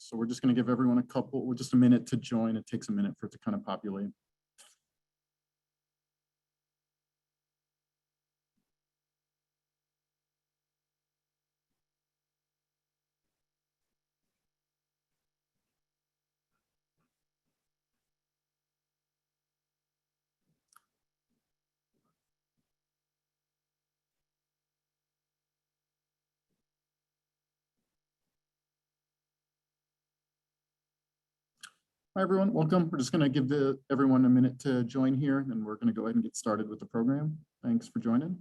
So we're just going to give everyone just a minute to join. It takes a minute for it to kind of populate. Hi, everyone. Welcome. We're just going to give everyone a minute to join here, and then we're going to go ahead and get started with the program. Thanks for joining.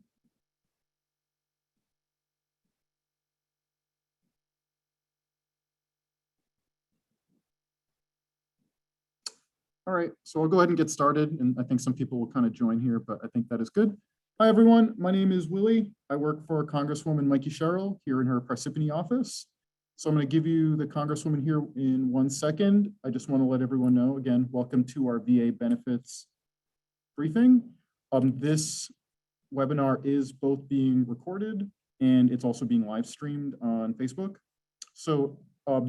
All right, so I'll go ahead and get started, and I think some people will kind of join here, but I think that is good. Hi, everyone. My name is Willie. I work for Congresswoman Mikie Sherrill here in her Parsippany office. So I'm going to give you the Congresswoman here in 1 second. I just want to let everyone know, again, welcome to our VA benefits briefing. This webinar is both being recorded and it's also being live streamed on Facebook. So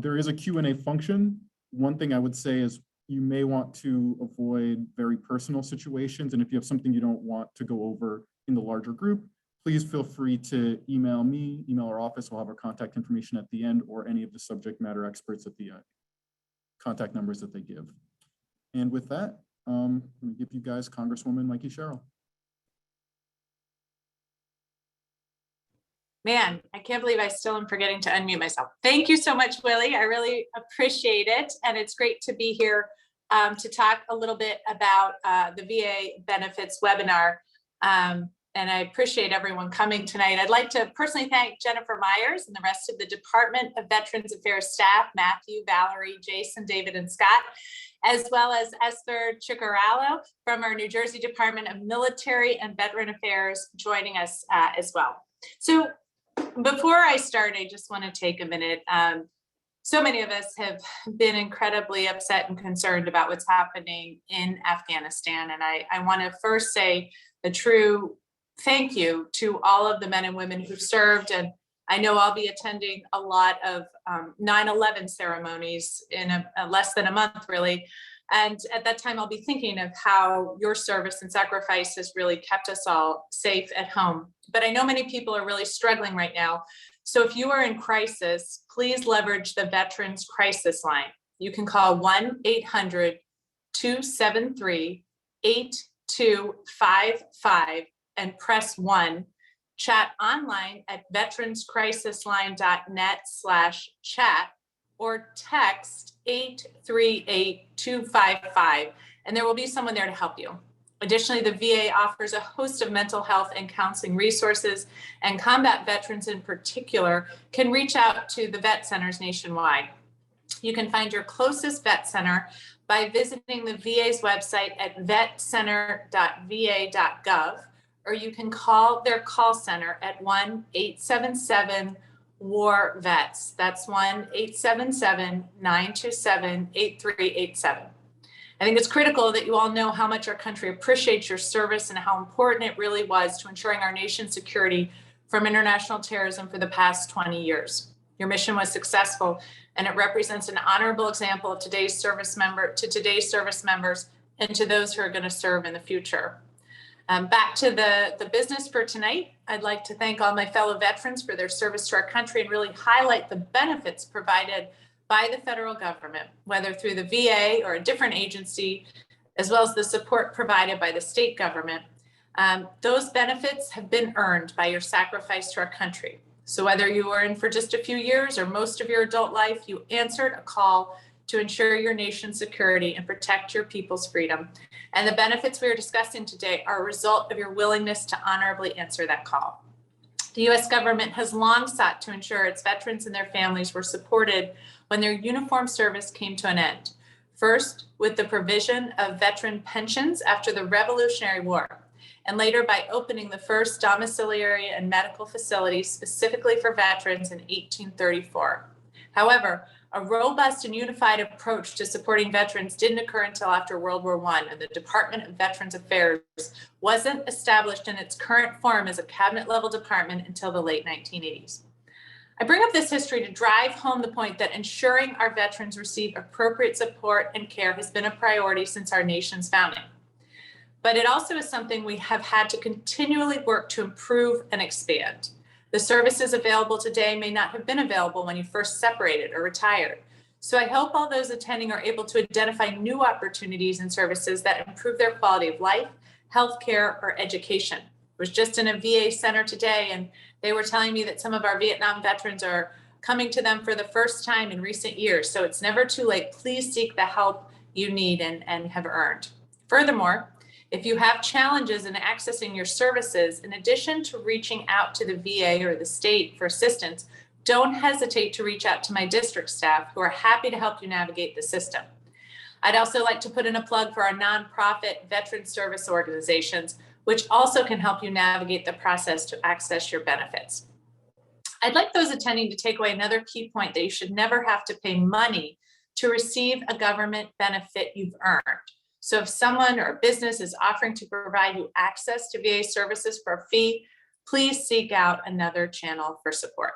there is a Q&A function. One thing I would say is you may want to avoid very personal situations. And if you have something you don't want to go over in the larger group, please feel free to email me, email our office. We'll have our contact information at the end, or any of the subject matter experts at the contact numbers that they give. And with that, I'm going to give you guys Congresswoman Mikie Sherrill. Man, I can't believe I still am forgetting to unmute myself. Thank you so much, Willie. I really appreciate it. And it's great to be here to talk a little bit about the VA benefits webinar. And I appreciate everyone coming tonight. I'd like to personally thank Jennifer Myers and the rest of the Department of Veterans Affairs staff, Matthew, Valerie, Jason, David, and Scott, as well as Esther from our New Jersey Department of Military and Veteran Affairs joining us as well. So before I start, I just want to take a minute. So many of us have been incredibly upset and concerned about what's happening in Afghanistan. And I want to first say a true thank you to all of the men and women who served. And I know I'll be attending a lot of 9/11 ceremonies in less than a month, really. And at that time, I'll be thinking of how your service and sacrifice has really kept us all safe at home. But I know many people are really struggling right now. So if you are in crisis, please leverage the Veterans Crisis Line. You can call 1-800-273-8255 and press 1. Chat online at veteranscrisisline.net/chat or text 838-255, and there will be someone there to help you. Additionally, the VA offers a host of mental health and counseling resources, and combat veterans in particular can reach out to the vet centers nationwide. You can find your closest vet center by visiting the VA's website at vetcenter.va.gov, or you can call their call center at 1-877-WAR-VETS. That's 1-877-927-8387. I think it's critical that you all know how much our country appreciates your service and how important it really was to ensuring our nation's security from international terrorism for the past 20 years. Your mission was successful, and it represents an honorable example of today's service members and to those who are going to serve in the future. Back to the business for tonight, I'd like to thank all my fellow veterans for their service to our country and really highlight the benefits provided by the federal government, whether through the VA or a different agency, as well as the support provided by the state government. Those benefits have been earned by your sacrifice to our country. So whether you were in for just a few years or most of your adult life, you answered a call to ensure your nation's security and protect your people's freedom. And the benefits we are discussing today are a result of your willingness to honorably answer that call. The U.S. government has long sought to ensure its veterans and their families were supported when their uniformed service came to an end. First, with the provision of veteran pensions after the Revolutionary War, and later by opening the first domiciliary and medical facility specifically for veterans in 1834. However, a robust and unified approach to supporting veterans didn't occur until after World War I, and the Department of Veterans Affairs wasn't established in its current form as a cabinet-level department until the late 1980s. I bring up this history to drive home the point that ensuring our veterans receive appropriate support and care has been a priority since our nation's founding. But it also is something we have had to continually work to improve and expand. The services available today may not have been available when you first separated or retired. So I hope all those attending are able to identify new opportunities and services that improve their quality of life, healthcare, or education. I was just in a VA center today, and they were telling me that some of our Vietnam veterans are coming to them for the first time in recent years. So it's never too late. Please seek the help you need and have earned. Furthermore, if you have challenges in accessing your services, in addition to reaching out to the VA or the state for assistance, don't hesitate to reach out to my district staff who are happy to help you navigate the system. I'd also like to put in a plug for our nonprofit veteran service organizations, which also can help you navigate the process to access your benefits. I'd like those attending to take away another key point that you should never have to pay money to receive a government benefit you've earned. So if someone or a business is offering to provide you access to VA services for a fee, please seek out another channel for support.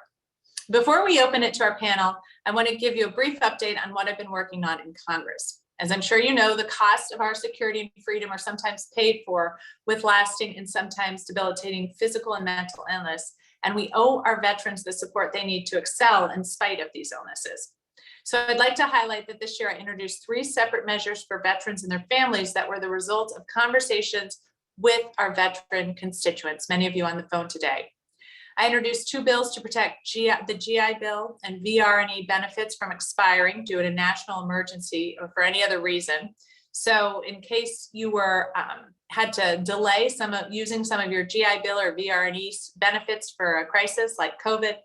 Before we open it to our panel, I want to give you a brief update on what I've been working on in Congress. As I'm sure you know, the cost of our security and freedom are sometimes paid for with lasting and sometimes debilitating physical and mental illness, and we owe our veterans the support they need to excel in spite of these illnesses. So I'd like to highlight that this year I introduced 3 separate measures for veterans and their families that were the result of conversations with our veteran constituents, many of you on the phone today. I introduced 2 bills to protect the GI Bill and VRNE benefits from expiring due to a national emergency or for any other reason. So in case you were had to delay using some of your GI Bill or VRNE benefits for a crisis like COVID,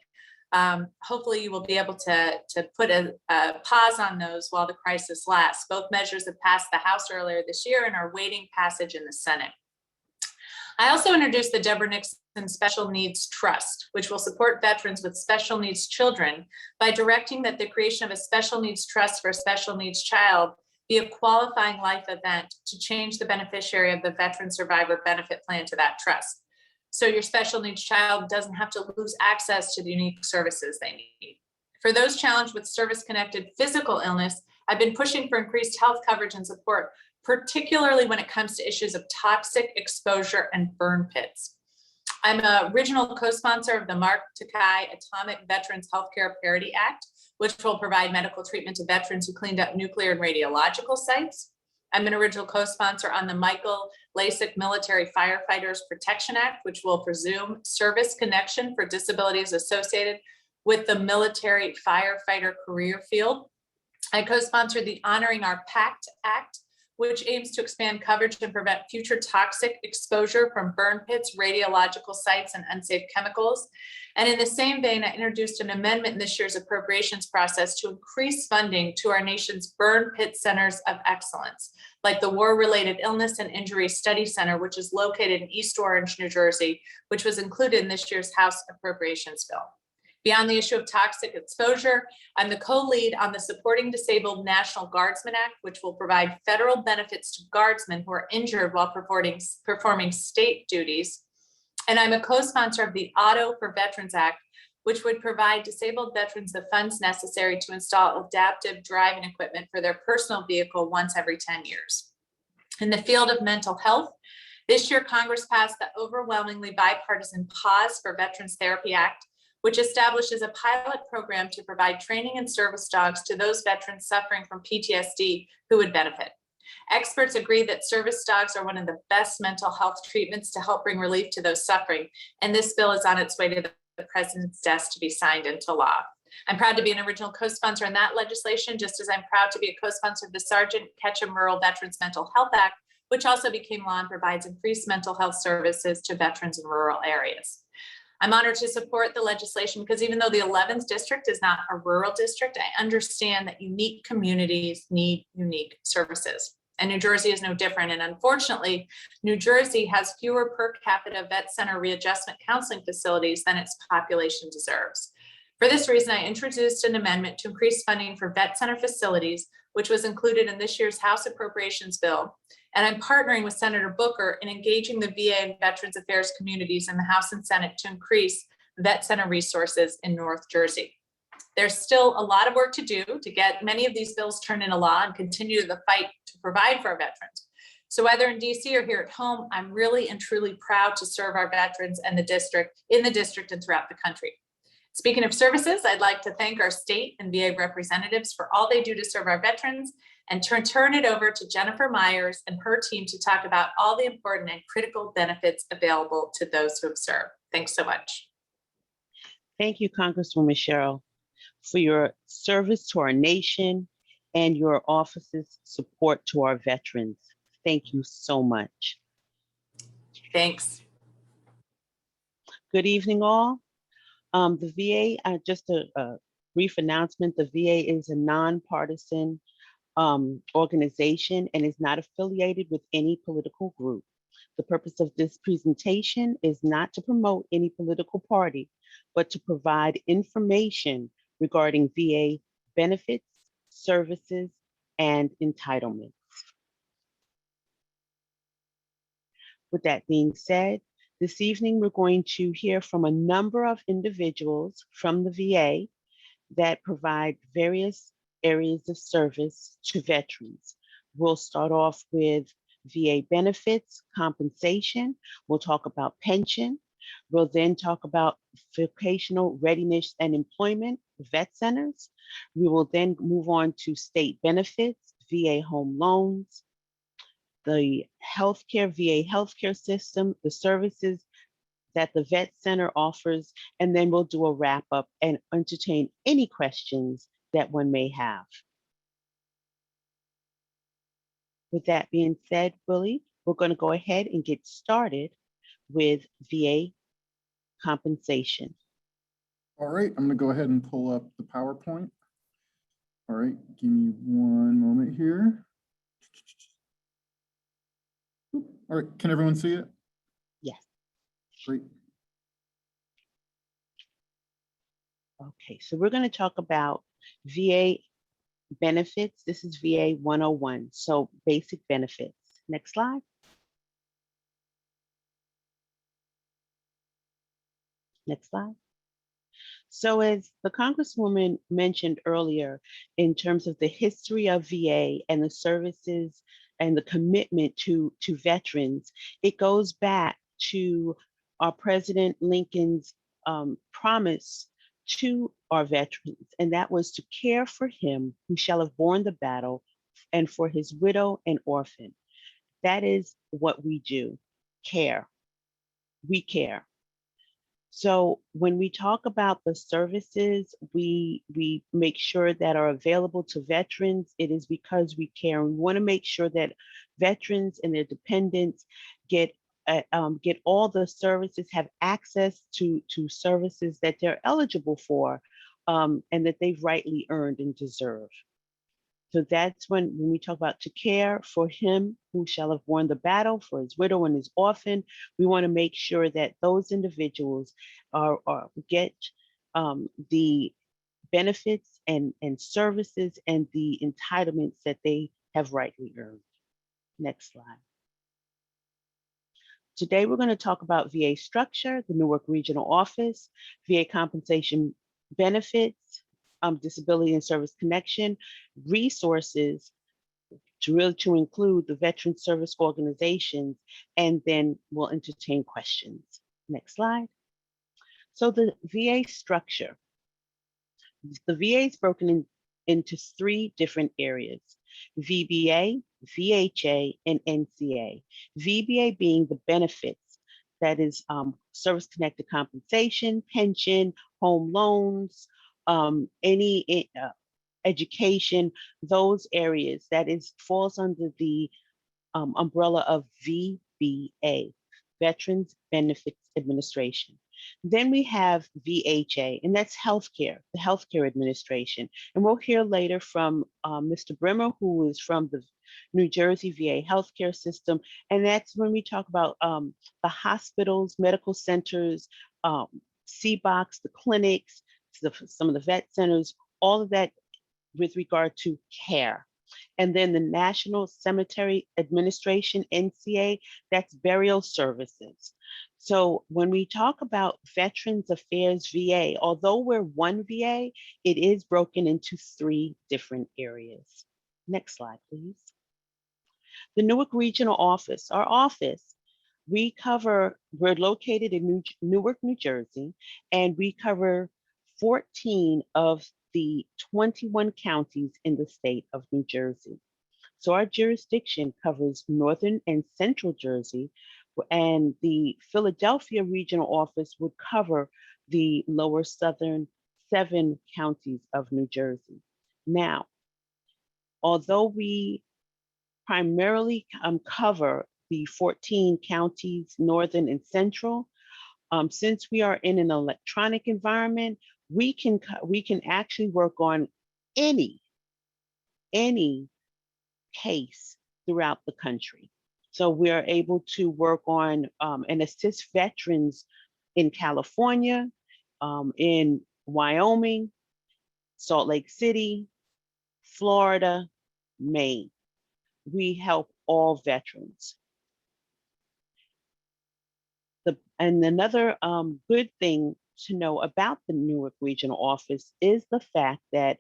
hopefully you will be able to put a pause on those while the crisis lasts. Both measures have passed the House earlier this year and are waiting passage in the Senate. I also introduced the Deborah Nixon Special Needs Trust, which will support veterans with special needs children by directing that the creation of a special needs trust for a special needs child be a qualifying life event to change the beneficiary of the Veteran Survivor Benefit Plan to that trust. So your special needs child doesn't have to lose access to the unique services they need. For those challenged with service-connected physical illness, I've been pushing for increased health coverage and support, particularly when it comes to issues of toxic exposure and burn pits. I'm a original co-sponsor of the Mark Takai Atomic Veterans Healthcare Parity Act, which will provide medical treatment to veterans who cleaned up nuclear and radiological sites. I'm an original co-sponsor on the Michael Lasik Military Firefighters Protection Act, which will presume service connection for disabilities associated with the military firefighter career field. I co-sponsored the Honoring Our Pact Act, which aims to expand coverage and prevent future toxic exposure from burn pits, radiological sites, and unsafe chemicals. And in the same vein, I introduced an amendment in this year's appropriations process to increase funding to our nation's burn pit centers of excellence, like the War-Related Illness and Injury Study Center, which is located in East Orange, New Jersey, which was included in this year's House Appropriations Bill. Beyond the issue of toxic exposure, I'm the co-lead on the Supporting Disabled National Guardsmen Act, which will provide federal benefits to guardsmen who are injured while performing state duties. And I'm a co-sponsor of the Auto for Veterans Act, which would provide disabled veterans the funds necessary to install adaptive driving equipment for their personal vehicle once every 10 years. In the field of mental health, this year Congress passed the overwhelmingly bipartisan Pause for Veterans Therapy Act, which establishes a pilot program to provide training and service dogs to those veterans suffering from PTSD who would benefit. Experts agree that service dogs are one of the best mental health treatments to help bring relief to those suffering, and this bill is on its way to the president's desk to be signed into law. I'm proud to be an original co-sponsor in that legislation, just as I'm proud to be a co-sponsor of the Sergeant Ketchum Rural Veterans Mental Health Act, which also became law and provides increased mental health services to veterans in rural areas. I'm honored to support the legislation because even though the 11th district is not a rural district, I understand that unique communities need unique services. And New Jersey is no different. And unfortunately, New Jersey has fewer per capita vet center readjustment counseling facilities than its population deserves. For this reason, I introduced an amendment to increase funding for vet center facilities, which was included in this year's House Appropriations Bill. And I'm partnering with Senator Booker in engaging the VA and Veterans Affairs communities in the House and Senate to increase Vet Center resources in North Jersey. There's still a lot of work to do to get many of these bills turned into law and continue the fight to provide for our veterans. So whether in DC or here at home, I'm really and truly proud to serve our veterans and in the district and throughout the country. Speaking of services, I'd like to thank our state and VA representatives for all they do to serve our veterans and turn it over to Jennifer Myers and her team to talk about all the important and critical benefits available to those who have served. Thanks so much. Thank you, Congresswoman Sherrill, for your service to our nation and your office's support to our veterans. Thank you so much. Thanks. Good evening, all. The VA, just a brief announcement, the VA is a nonpartisan organization and is not affiliated with any political group. The purpose of this presentation is not to promote any political party, but to provide information regarding VA benefits, services, and entitlements. With that being said, this evening we're going to hear from a number of individuals from the VA that provide various areas of service to veterans. We'll start off with VA benefits, compensation. We'll talk about pension. We'll then talk about vocational readiness and employment, vet centers. We will then move on to state benefits, VA home loans, the healthcare, VA healthcare system, the services that the vet center offers, and then we'll do a wrap up and entertain any questions that one may have. With that being said, Willie, we're going to go ahead and get started with VA compensation. All right, I'm going to go ahead and pull up the PowerPoint. All right, give me one moment here. All right, can everyone see it? Yes. Great. Okay, so we're going to talk about VA benefits. This is VA 101, so basic benefits. Next slide. Next slide. So as the Congresswoman mentioned earlier, in terms of the history of VA and the services and the commitment to veterans, it goes back to our President Lincoln's promise to our veterans, and that was to care for him who shall have borne the battle and for his widow and orphan. That is what we do, care. We care. So when we talk about the services we make sure that are available to veterans, it is because we care. We want to make sure that veterans and their dependents get all the services, have access to services that they're eligible for, and that they've rightly earned and deserve. So that's when we talk about to care for him who shall have won the battle, for his widow and his orphan. We want to make sure that those individuals get the benefits and services and the entitlements that they have rightly earned. Next slide. Today, we're going to talk about VA structure, the Newark Regional Office, VA compensation benefits, disability and service connection, resources to include the veteran service organizations, and then we'll entertain questions. Next slide. So the VA structure. The VA is broken into three different areas: VBA, VHA, and NCA. VBA being the benefits, that is service-connected compensation, pension, home loans, any education, those areas, that falls under the umbrella of VBA, Veterans Benefits Administration. Then we have VHA, and that's healthcare, the Healthcare Administration. And we'll hear later from Mr. Brimmer, who is from the New Jersey VA healthcare system. And that's when we talk about the hospitals, medical centers, CBOCs, the clinics, some of the vet centers, all of that with regard to care. And then the National Cemetery Administration, NCA, that's burial services. So when we talk about Veterans Affairs VA, although we're one VA, it is broken into 3 different areas. Next slide, please. The Newark Regional Office, our office, we're located in Newark, New Jersey, and we cover 14 of the 21 counties in the state of New Jersey. So our jurisdiction covers northern and central Jersey, and the Philadelphia Regional Office would cover the lower southern 7 counties of New Jersey. Now, although we primarily cover the 14 counties, northern and central, since we are in an electronic environment, we can actually work on any case throughout the country. So we are able to work on and assist veterans in California, in Wyoming, Salt Lake City, Florida, Maine. We help all veterans. And another good thing to know about the Newark Regional Office is the fact that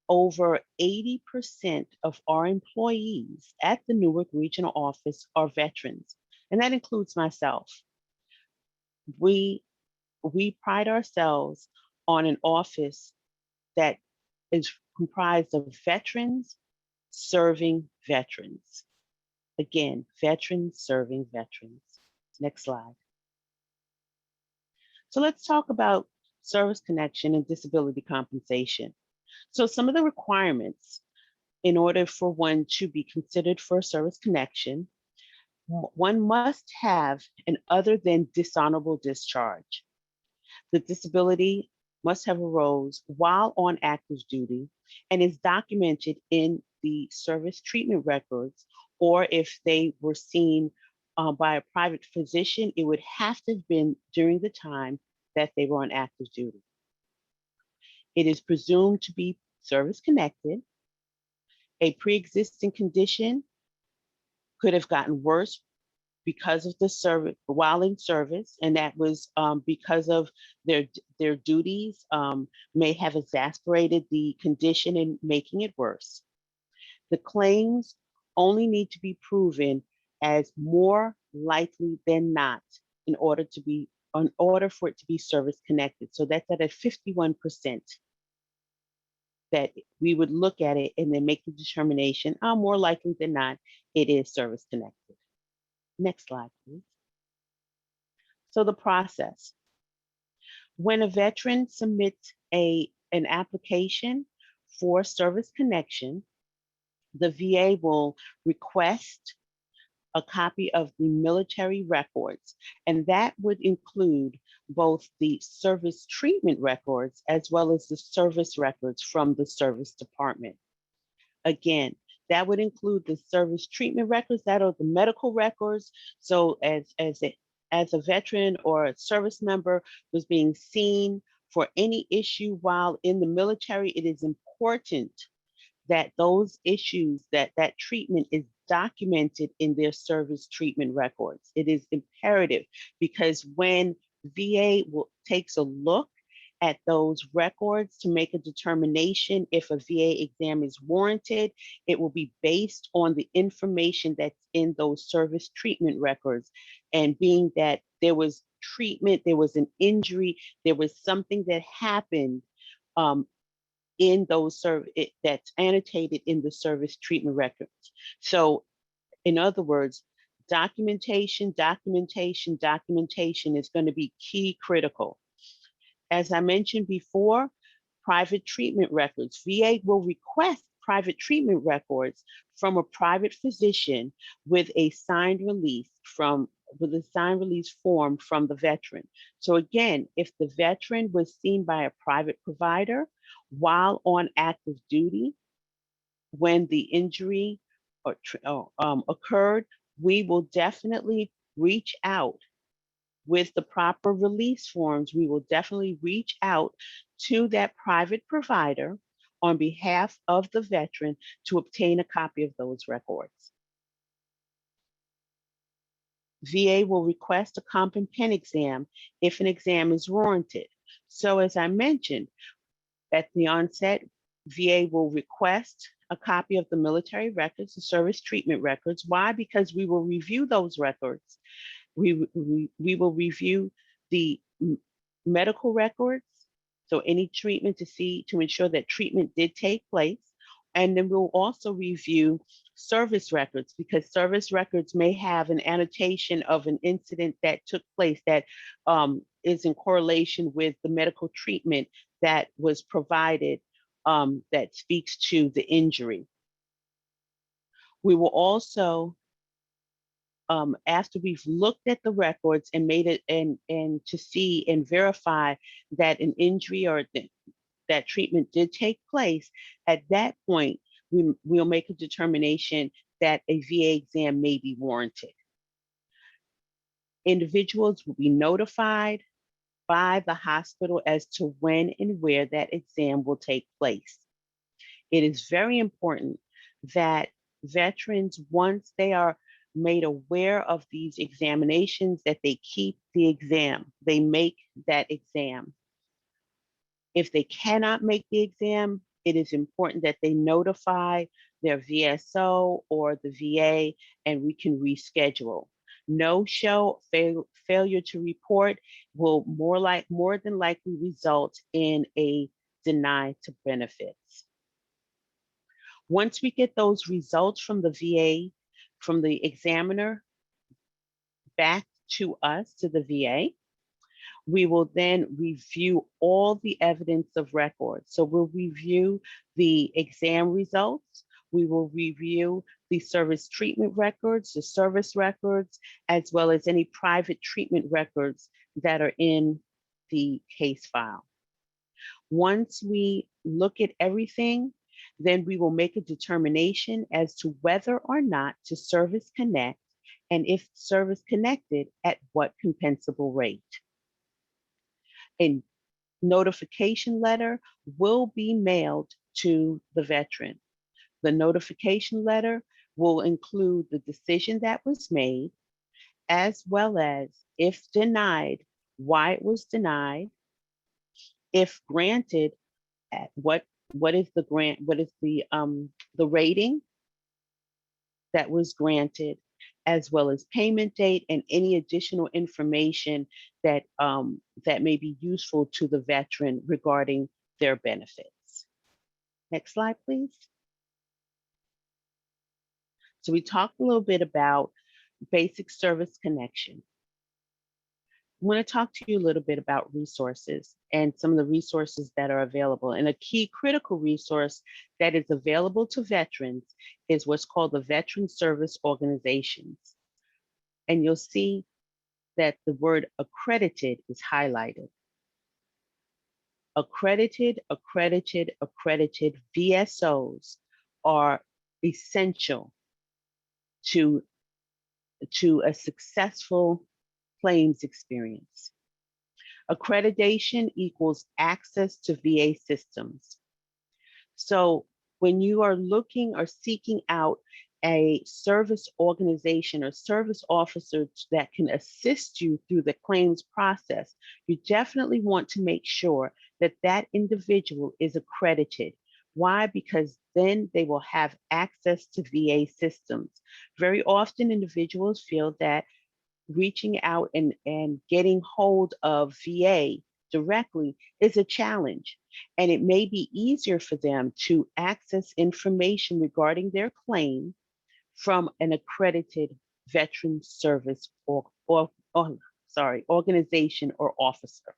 over 80% of our employees at the Newark Regional Office are veterans, and that includes myself. We pride ourselves on an office that is comprised of veterans serving veterans. Again, veterans serving veterans. Next slide. So let's talk about service connection and disability compensation. So some of the requirements in order for one to be considered for a service connection, one must have an other than dishonorable discharge. The disability must have arose while on active duty and is documented in the service treatment records, or if they were seen by a private physician, it would have to have been during the time that they were on active duty. It is presumed to be service connected. A pre-existing condition could have gotten worse because of the service while in service, and that was because of their duties may have exacerbated the condition and making it worse. The claims only need to be proven as more likely than not in order for it to be service connected. So that's at a 51% that we would look at it and then make the determination, more likely than not, it is service connected. Next slide, please. So the process. When a veteran submits an application for service connection, the VA will request a copy of the military records, and that would include both the service treatment records as well as the service records from the service department. Again, that would include the service treatment records, that are the medical records. So as a veteran or a service member was being seen for any issue while in the military, it is important that those issues, that treatment is documented in their service treatment records. It is imperative because when VA takes a look at those records to make a determination if a VA exam is warranted, it will be based on the information that's in those service treatment records. And being that there was treatment, there was an injury, there was something that happened in those that's annotated in the service treatment records. So in other words, documentation is going to be key critical. As I mentioned before, private treatment records. VA will request private treatment records from a private physician with a signed release form from the veteran. So again, if the veteran was seen by a private provider while on active duty, when the injury occurred, we will definitely reach out with the proper release forms. We will definitely reach out to that private provider on behalf of the veteran to obtain a copy of those records. VA will request a comp and pen exam if an exam is warranted. So as I mentioned at the onset, VA will request a copy of the military records, the service treatment records. Why? Because we will review those records. We will review the medical records, so any treatment to ensure that treatment did take place. And then we'll also review service records, because service records may have an annotation of an incident that took place that is in correlation with the medical treatment that was provided, that speaks to the injury. We will also, after we've looked at the records and made it and to see and verify that an injury or that treatment did take place, at that point, we'll make a determination that a VA exam may be warranted. Individuals will be notified by the hospital as to when and where that exam will take place. It is very important that veterans, once they are made aware of these examinations, that they keep the exam, they make that exam. If they cannot make the exam, it is important that they notify their VSO or the VA, and we can reschedule. No-show, failure to report will more than likely result in a deny to benefits. Once we get those results from the VA, from the examiner, back to us, to the VA, we will then review all the evidence of record. So we'll review the exam results, we will review the service treatment records, the service records, as well as any private treatment records that are in the case file. Once we look at everything, then we will make a determination as to whether or not to service connect, and if service connected, at what compensable rate. A notification letter will be mailed to the veteran. The notification letter will include the decision that was made, as well as, if denied, why it was denied, if granted, at what is the grant, what is the rating that was granted, as well as payment date and any additional information that that may be useful to the veteran regarding their benefits. Next slide, please. So we talked a little bit about basic service connection. I want to talk to you a little bit about resources and some of the resources that are available. And a key critical resource that is available to veterans is what's called the Veteran Service Organizations. And you'll see that the word accredited is highlighted. Accredited VSOs are essential to a successful claims experience. Accreditation equals access to VA systems. So when you are looking or seeking out a service organization or service officer that can assist you through the claims process, you definitely want to make sure that that individual is accredited. Why? Because then they will have access to VA systems. Very often individuals feel that reaching out and getting hold of VA directly is a challenge. And it may be easier for them to access information regarding their claim from an accredited veteran service organization or officer.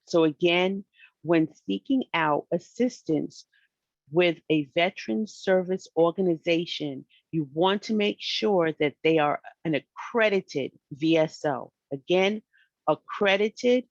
So again, when seeking out assistance with a veteran service organization, you want to make sure that they are an accredited VSO. Again, accredited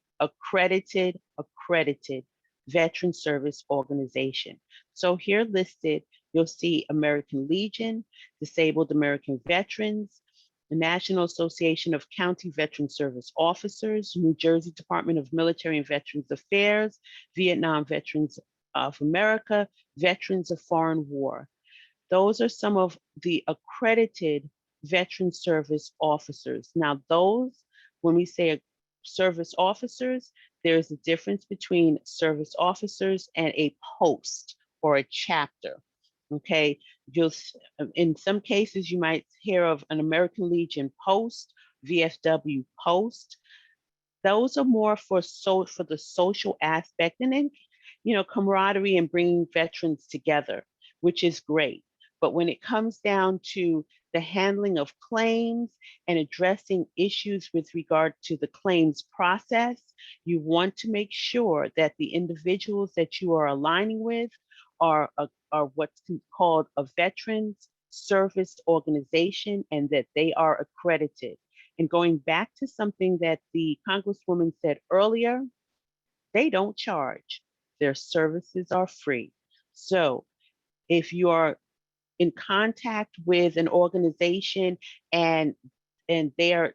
veteran service organization. So here listed, you'll see American Legion, Disabled American Veterans, the National Association of County Veteran Service Officers, New Jersey Department of Military and Veterans Affairs, Vietnam Veterans of America, Veterans of Foreign War. Those are some of the accredited veteran service officers. Now those, when we say service officers, there's a difference between service officers and a post or a chapter. Okay, in some cases you might hear of an American Legion post, VFW post. Those are more for the social aspect, and then camaraderie and bringing veterans together, which is great. But when it comes down to the handling of claims and addressing issues with regard to the claims process, you want to make sure that the individuals that you are aligning with are what's called a veterans service organization, and that they are accredited. And going back to something that the Congresswoman said earlier, they don't charge. Their services are free. So if you are in contact with an organization and they're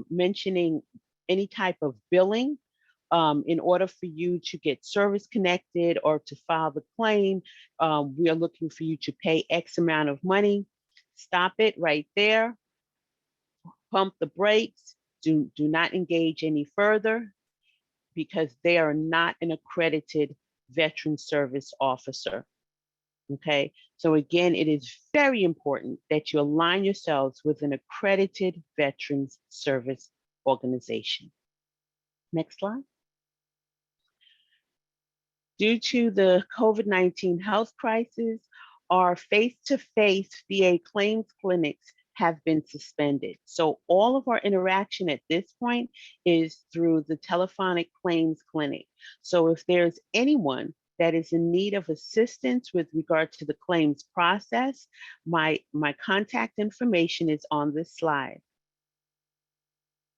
mentioning any type of billing, in order for you to get service connected or to file the claim, we are looking for you to pay X amount of money. Stop it right there. Pump the brakes. Do not engage any further, because they are not an accredited veteran service officer. Okay, so again, it is very important that you align yourselves with an accredited veterans service organization. Next slide. Due to the COVID-19 health crisis, our face-to-face VA claims clinics have been suspended. So all of our interaction at this point is through the telephonic claims clinic. So if there's anyone that is in need of assistance with regard to the claims process, my contact information is on this slide.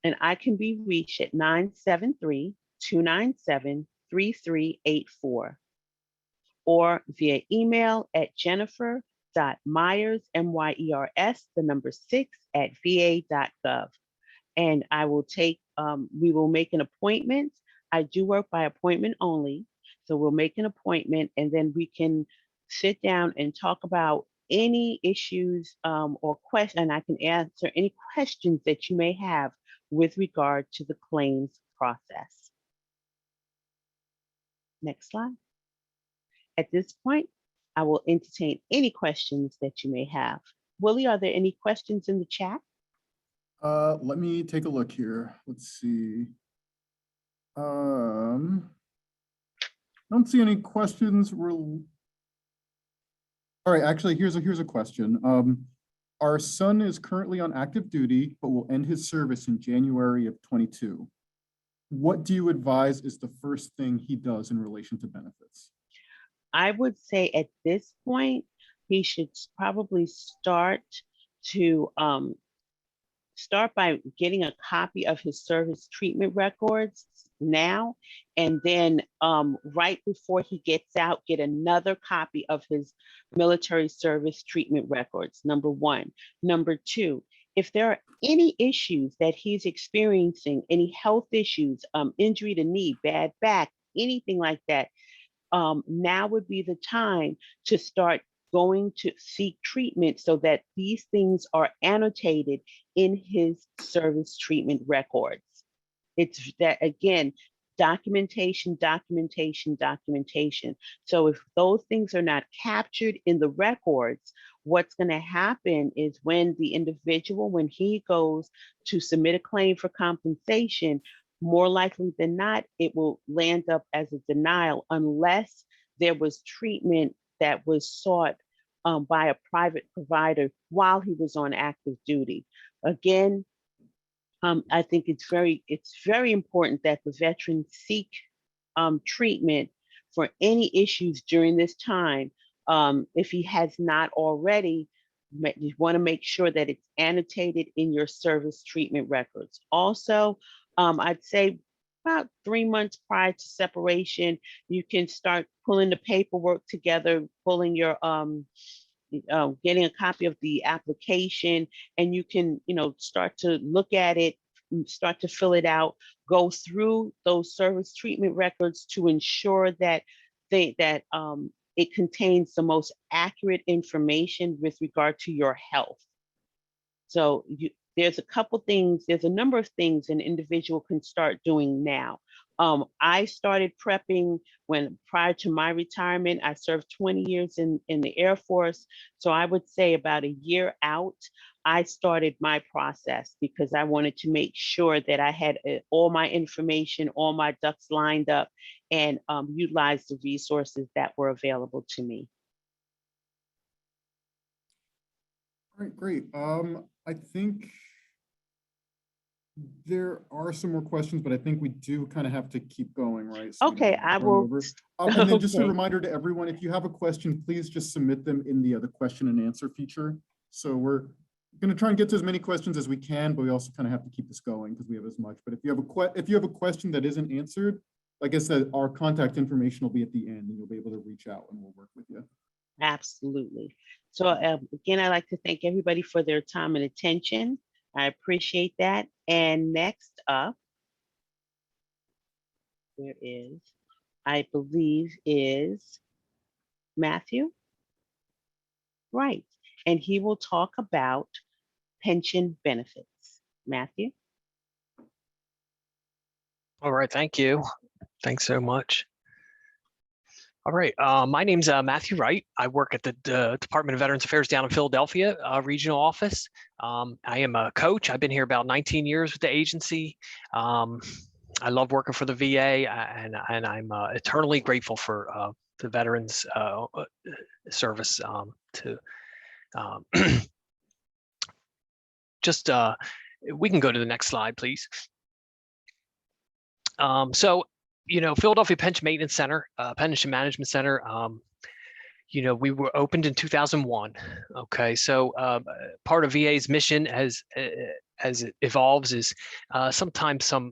And I can be reached at 973-297-3384 or via email at jennifer.myers, MYERS, the number 6 at va.gov. And I will we will make an appointment. I do work by appointment only. So we'll make an appointment, and then we can sit down and talk about any issues or questions, and I can answer any questions that you may have with regard to the claims process. Next slide. At this point, I will entertain any questions that you may have. Willie, are there any questions in the chat? Let me take a look here. Let's see. I don't see any questions. All right, actually, here's a question. Our son is currently on active duty, but will end his service in January of 22. What do you advise is the first thing he does in relation to benefits? I would say at this point, he should probably start by getting a copy of his service treatment records now, and then right before he gets out, get another copy of his military service treatment records, number one. Number two, if there are any issues that he's experiencing, any health issues, injury to knee, bad back, anything like that, now would be the time to start going to seek treatment so that these things are annotated in his service treatment records. It's that, again, documentation. So if those things are not captured in the records, what's going to happen is when the individual, when he goes to submit a claim for compensation, more likely than not, it will land up as a denial unless there was treatment that was sought by a private provider while he was on active duty. Again, I think it's very important that the veteran seek treatment for any issues during this time. If he has not already, you want to make sure that it's annotated in your service treatment records. Also, I'd say about 3 months prior to separation, you can start pulling the paperwork together, pulling your getting a copy of the application, and you can, start to look at it, start to fill it out, go through those service treatment records to ensure that it contains the most accurate information with regard to your health. So there's a couple things, there's a number of things an individual can start doing now. I started prepping prior to my retirement. I served 20 years in the Air Force. So I would say about a year out, I started my process because I wanted to make sure that I had all my information, all my ducks lined up, and utilize the resources that were available to me. All right, great. I think there are some more questions, but I think we do kind of have to keep going, right? So Okay, I will. And then just a Okay. reminder to everyone, if you have a question, please just submit them in the question and answer feature. So we're going to try and get to as many questions as we can, but we also kind of have to keep this going because we have as much. But if you have a question that isn't answered, like I said, our contact information will be at the end and you'll be able to reach out and we'll work with you. Absolutely. So again, I'd like to thank everybody for their time and attention. I appreciate that. And next up, there is, I believe, is Matthew Wright, and he will talk about pension benefits. Matthew. All right, thank you. Thanks so much. All right, my name's Matthew Wright. I work at the Department of Veterans Affairs down in Philadelphia Regional Office. I am a coach. I've been here about 19 years with the agency. I love working for the VA, and I'm eternally grateful for the veterans service just we can go to the next slide, please. So, Philadelphia Pension Maintenance Center, Pension Management Center, we were opened in 2001. Okay, so part of VA's mission as it evolves is sometimes some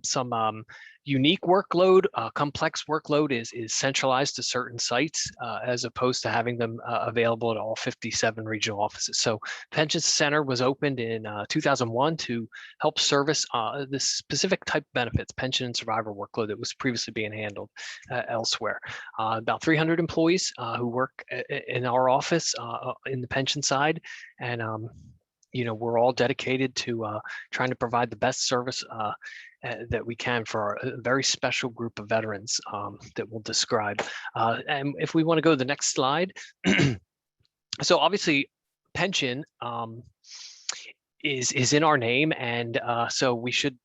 unique workload, complex workload is centralized to certain sites as opposed to having them available at all 57 regional offices. So Pension Center was opened in 2001 to help service the specific type of benefits, pension and survivor workload that was previously being handled elsewhere. About 300 employees who work in our office in the pension side, and we're all dedicated to trying to provide the best service that we can for a very special group of veterans that we'll describe. And if we want to go to the next slide. So obviously pension is in our name, and so we should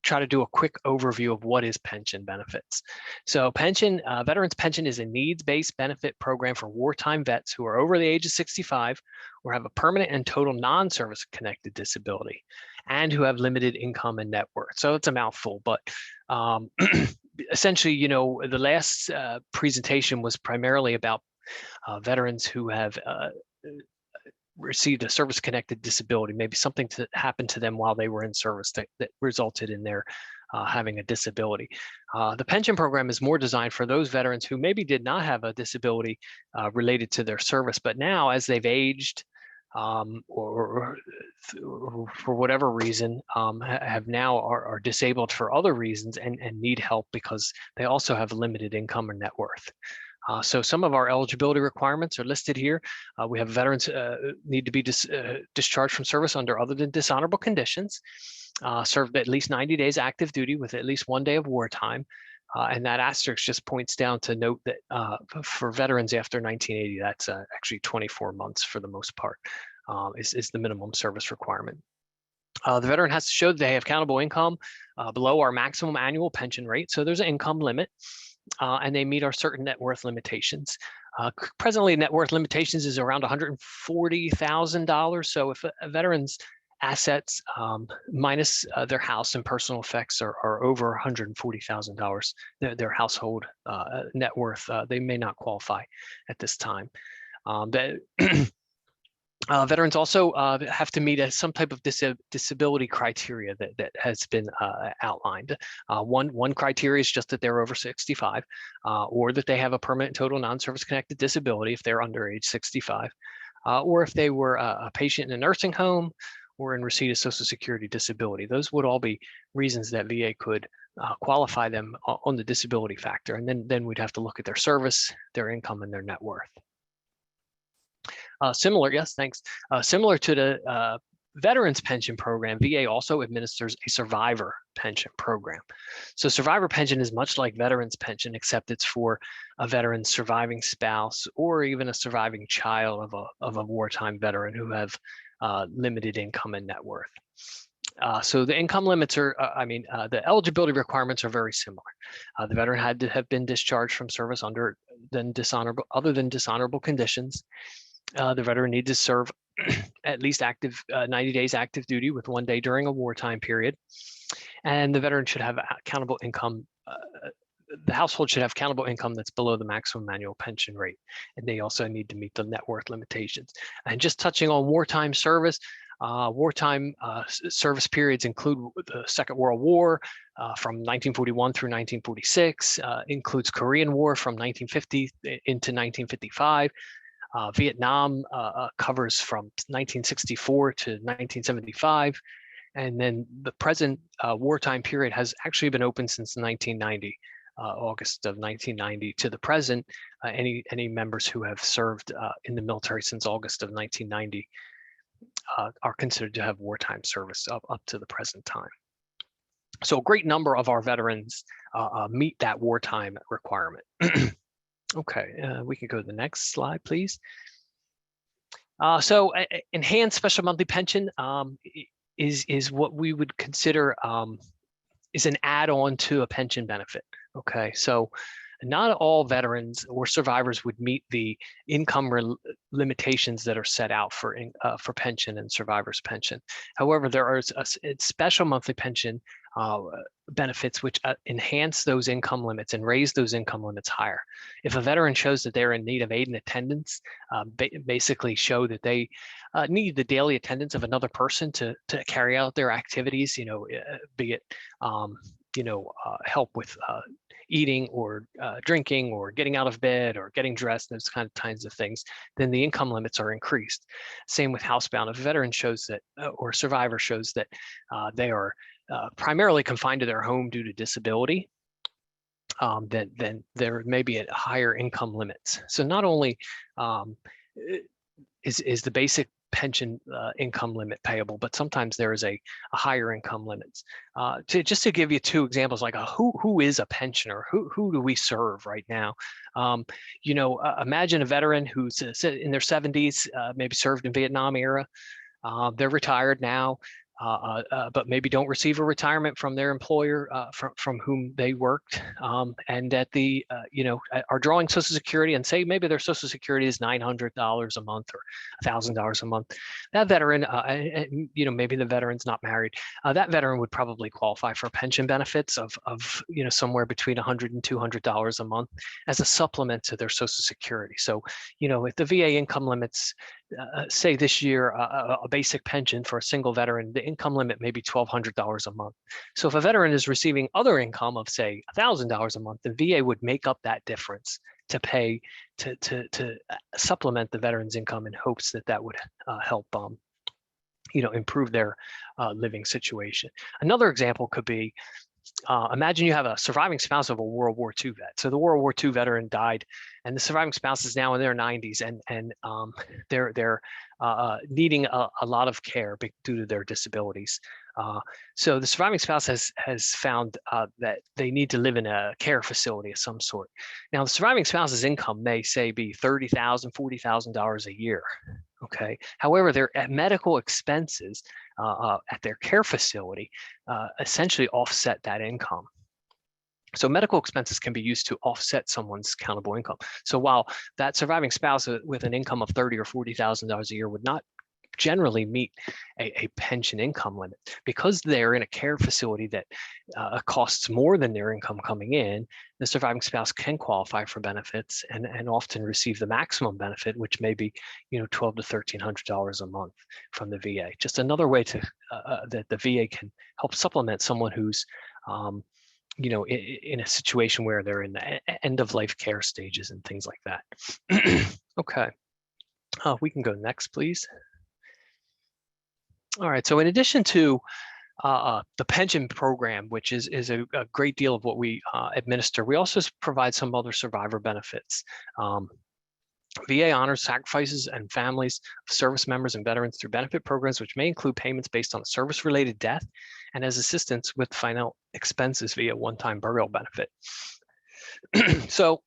try to do a quick overview of what is pension benefits. So veterans pension is a needs-based benefit program for wartime vets who are over the age of 65 or have a permanent and total non-service connected disability and who have limited income and net worth. So it's a mouthful, but essentially, the last presentation was primarily about veterans who have received a service-connected disability, maybe something happened to them while they were in service that resulted in their having a disability. The pension program is more designed for those veterans who maybe did not have a disability related to their service, but now as they've aged or for whatever reason are disabled for other reasons and need help because they also have limited income or net worth. So some of our eligibility requirements are listed here. We have veterans need to be discharged from service under other than dishonorable conditions, served at least 90 days active duty with at least 1 day of wartime. And that asterisk just points down to note that for veterans after 1980, that's actually 24 months for the most part is the minimum service requirement. The veteran has to show that they have countable income below our maximum annual pension rate. So there's an income limit. And they meet our certain net worth limitations. Presently, net worth limitations is around $140,000. So if a veteran's assets minus their house and personal effects are over $140,000, their household net worth, they may not qualify at this time. Veterans also have to meet some type of disability criteria that has been outlined. One criteria is just that they're over 65 or that they have a permanent total non-service connected disability if they're under age 65, or if they were a patient in a nursing home or in receipt of Social Security disability. Those would all be reasons that VA could qualify them on the disability factor. And then we'd have to look at their service, their income, and their net worth. Similar to the Veterans Pension Program, VA also administers a survivor pension program. So survivor pension is much like veterans pension, except it's for a veteran's surviving spouse or even a surviving child of a wartime veteran who have limited income and net worth. So the income limits are, the eligibility requirements are very similar. The veteran had to have been discharged from service other than dishonorable conditions. The veteran needs to serve at least 90 days active duty with 1 day during a wartime period. And the veteran should have accountable income. The household should have accountable income that's below the maximum annual pension rate. And they also need to meet the net worth limitations. And just touching on wartime service, wartime service periods include the Second World War from 1941 through 1946, includes Korean War from 1950 into 1955. Vietnam covers from 1964 to 1975. And then the present wartime period has actually been open since 1990, August of 1990 to the present. Any members who have served in the military since August of 1990 are considered to have wartime service up to the present time. So a great number of our veterans meet that wartime requirement. Okay, we can go to the next slide, please. So enhanced special monthly pension is what we would consider is an add-on to a pension benefit. Okay, so not all veterans or survivors would meet the income limitations that are set out for pension and survivors pension. However, there are a special monthly pension benefits which enhance those income limits and raise those income limits higher. If a veteran shows that they're in need of aid and attendance, basically show that they need the daily attendance of another person to carry out their activities, be it help with eating or drinking or getting out of bed or getting dressed, those kinds of things, then the income limits are increased. Same with housebound. If a veteran shows that, or survivor shows that they are primarily confined to their home due to disability, then there may be a higher income limits. So not only is the basic pension income limit payable, but sometimes there is a higher income limits. Just to give you two examples, like who is a pensioner? Who do we serve right now? Imagine a veteran who's in their 70s, maybe served in Vietnam era. They're retired now, but maybe don't receive a retirement from their employer from whom they worked, and that are drawing Social Security, and say maybe their Social Security is $900 a month or $1,000 a month. That veteran, maybe the veteran's not married. That veteran would probably qualify for pension benefits of somewhere between $100 and $200 a month as a supplement to their Social Security. So if the VA income limits, say this year, a basic pension for a single veteran, the income limit may be $1,200 a month. So if a veteran is receiving other income of say $1,000 a month, the VA would make up that difference to pay to supplement the veteran's income in hopes that would help improve their living situation. Another example could be, imagine you have a surviving spouse of a World War II vet. So the World War II veteran died, and the surviving spouse is now in their 90s, and they're needing a lot of care due to their disabilities. So the surviving spouse has found that they need to live in a care facility of some sort. Now, the surviving spouse's income may be $30,000, $40,000 a year. Okay. However, their medical expenses at their care facility essentially offset that income. So medical expenses can be used to offset someone's countable income. So while that surviving spouse with an income of $30,000 or $40,000 a year would not generally meet a pension income limit, because they're in a care facility that costs more than their income coming in, the surviving spouse can qualify for benefits and often receive the maximum benefit, which may be $1,200 to $1,300 a month from the VA. Just another way to that the VA can help supplement someone who's in a situation where they're in the end of life care stages and things like that. Okay, we can go next, please. All right, so in addition to the pension program, which is a great deal of what we administer, we also provide some other survivor benefits. VA honors sacrifices and families of service members and veterans through benefit programs, which may include payments based on service-related death and as assistance with final expenses via one-time burial benefit. So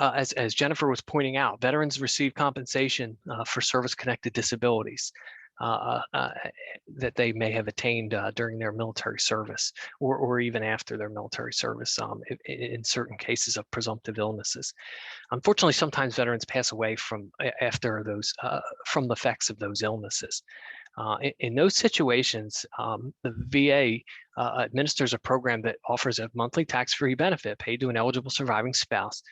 as Jennifer was pointing out, veterans receive compensation for service-connected disabilities that they may have attained during their military service or even after their military service in certain cases of presumptive illnesses. Unfortunately, sometimes veterans pass away from after those from the effects of those illnesses. In those situations, the VA administers a program that offers a monthly tax-free benefit paid to an eligible surviving spouse.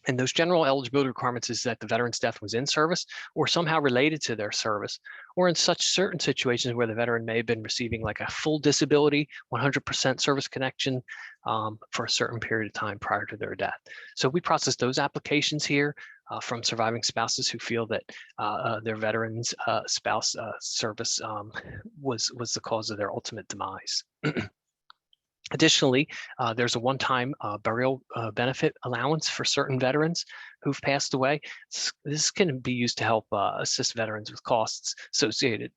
And those general eligibility requirements is that the veteran's death was in service or somehow related to their service, or in such certain situations where the veteran may have been receiving like a full disability, 100% service connection for a certain period of time prior to their death. So we process those applications here from surviving spouses who feel that their veteran's spouse service was the cause of their ultimate demise. Additionally, there's a one-time burial benefit allowance for certain veterans who've passed away. This can be used to help assist veterans with costs associated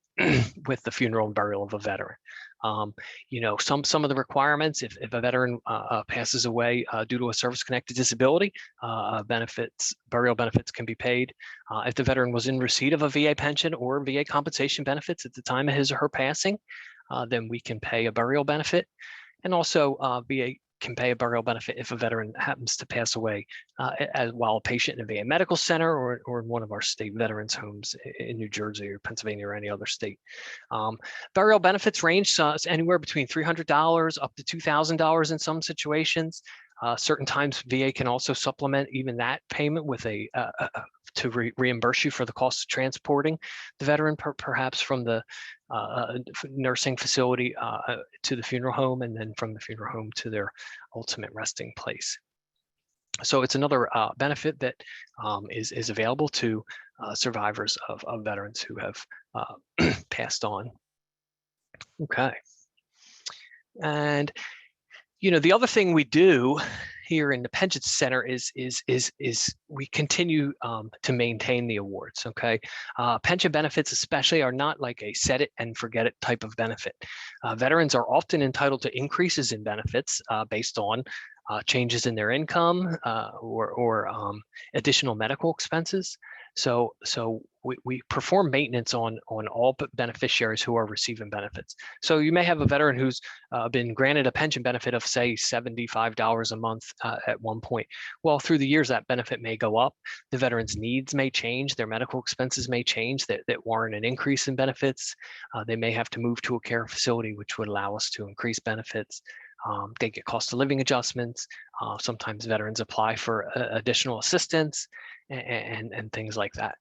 with the funeral and burial of a veteran. You know, some of the requirements, if a veteran passes away due to a service-connected disability, burial benefits can be paid. If the veteran was in receipt of a VA pension or VA compensation benefits at the time of his or her passing, then we can pay a burial benefit. And also VA can pay a burial benefit if a veteran happens to pass away while a patient in a VA medical center or in one of our state veterans homes in New Jersey or Pennsylvania or any other state. Burial benefits range anywhere between $300 up to $2,000 in some situations. Certain times VA can also supplement even that payment with to reimburse you for the cost of transporting the veteran perhaps from the nursing facility to the funeral home, and then from the funeral home to their ultimate resting place. So it's another benefit that is available to survivors of veterans who have passed on. Okay. And you know, the other thing we do here in the Pension Center is we continue to maintain the awards. Okay, pension benefits especially are not like a set it and forget it type of benefit. Veterans are often entitled to increases in benefits based on changes in their income or additional medical expenses. So we perform maintenance on all beneficiaries who are receiving benefits. So you may have a veteran who's been granted a pension benefit of say $75 a month at one point. Well, through the years that benefit may go up. The veteran's needs may change. Their medical expenses may change that warrant an increase in benefits. They may have to move to a care facility, which would allow us to increase benefits. They get cost of living adjustments. Sometimes veterans apply for additional assistance and things like that.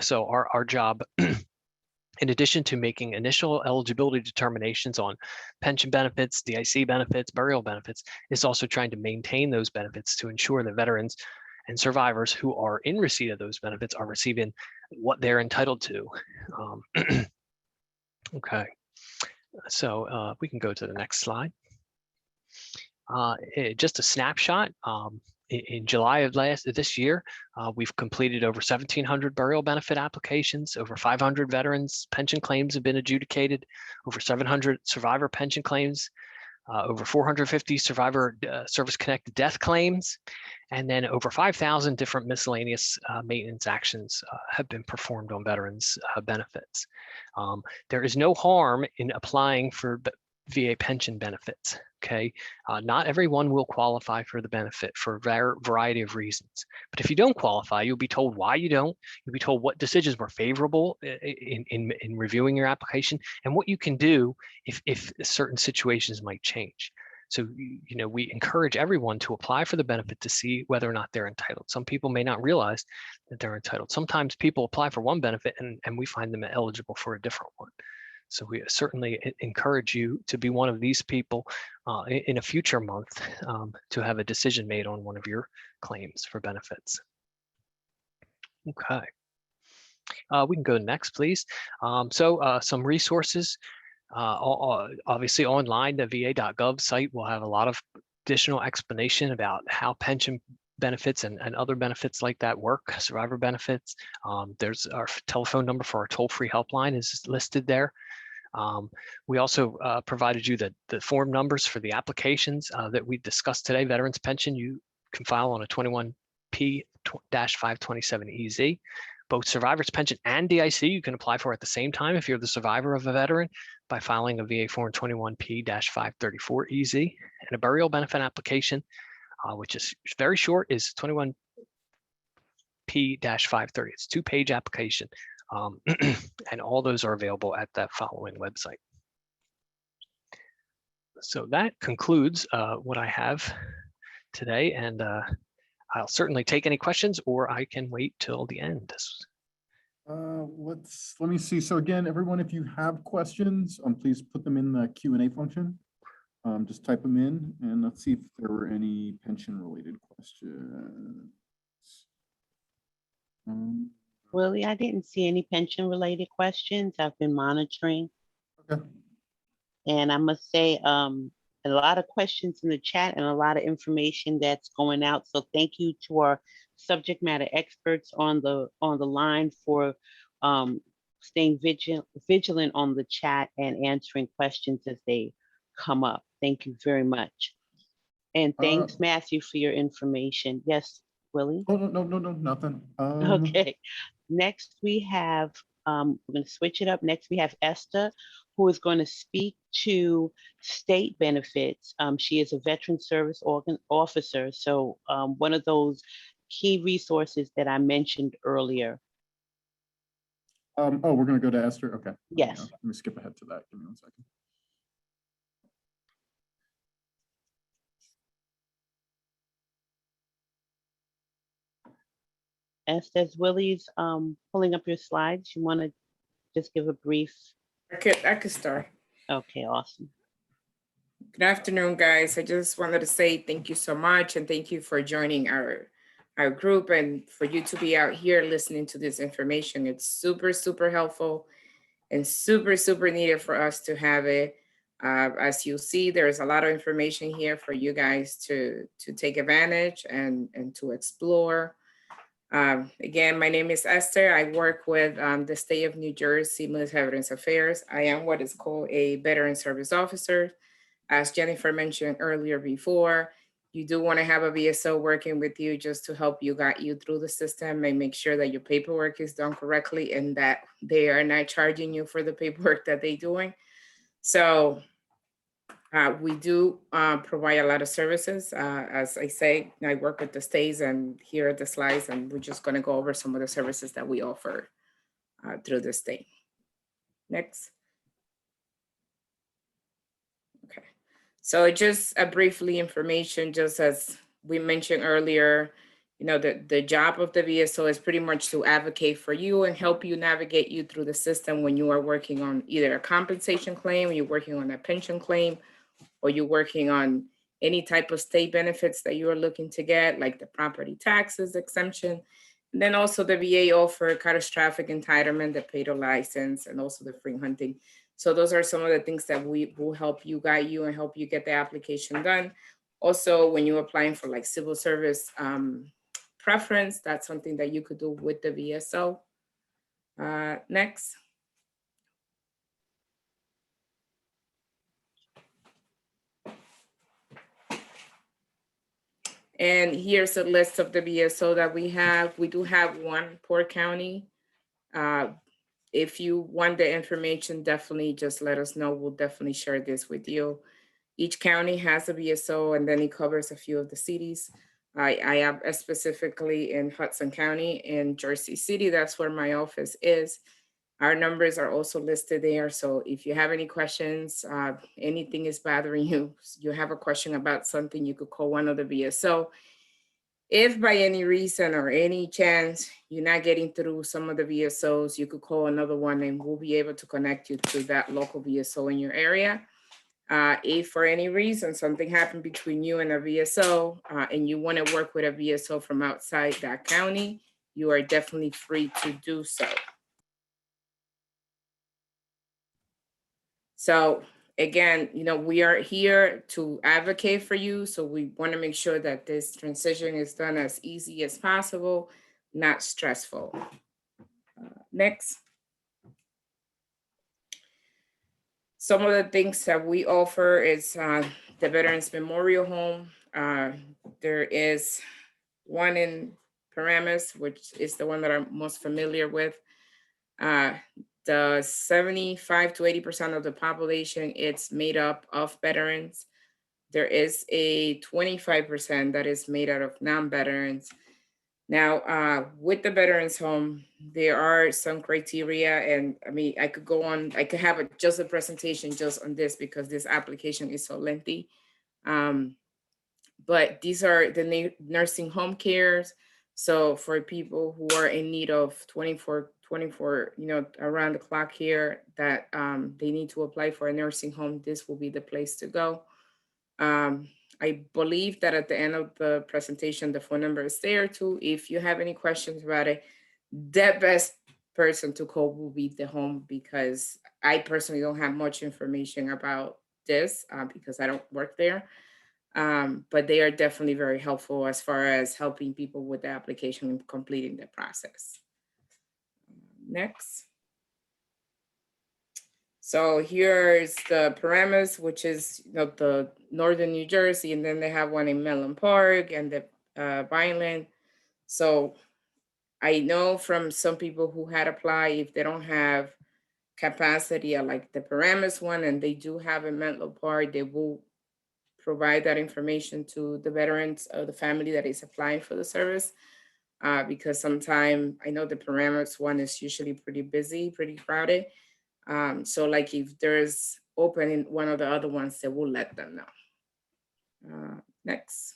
So our job, in addition to making initial eligibility determinations on pension benefits, DIC benefits, burial benefits, is also trying to maintain those benefits to ensure that veterans and survivors who are in receipt of those benefits are receiving what they're entitled to. Okay, so we can go to the next slide. Just a snapshot. In July of this year, we've completed over 1,700 burial benefit applications. Over 500 veterans pension claims have been adjudicated. Over 700 survivor pension claims. Over 450 survivor service-connected death claims. And then over 5,000 different miscellaneous maintenance actions have been performed on veterans' benefits. There is no harm in applying for VA pension benefits. Okay, not everyone will qualify for the benefit for a variety of reasons. But if you don't qualify, you'll be told why you don't. You'll be told what decisions were favorable in reviewing your application and what you can do if certain situations might change. So, you know, we encourage everyone to apply for the benefit to see whether or not they're entitled. Some people may not realize that they're entitled. Sometimes people apply for one benefit and we find them eligible for a different one. So we certainly encourage you to be one of these people in a future month to have a decision made on one of your claims for benefits. Okay. We can go next, please. Some resources. Obviously online, the va.gov site will have a lot of additional explanation about how pension benefits and other benefits like that work, survivor benefits. There's our telephone number for our toll-free helpline is listed there. We also provided you the form numbers for the applications that we discussed today. Veterans pension, you can file on a 21P-527EZ. Both survivor's pension and DIC you can apply for at the same time if you're the survivor of a veteran by filing a VA form 21P-534EZ. And a burial benefit application, which is very short, is 21P-530. It's a 2-page application. And all those are available at that following website. So that concludes what I have today, and I'll certainly take any questions, or I can wait till the end. Let me see. So again, everyone, if you have questions, please put them in the Q&A function. Just type them in, and let's see if there were any pension-related questions. Willie, I didn't see any pension-related questions. I've been monitoring. Okay. And I must say, a lot of questions in the chat and a lot of information that's going out. So thank you to our subject matter experts on the line for staying vigilant on the chat and answering questions as they come up. Thank you very much. And thanks, Matthew, for your information. Yes, Willie? Oh, no, nothing. Okay. Next, we have, we're going to switch it up. Next, we have Esther, who is going to speak to state benefits. She is a veteran service officer. So one of those key resources that I mentioned earlier. Oh, we're going to go to Esther. Okay. Yes. Let me skip ahead to that. Give me 1 second. Esther, as Willie's pulling up your slides, you want to just give a brief? I could start. Okay, awesome. Good afternoon, guys. I just wanted to say thank you so much, and thank you for joining our group, and for you to be out here listening to this information. It's super, super helpful and super, super needed for us to have it. As you see, there's a lot of information here for you guys to take advantage and to explore. Again, my name is Esther. I work with the state of New Jersey Military Veterans Affairs. I am what is called a veteran service officer. As Jennifer mentioned earlier before, you do want to have a BSO working with you just to help you guide you through the system and make sure that your paperwork is done correctly and that they are not charging you for the paperwork that they're doing. So we do provide a lot of services. As I say, I work with the states, and here are the slides, and we're just going to go over some of the services that we offer through the state. Next. Okay. So just a briefly information, just as we mentioned earlier, you know, the job of the VSO is pretty much to advocate for you and help you navigate you through the system when you are working on either a compensation claim, or you're working on a pension claim, or you're working on any type of state benefits that you are looking to get, like the property taxes exemption. And then also the VA offer catastrophic entitlement, the paid license, and also the free hunting. So those are some of the things that we will help you, guide you, and help you get the application done. Also, when you're applying for like civil service preference, that's something that you could do with the VSO. Next. And here's a list of the BSO that we have. We do have one per county. If you want the information, definitely just let us know. We'll definitely share this with you. Each county has a BSO, and then it covers a few of the cities. I am specifically in Hudson County in Jersey City. That's where my office is. Our numbers are also listed there. So if you have any questions, anything is bothering you, you have a question about something, you could call one of the VSO. If by any reason or any chance you're not getting through some of the VSOs, you could call another one and we'll be able to connect you to that local VSO in your area. If for any reason something happened between you and a VSO and you want to work with a VSO from outside that county, you are definitely free to do so. So again, we are here to advocate for you. So we want to make sure that this transition is done as easy as possible, not stressful. Next. Some of the things that we offer is the Veterans Memorial Home. There is one in Paramus, which is the one that I'm most familiar with. The 75 to 80% of the population, it's made up of veterans. There is a 25% that is made out of non-veterans. Now, with the Veterans Home, there are some criteria, and I mean, I could go on, I could have just a presentation just on this because this application is so lengthy. But these are the nursing home cares. So for people who are in need of 24, around the clock care that they need to apply for a nursing home, this will be the place to go. I believe that at the end of the presentation, the phone number is there too. If you have any questions about it, the best person to call will be the home, because I personally don't have much information about this because I don't work there. But they are definitely very helpful as far as helping people with the application and completing the process. Next. So here's the Paramus, which is the northern New Jersey, and then they have one in Mellon Park and the Vineland. So I know from some people who had applied, if they don't have capacity at like the Paramus one, and they do have a Menlo Park, they will provide that information to the veterans of the family that is applying for the service. Because sometimes I know the Paramus one is usually pretty busy, pretty crowded. So like if there's open in one of the other ones, they will let them know. Next.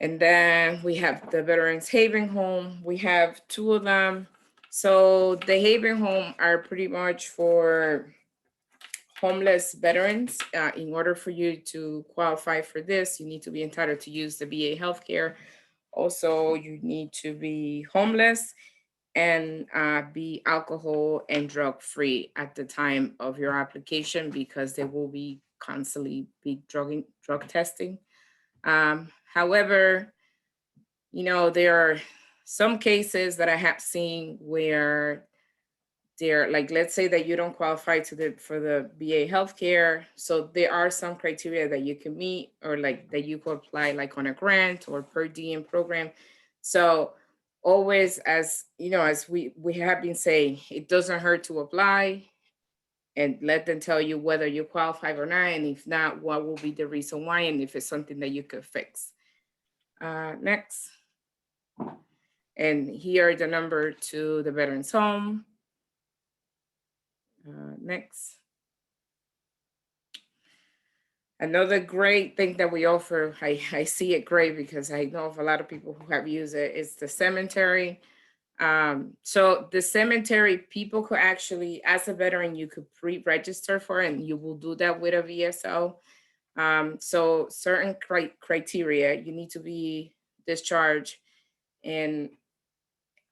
And then we have the Veterans Haven Home. We have 2 of them. So the Haven Home are pretty much for homeless veterans. In order for you to qualify for this, you need to be entitled to use the VA healthcare. Also, you need to be homeless and be alcohol and drug free at the time of your application, because they will be constantly be drug testing. However, there are some cases that I have seen where they're like, let's say that you don't qualify for the VA healthcare. So there are some criteria that you can meet, or like that you could apply like on a grant or per diem program. So always, as as we have been saying, it doesn't hurt to apply and let them tell you whether you qualify or not, and if not, what will be the reason why, and if it's something that you could fix. Next. And here are the number to the Veterans Home. Next. Another great thing that we offer, I see it great because I know of a lot of people who have used it, is the cemetery. So the cemetery, people could actually, as a veteran, you could pre-register for it, and you will do that with a VSO. So certain criteria, you need to be discharged and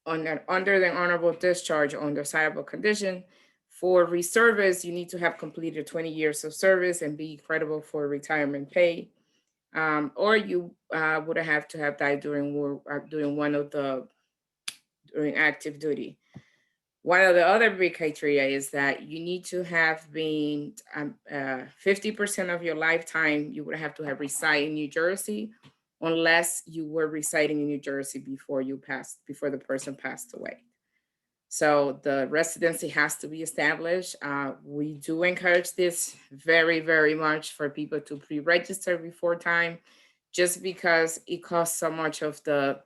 under the honorable discharge on desirable condition. For reservists, you need to have completed 20 years of service and be credible for retirement pay. Or you would have to have died during active duty. One of the other big criteria is that you need to have been 50% of your lifetime, you would have to have resided in New Jersey, unless you were residing in New Jersey before the person passed away. So the residency has to be established. We do encourage this very, very much for people to pre-register before time, just because it costs so much of the,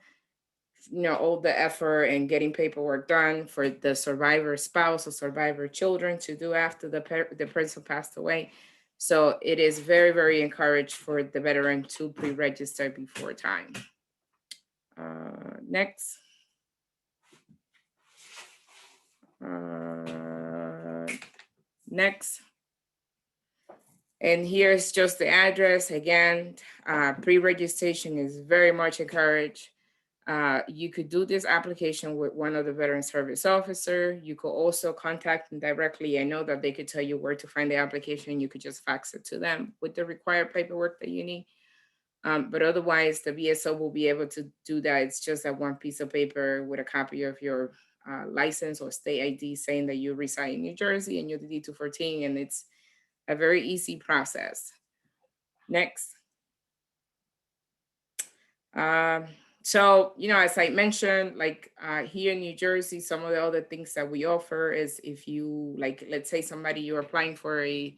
all the effort and getting paperwork done for the survivor spouse or survivor children to do after the person passed away. So it is very, very encouraged for the veteran to pre-register before time. Next. Next. And here's just the address. Again, pre-registration is very much encouraged. You could do this application with one of the veteran service officer. You could also contact them directly. I know that they could tell you where to find the application. You could just fax it to them with the required paperwork that you need. But otherwise, the BSO will be able to do that. It's just that one piece of paper with a copy of your license or state ID saying that you reside in New Jersey and you're the D214, and it's a very easy process. Next. So, as I mentioned, like here in New Jersey, some of the other things that we offer is if you, like, let's say you're applying for a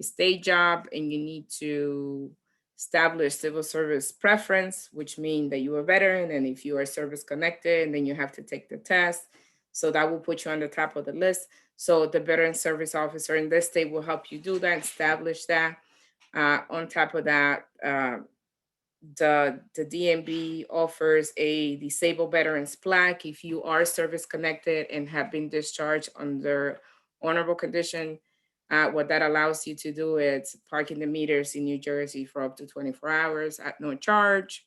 state job and you need to establish civil service preference, which means that you're a veteran, and if you are service connected, and then you have to take the test. So that will put you on the top of the list. So the veteran service officer in this state will help you do that, establish that. On top of that, the DMV offers a disabled veterans plaque if you are service connected and have been discharged under honorable condition. What that allows you to do is park in the meters in New Jersey for up to 24 hours at no charge.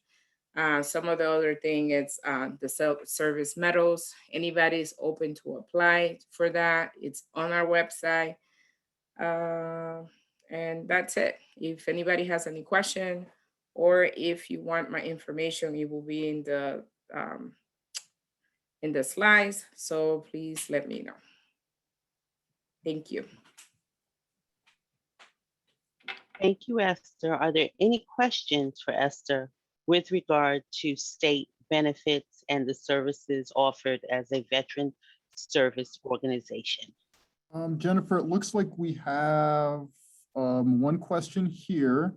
Some of the other thing is the service medals. Anybody is open to apply for that. It's on our website. And that's it. If anybody has any question, or if you want my information, it will be in the slides. So please let me know. Thank you. Thank you, Esther. Are there any questions for Esther with regard to state benefits and the services offered as a veteran service organization? Jennifer, it looks like we have one question here.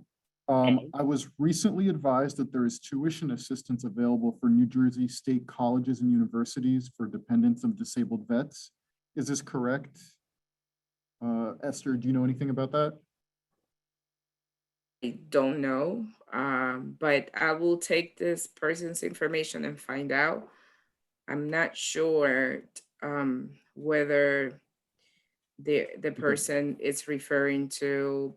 I was recently advised that there is tuition assistance available for New Jersey state colleges and universities for dependents of disabled vets. Is this correct? Esther, do you know anything about that? I don't know, but I will take this person's information and find out. I'm not sure whether the person is referring to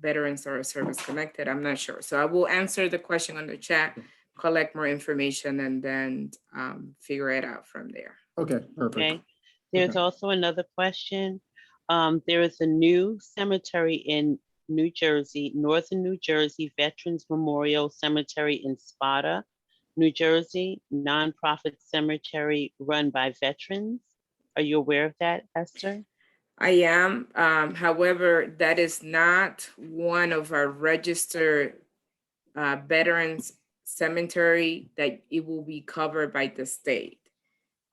veterans or service connected. I'm not sure. So I will answer the question on the chat, collect more information, and then figure it out from there. Okay, perfect. Okay. There's also another question. There is a new cemetery in New Jersey, Northern New Jersey Veterans Memorial Cemetery in Sparta, New Jersey, nonprofit cemetery run by veterans. Are you aware of that, Esther? I am. However, that is not one of our registered veterans cemetery that it will be covered by the state.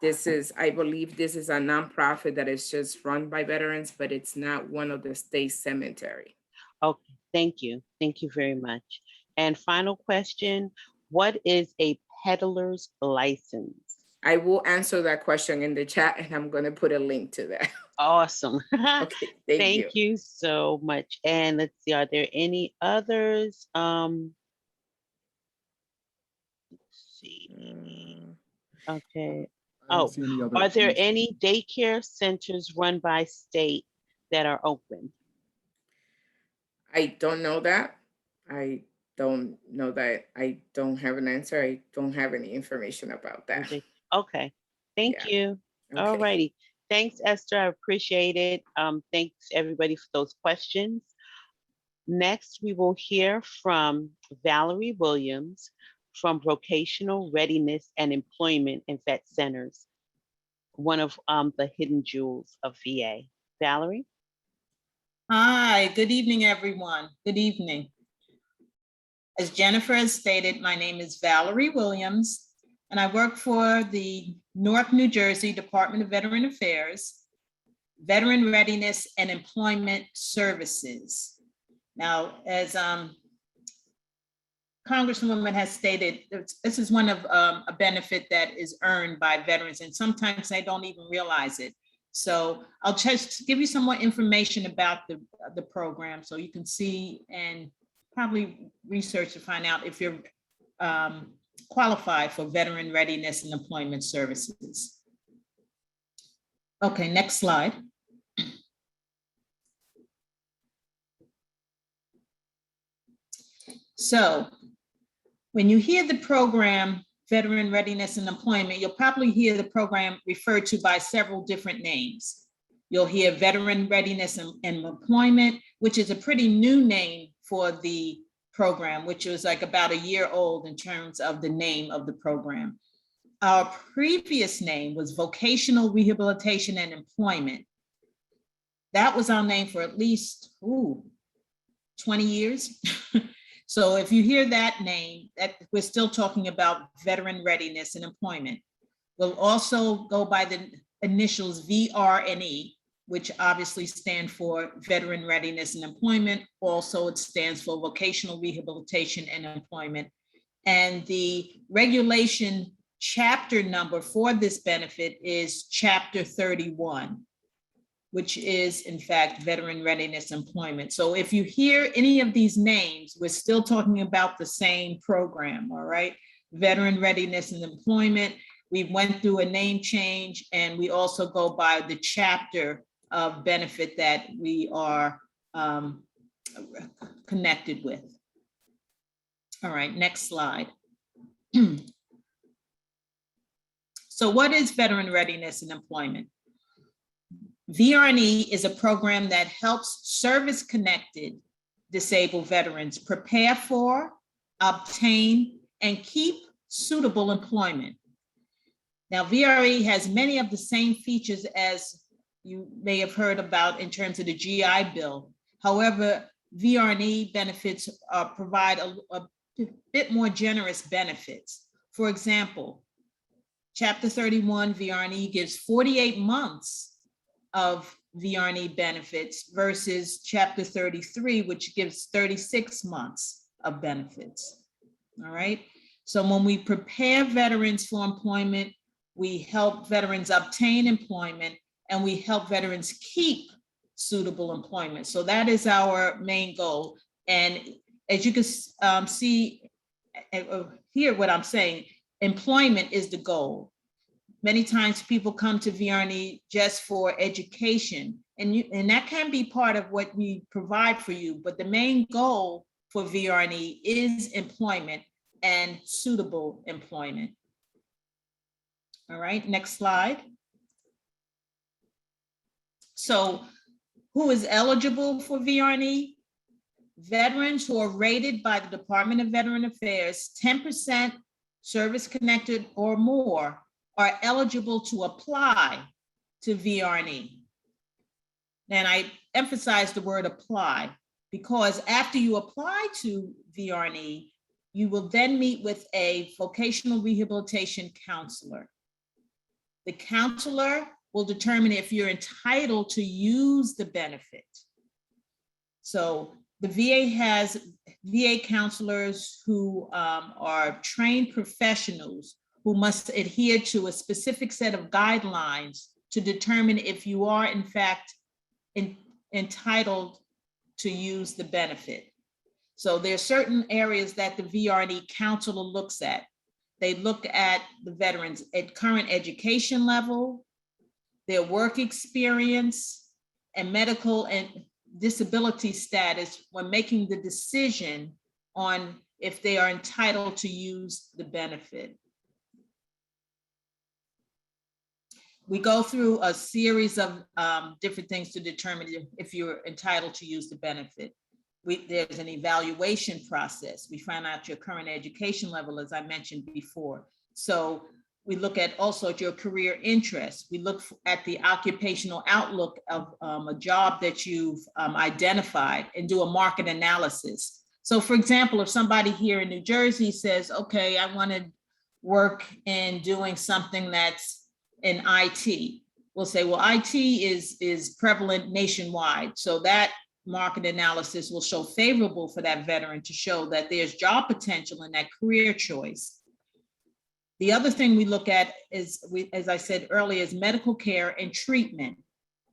This is, I believe this is a nonprofit that is just run by veterans, but it's not one of the state cemetery. Okay, thank you. Thank you very much. And final question, what is a peddler's license? I will answer that question in the chat, and I'm going to put a link to that. Awesome. Okay, thank you so much. And let's see, are there any others? Let's see. Okay. Oh, are there any daycare centers run by state that are open? I don't know that. I don't know that. I don't have an answer. I don't have any information about that. Okay, thank you. Okay. All righty. Thanks, Esther. I appreciate it. Thanks everybody for those questions. Next, we will hear from Valerie Williams from Vocational Readiness and Employment in Vet Centers, one of the hidden jewels of VA. Valerie? Hi, good evening, everyone. Good evening. As Jennifer has stated, my name is Valerie Williams, and I work for the Newark, New Jersey Department of Veteran Affairs, Veteran Readiness and Employment Services. Now, as Congresswoman has stated, this is one of a benefit that is earned by veterans, and sometimes they don't even realize it. So I'll just give you some more information about the program so you can see and probably research to find out if you're qualified for Veteran Readiness and Employment Services. Okay, next slide. So when you hear the program Veteran Readiness and Employment, you'll probably hear the program referred to by several different names. You'll hear Veteran Readiness and Employment, which is a pretty new name for the program, which was like about a year old in terms of the name of the program. Our previous name was Vocational Rehabilitation and Employment. That was our name for at least 20 years. So if you hear that name, that we're still talking about Veteran Readiness and Employment. We'll also go by the initials VRNE, which obviously stand for Veteran Readiness and Employment. Also, it stands for Vocational Rehabilitation and Employment. And the regulation chapter number for this benefit is Chapter 31, which is in fact Veteran Readiness Employment. So if you hear any of these names, we're still talking about the same program, all right? Veteran Readiness and Employment. We went through a name change, and we also go by the chapter of benefit that we are connected with. All right, next slide. So what is Veteran Readiness and Employment? VRNE is a program that helps service-connected disabled veterans prepare for, obtain, and keep suitable employment. Now, VRE has many of the same features as you may have heard about in terms of the GI Bill. However, VRNE benefits provide a bit more generous benefits. For example, Chapter 31 VRNE gives 48 months of VRNE benefits versus Chapter 33, which gives 36 months of benefits. All right. So when we prepare veterans for employment, we help veterans obtain employment, and we help veterans keep suitable employment. So that is our main goal. And as you can see, hear what I'm saying, employment is the goal. Many times people come to VRNE just for education, and that can be part of what we provide for you, but the main goal for VRNE is employment and suitable employment. All right, next slide. So who is eligible for VRNE? Veterans who are rated by the Department of Veteran Affairs 10% service-connected or more are eligible to apply to VRNE. And I emphasize the word apply, because after you apply to VRNE, you will then meet with a vocational rehabilitation counselor. The counselor will determine if you're entitled to use the benefit. So the VA has VA counselors who are trained professionals who must adhere to a specific set of guidelines to determine if you are in fact entitled to use the benefit. So there are certain areas that the VRNE counselor looks at. They look at the veterans at current education level, their work experience, and medical and disability status when making the decision on if they are entitled to use the benefit. We go through a series of different things to determine if you're entitled to use the benefit. There's an evaluation process. We find out your current education level, as I mentioned before. So we look at also at your career interests. We look at the occupational outlook of a job that you've identified and do a market analysis. So for example, if somebody here in New Jersey says, okay, I want to work in doing something that's in IT, we'll say, well, IT is prevalent nationwide. So that market analysis will show favorable for that veteran to show that there's job potential in that career choice. The other thing we look at is, as I said earlier, is medical care and treatment.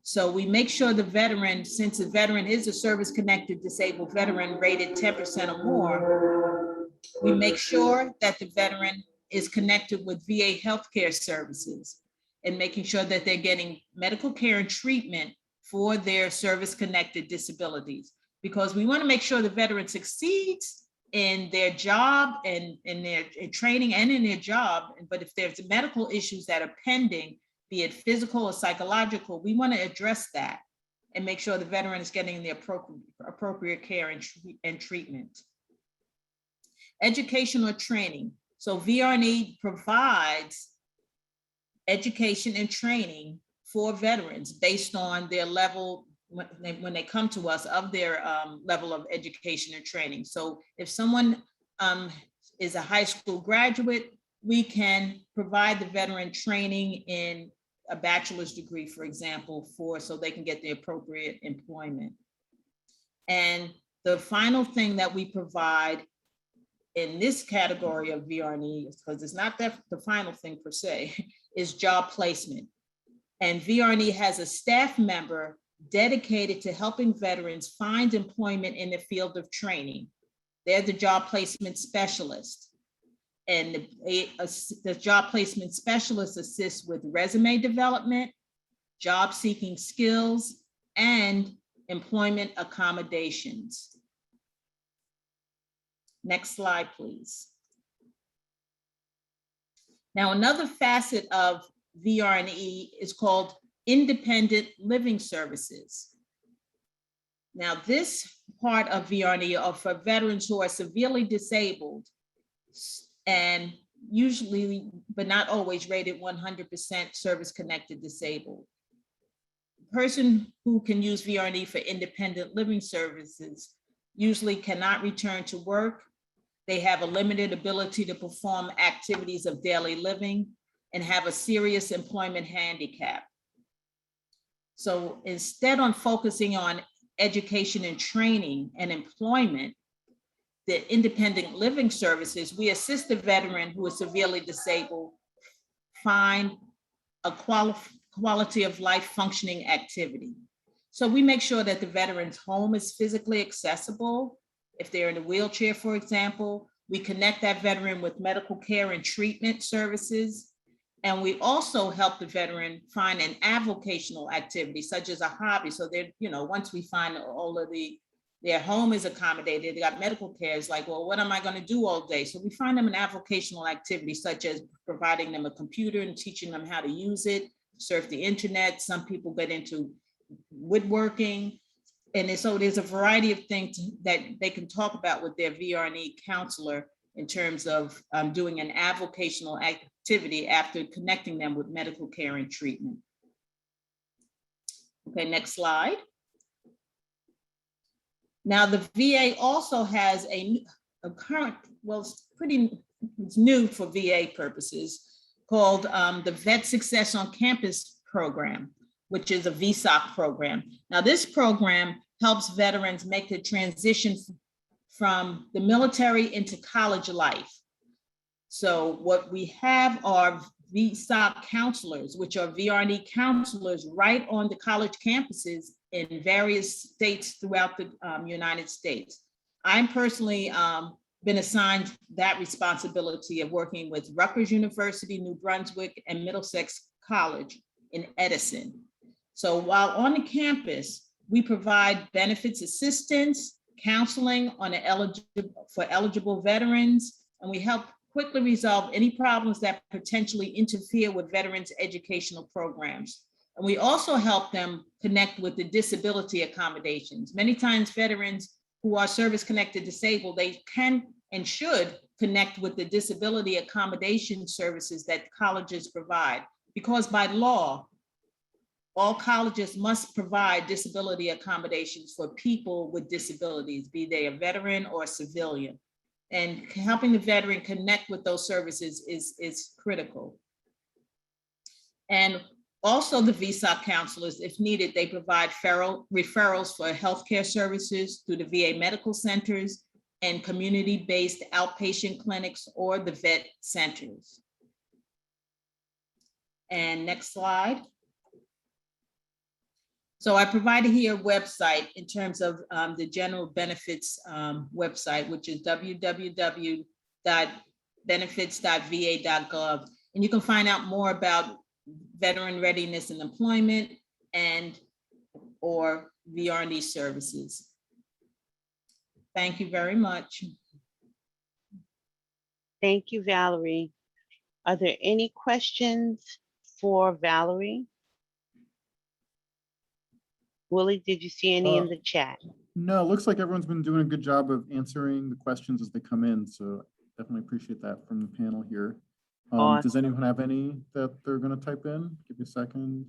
So we make sure the veteran, since the veteran is a service-connected disabled veteran rated 10% or more, we make sure that the veteran is connected with VA healthcare services and making sure that they're getting medical care and treatment for their service-connected disabilities, because we want to make sure the veteran succeeds in their job and in their training and in their job. But if there's medical issues that are pending, be it physical or psychological, we want to address that and make sure the veteran is getting the appropriate care and treatment. Education or training. So VRNE provides education and training for veterans based on their level when they come to us of their level of education and training. So if someone is a high school graduate, we can provide the veteran training in a bachelor's degree, for example, so they can get the appropriate employment. And the final thing that we provide in this category of VRNE, because it's not the final thing per se, is job placement. And VRNE has a staff member dedicated to helping veterans find employment in the field of training. They're the job placement specialist. And the job placement specialist assists with resume development, job seeking skills, and employment accommodations. Next slide, please. Now, another facet of VRNE is called independent living services. Now, this part of VRNE are for veterans who are severely disabled and usually, but not always, rated 100% service-connected disabled. The person who can use VRNE for independent living services usually cannot return to work. They have a limited ability to perform activities of daily living and have a serious employment handicap. So instead of focusing on education and training and employment, the independent living services, we assist the veteran who is severely disabled find a quality of life functioning activity. So we make sure that the veteran's home is physically accessible. If they're in a wheelchair, for example, we connect that veteran with medical care and treatment services. And we also help the veteran find an avocational activity, such as a hobby. So they're, once we find all of their home is accommodated, they got medical care, it's like, well, what am I going to do all day? So we find them an avocational activity, such as providing them a computer and teaching them how to use it, surf the internet. Some people get into woodworking. And so there's a variety of things that they can talk about with their VRNE counselor in terms of doing an avocational activity after connecting them with medical care and treatment. Okay, next slide. Now the VA also has a current, well, it's new for VA purposes, called the Vet Success on Campus program, which is a VSOC program. Now this program helps veterans make the transition from the military into college life. So what we have are VSOC counselors, which are VRNE counselors right on the college campuses in various states throughout the United States. I'm personally been assigned that responsibility of working with Rutgers University, New Brunswick, and Middlesex College in Edison. So while on the campus, we provide benefits assistance, counseling for eligible veterans, and we help quickly resolve any problems that potentially interfere with veterans' educational programs. And we also help them connect with the disability accommodations. Many times veterans who are service-connected disabled, they can and should connect with the disability accommodation services that colleges provide, because by law, all colleges must provide disability accommodations for people with disabilities, be they a veteran or a civilian. And helping the veteran connect with those services is critical. And also the VSOC counselors, if needed, they provide referrals for healthcare services through the VA medical centers and community-based outpatient clinics or the vet centers. And next slide. So I provided here a website in terms of the general benefits website, which is www.benefits.va.gov. And you can find out more about veteran readiness and employment or VRNE services. Thank you very much. Thank you, Valerie. Are there any questions for Valerie? Willie, did you see any in the chat? No, it looks like everyone's been doing a good job of answering the questions as they come in. So definitely appreciate that from the panel here. Does Awesome. anyone have any that they're going to type in? Give me a second.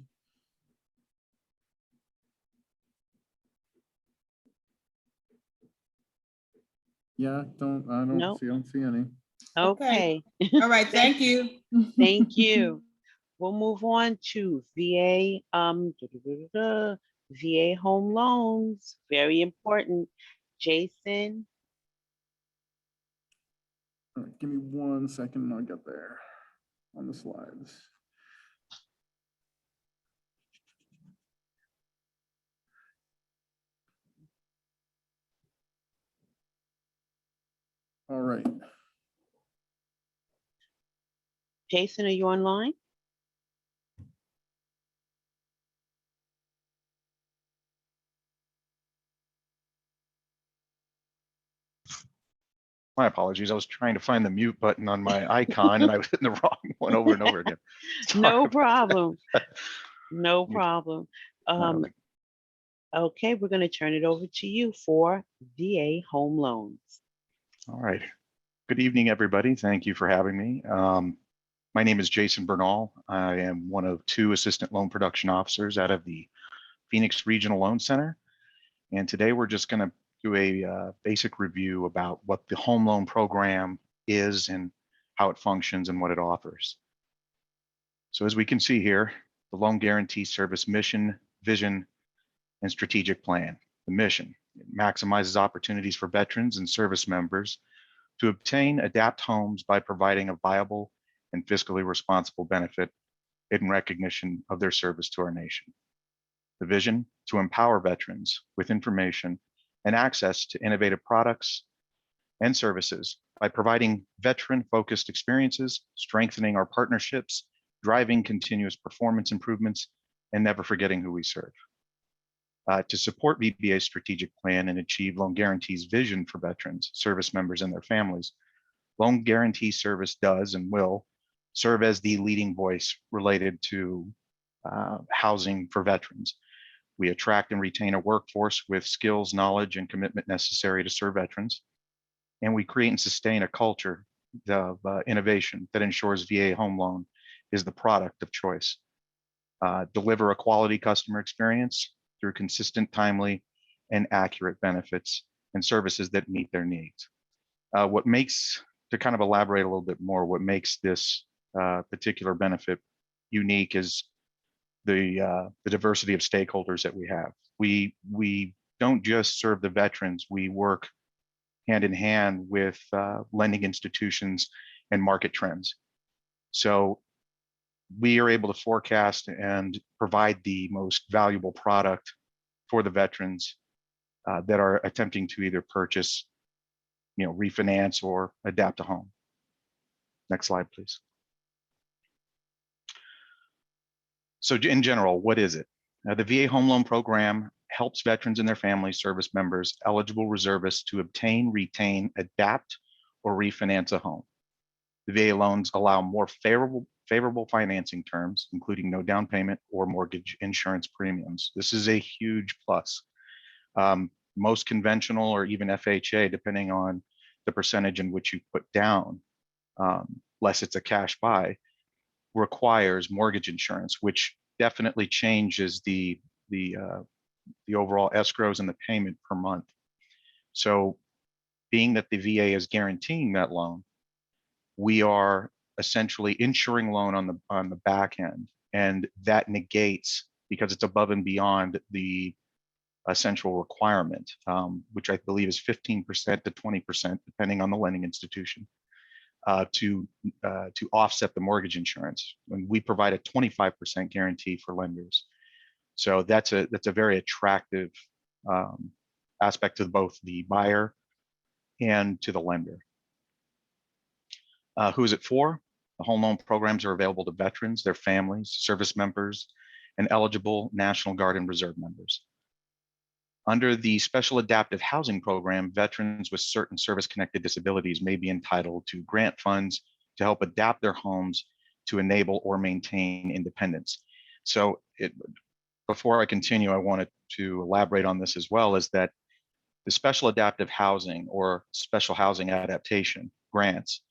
Yeah, I don't Nope. see any. Okay. All right, thank you. Thank you. We'll move on to VA, VA home loans, very important. Jason, All right, give me 1 second and I'll get there on the slides. All right. Jason, are you online? My apologies. I was trying to find the mute button on my icon and I was hitting the wrong one over and over again. Sorry No about problem. that. No problem. Uh, Okay, we're going to turn it over to you for VA home loans. All right. Good evening, everybody. Thank you for having me. My name is Jason Bernal. I am one of 2 assistant loan production officers out of the Phoenix Regional Loan Center. And today we're just going to do a basic review about what the home loan program is and how it functions and what it offers. So as we can see here, the Loan Guarantee Service mission, vision, and strategic plan. The mission, it maximizes opportunities for veterans and service members to obtain adapt homes by providing a viable and fiscally responsible benefit in recognition of their service to our nation. The vision, to empower veterans with information and access to innovative products and services by providing veteran-focused experiences, strengthening our partnerships, driving continuous performance improvements, and never forgetting who we serve. To support VBA's strategic plan and achieve Loan Guarantee's vision for veterans, service members, and their families, Loan Guarantee Service does and will serve as the leading voice related to housing for veterans. We attract and retain a workforce with skills, knowledge, and commitment necessary to serve veterans. And we create and sustain a culture of innovation that ensures VA home loan is the product of choice. Deliver a quality customer experience through consistent, timely, and accurate benefits and services that meet their needs. To kind of elaborate a little bit more, what makes this particular benefit unique is the diversity of stakeholders that we have. We don't just serve the veterans, we work hand in hand with lending institutions and market trends. So we are able to forecast and provide the most valuable product for the veterans that are attempting to either purchase, refinance or adapt a home. Next slide, please. So in general, what is it? The VA Home Loan Program helps veterans and their family service members, eligible reservists, to obtain, retain, adapt, or refinance a home. The VA loans allow more favorable financing terms, including no down payment or mortgage insurance premiums. This is a huge plus. Most conventional or even FHA, depending on the percentage in which you put down, unless it's a cash buy, requires mortgage insurance, which definitely changes the overall escrows and the payment per month. So being that the VA is guaranteeing that loan, we are essentially insuring loan on the back end, and that negates, because it's above and beyond the essential requirement, which I believe is 15% to 20%, depending on the lending institution, to offset the mortgage insurance. When we provide a 25% guarantee for lenders, so that's a very attractive aspect to both the buyer and to the lender. Who is it for? The home loan programs are available to veterans, their families, service members, and eligible National Guard and Reserve members. Under the Special Adaptive Housing Program, veterans with certain service-connected disabilities may be entitled to grant funds to help adapt their homes to enable or maintain independence. So before I continue, I wanted to elaborate on this as well, is that the special adaptive housing or special housing adaptation grants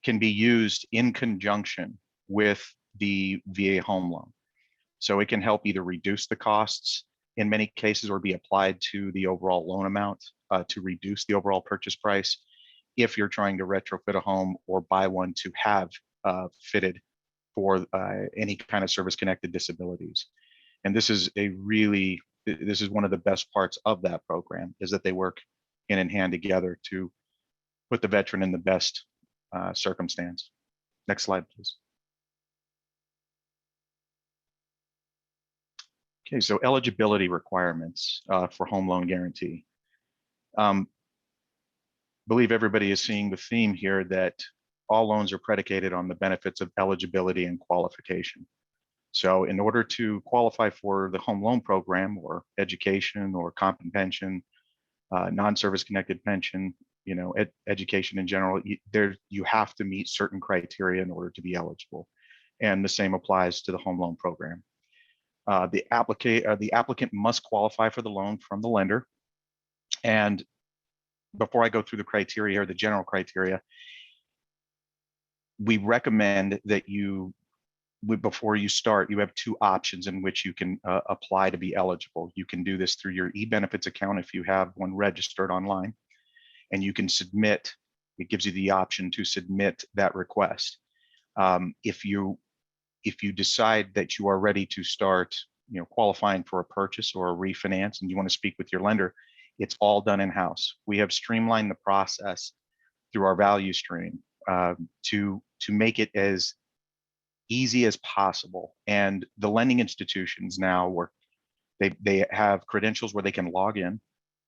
can be used in conjunction with the VA home loan. So it can help either reduce the costs in many cases or be applied to the overall loan amount to reduce the overall purchase price if you're trying to retrofit a home or buy one to have fitted for any kind of service-connected disabilities. And this is one of the best parts of that program, is that they work hand in hand together to put the veteran in the best circumstance. Next slide, please. Okay, so eligibility requirements for home loan guarantee. Believe everybody is seeing the theme here that all loans are predicated on the benefits of eligibility and qualification. So in order to qualify for the home loan program or education or comp and pension, non-service connected pension, education in general, you have to meet certain criteria in order to be eligible. And the same applies to the home loan program. The applicant must qualify for the loan from the lender. And before I go through the criteria here, the general criteria, we recommend that before you start, you have two options in which you can apply to be eligible. You can do this through your e-benefits account if you have one registered online, and you can submit, it gives you the option to submit that request. If you decide that you are ready to start qualifying for a purchase or a refinance and you want to speak with your lender, it's all done in-house. We have streamlined the process through our value stream to make it as easy as possible. And the lending institutions now they have credentials where they can log in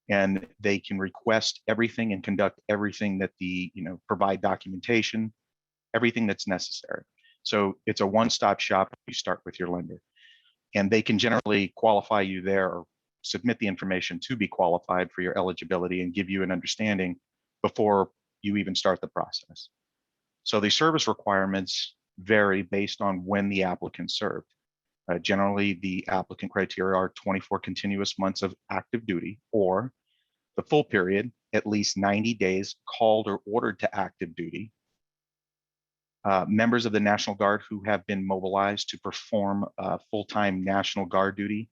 and they can request everything and conduct everything that provide documentation, everything that's necessary. So it's a one-stop shop. You start with your lender, and they can generally qualify you there or submit the information to be qualified for your eligibility and give you an understanding before you even start the process. So the service requirements vary based on when the applicant served. Generally, the applicant criteria are 24 continuous months of active duty, or the full period, at least 90 days called or ordered to active duty. Members of the National Guard who have been mobilized to perform full-time National Guard duty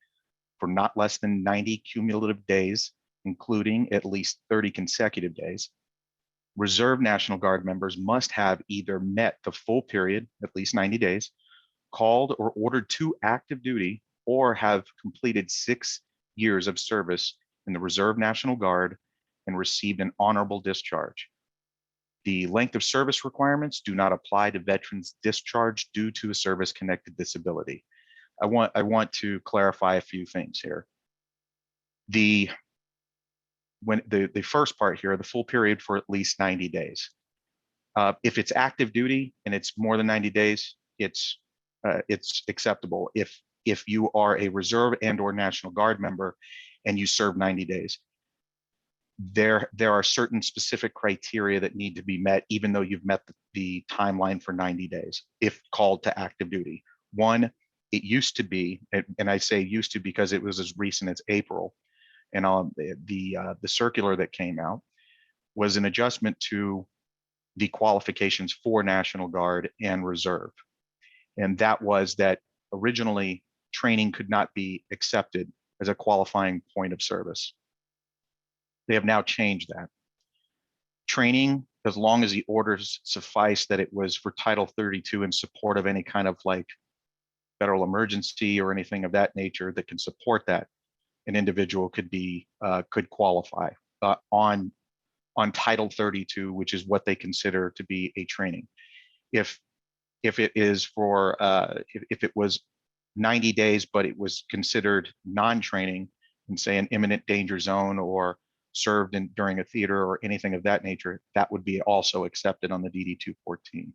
for not less than 90 cumulative days, including at least 30 consecutive days. Reserve National Guard members must have either met the full period, at least 90 days, called or ordered to active duty, or have completed 6 years of service in the Reserve National Guard and received an honorable discharge. The length of service requirements do not apply to veterans discharged due to a service-connected disability. I want to clarify a few things here. The first part here, the full period for at least 90 days. If it's active duty and it's more than 90 days, it's acceptable. If you are a Reserve and/or National Guard member and you serve 90 days, there are certain specific criteria that need to be met, even though you've met the timeline for 90 days, if called to active duty. One, it used to be, and I say used to because it was as recent as April, and the circular that came out was an adjustment to the qualifications for National Guard and Reserve. And that was that originally training could not be accepted as a qualifying point of service. They have now changed that. Training, as long as the orders suffice that it was for Title 32 in support of any kind of federal emergency or anything of that nature that can support that, an individual could qualify on Title 32, which is what they consider to be a training. If it is for if it was 90 days, but it was considered non-training, and say an imminent danger zone or served during a theater or anything of that nature, that would be also accepted on the DD 214.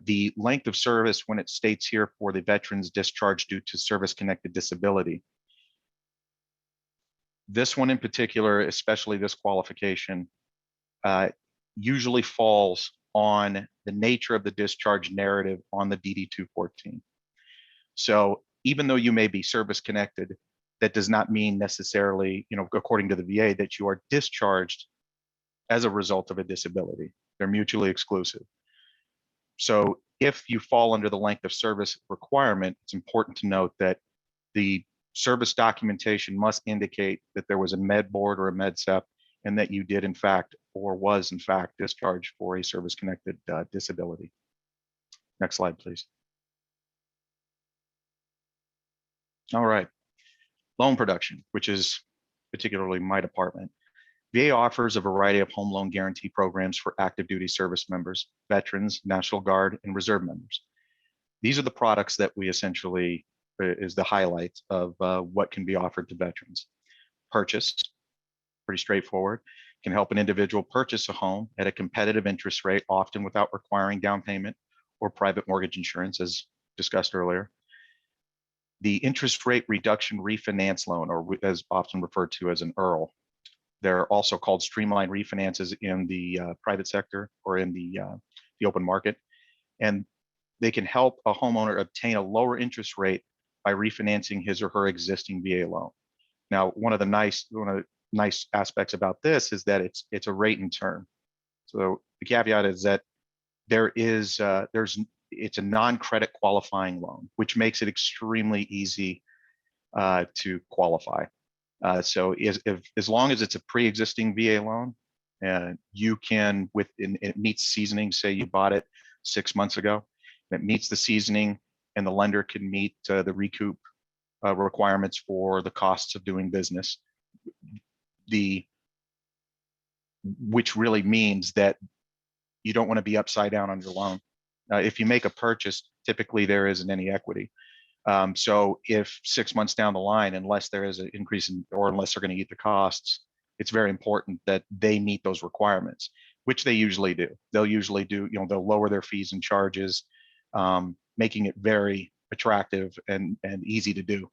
The length of service, when it states here for the veterans discharged due to service-connected disability, This one in particular, especially this qualification, usually falls on the nature of the discharge narrative on the DD 214. So even though you may be service connected, that does not mean necessarily, according to the VA, that you are discharged as a result of a disability. They're mutually exclusive. So if you fall under the length of service requirement, it's important to note that the service documentation must indicate that there was a med board or a med sep, and that you did in fact, or was in fact, discharged for a service-connected disability. Next slide, please. All right, loan production, which is particularly my department. VA offers a variety of home loan guarantee programs for active duty service members, veterans, National Guard, and reserve members. These are the products that we essentially is the highlight of what can be offered to veterans. Purchase, pretty straightforward, can help an individual purchase a home at a competitive interest rate, often without requiring down payment or private mortgage insurance, as discussed earlier. The interest rate reduction refinance loan, or as often referred to as an ERL. They're also called streamlined refinances in the private sector or in the open market. And they can help a homeowner obtain a lower interest rate by refinancing his or her existing VA loan. Now, one of the nice aspects about this is that it's a rate and term. So the caveat is that it's a non-credit qualifying loan, which makes it extremely easy to qualify. So as long as it's a pre-existing VA loan, you can, it meets seasoning, say you bought it 6 months ago, it meets the seasoning, and the lender can meet the recoup requirements for the costs of doing business, which really means that you don't want to be upside down on your loan. If you make a purchase, typically there isn't any equity. So if 6 months down the line, unless there is an increase in, or unless they're going to eat the costs, it's very important that they meet those requirements, which they usually do. They'll usually do, they'll lower their fees and charges, making it very attractive and easy to do.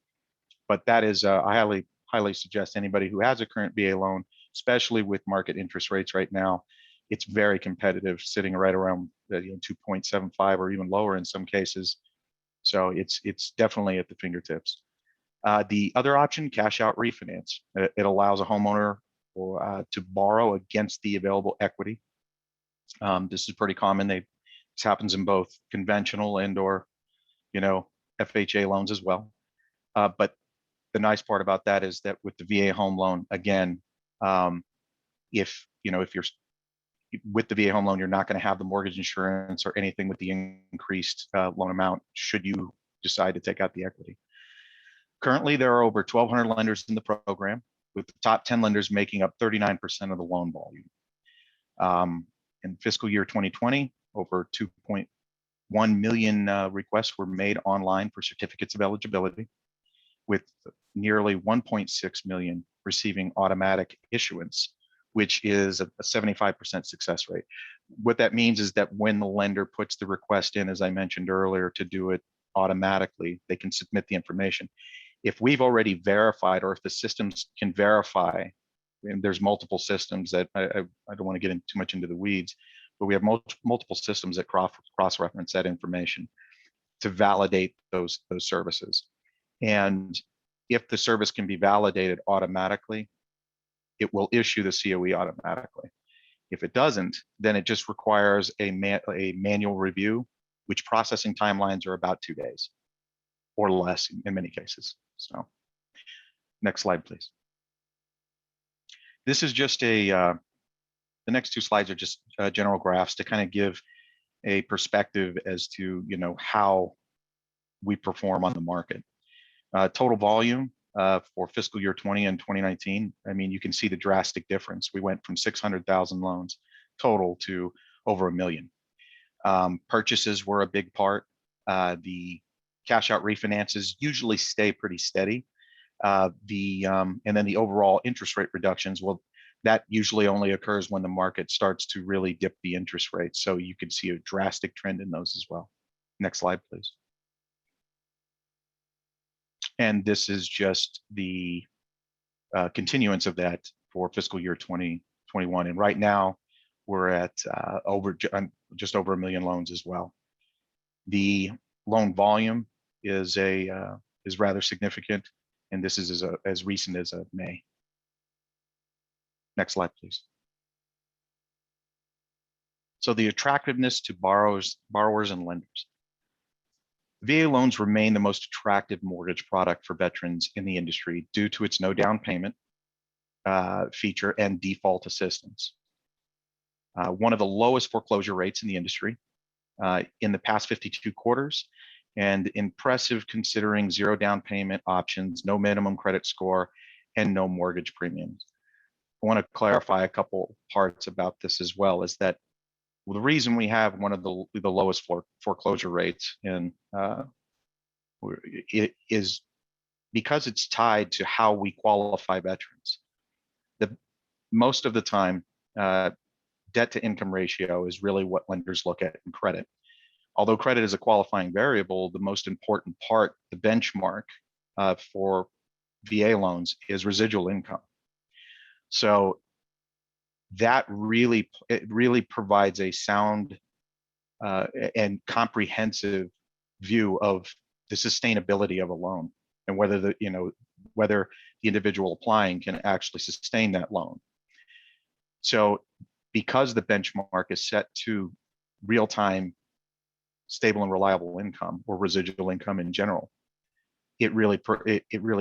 But that is, I highly suggest anybody who has a current VA loan, especially with market interest rates right now, it's very competitive, sitting right around 2.75 or even lower in some cases. So it's definitely at the fingertips. The other option, cash out refinance. It allows a homeowner to borrow against the available equity. This is pretty common. This happens in both conventional and or FHA loans as well. But the nice part about that is that with the VA home loan, again, if you're with the VA home loan, you're not going to have the mortgage insurance or anything with the increased loan amount should you decide to take out the equity. Currently, there are over 1,200 lenders in the program, with the top 10 lenders making up 39% of the loan volume. In fiscal year 2020, over 2.1 million requests were made online for certificates of eligibility, with nearly 1.6 million receiving automatic issuance, which is a 75% success rate. What that means is that when the lender puts the request in, as I mentioned earlier, to do it automatically, they can submit the information. If we've already verified, or if the systems can verify, and there's multiple systems that I don't want to get too much into the weeds, but we have multiple systems that cross-reference that information to validate those services. And if the service can be validated automatically, it will issue the COE automatically. If it doesn't, then it just requires a manual review, which processing timelines are about 2 days or less in many cases. So next slide, please. This is just the next 2 slides are just general graphs to kind of give a perspective as to, how we perform on the market. Total volume for fiscal year 20 and 2019, you can see the drastic difference. We went from 600,000 loans total to over 1 million. Purchases were a big part. The cash out refinances usually stay pretty steady. And then the overall interest rate reductions, well, that usually only occurs when the market starts to really dip the interest rate. So you can see a drastic trend in those as well. Next slide, please. And this is just the continuance of that for fiscal year 2021. And right now, we're at just over 1 million loans as well. The loan volume is rather significant, and this is as recent as May. Next slide, please. So the attractiveness to borrowers and lenders. VA loans remain the most attractive mortgage product for veterans in the industry due to its no down payment feature and default assistance. One of the lowest foreclosure rates in the industry in the past 52 quarters, and impressive considering zero down payment options, no minimum credit score, and no mortgage premiums. I want to clarify a couple parts about this as well, is that the reason we have one of the lowest foreclosure rates is because it's tied to how we qualify veterans. Most of the time, debt to income ratio is really what lenders look at in credit. Although credit is a qualifying variable, the most important part, the benchmark for VA loans, is residual income. So that really provides a sound and comprehensive view of the sustainability of a loan and whether the individual applying can actually sustain that loan. So because the benchmark is set to real-time stable and reliable income, or residual income in general, it really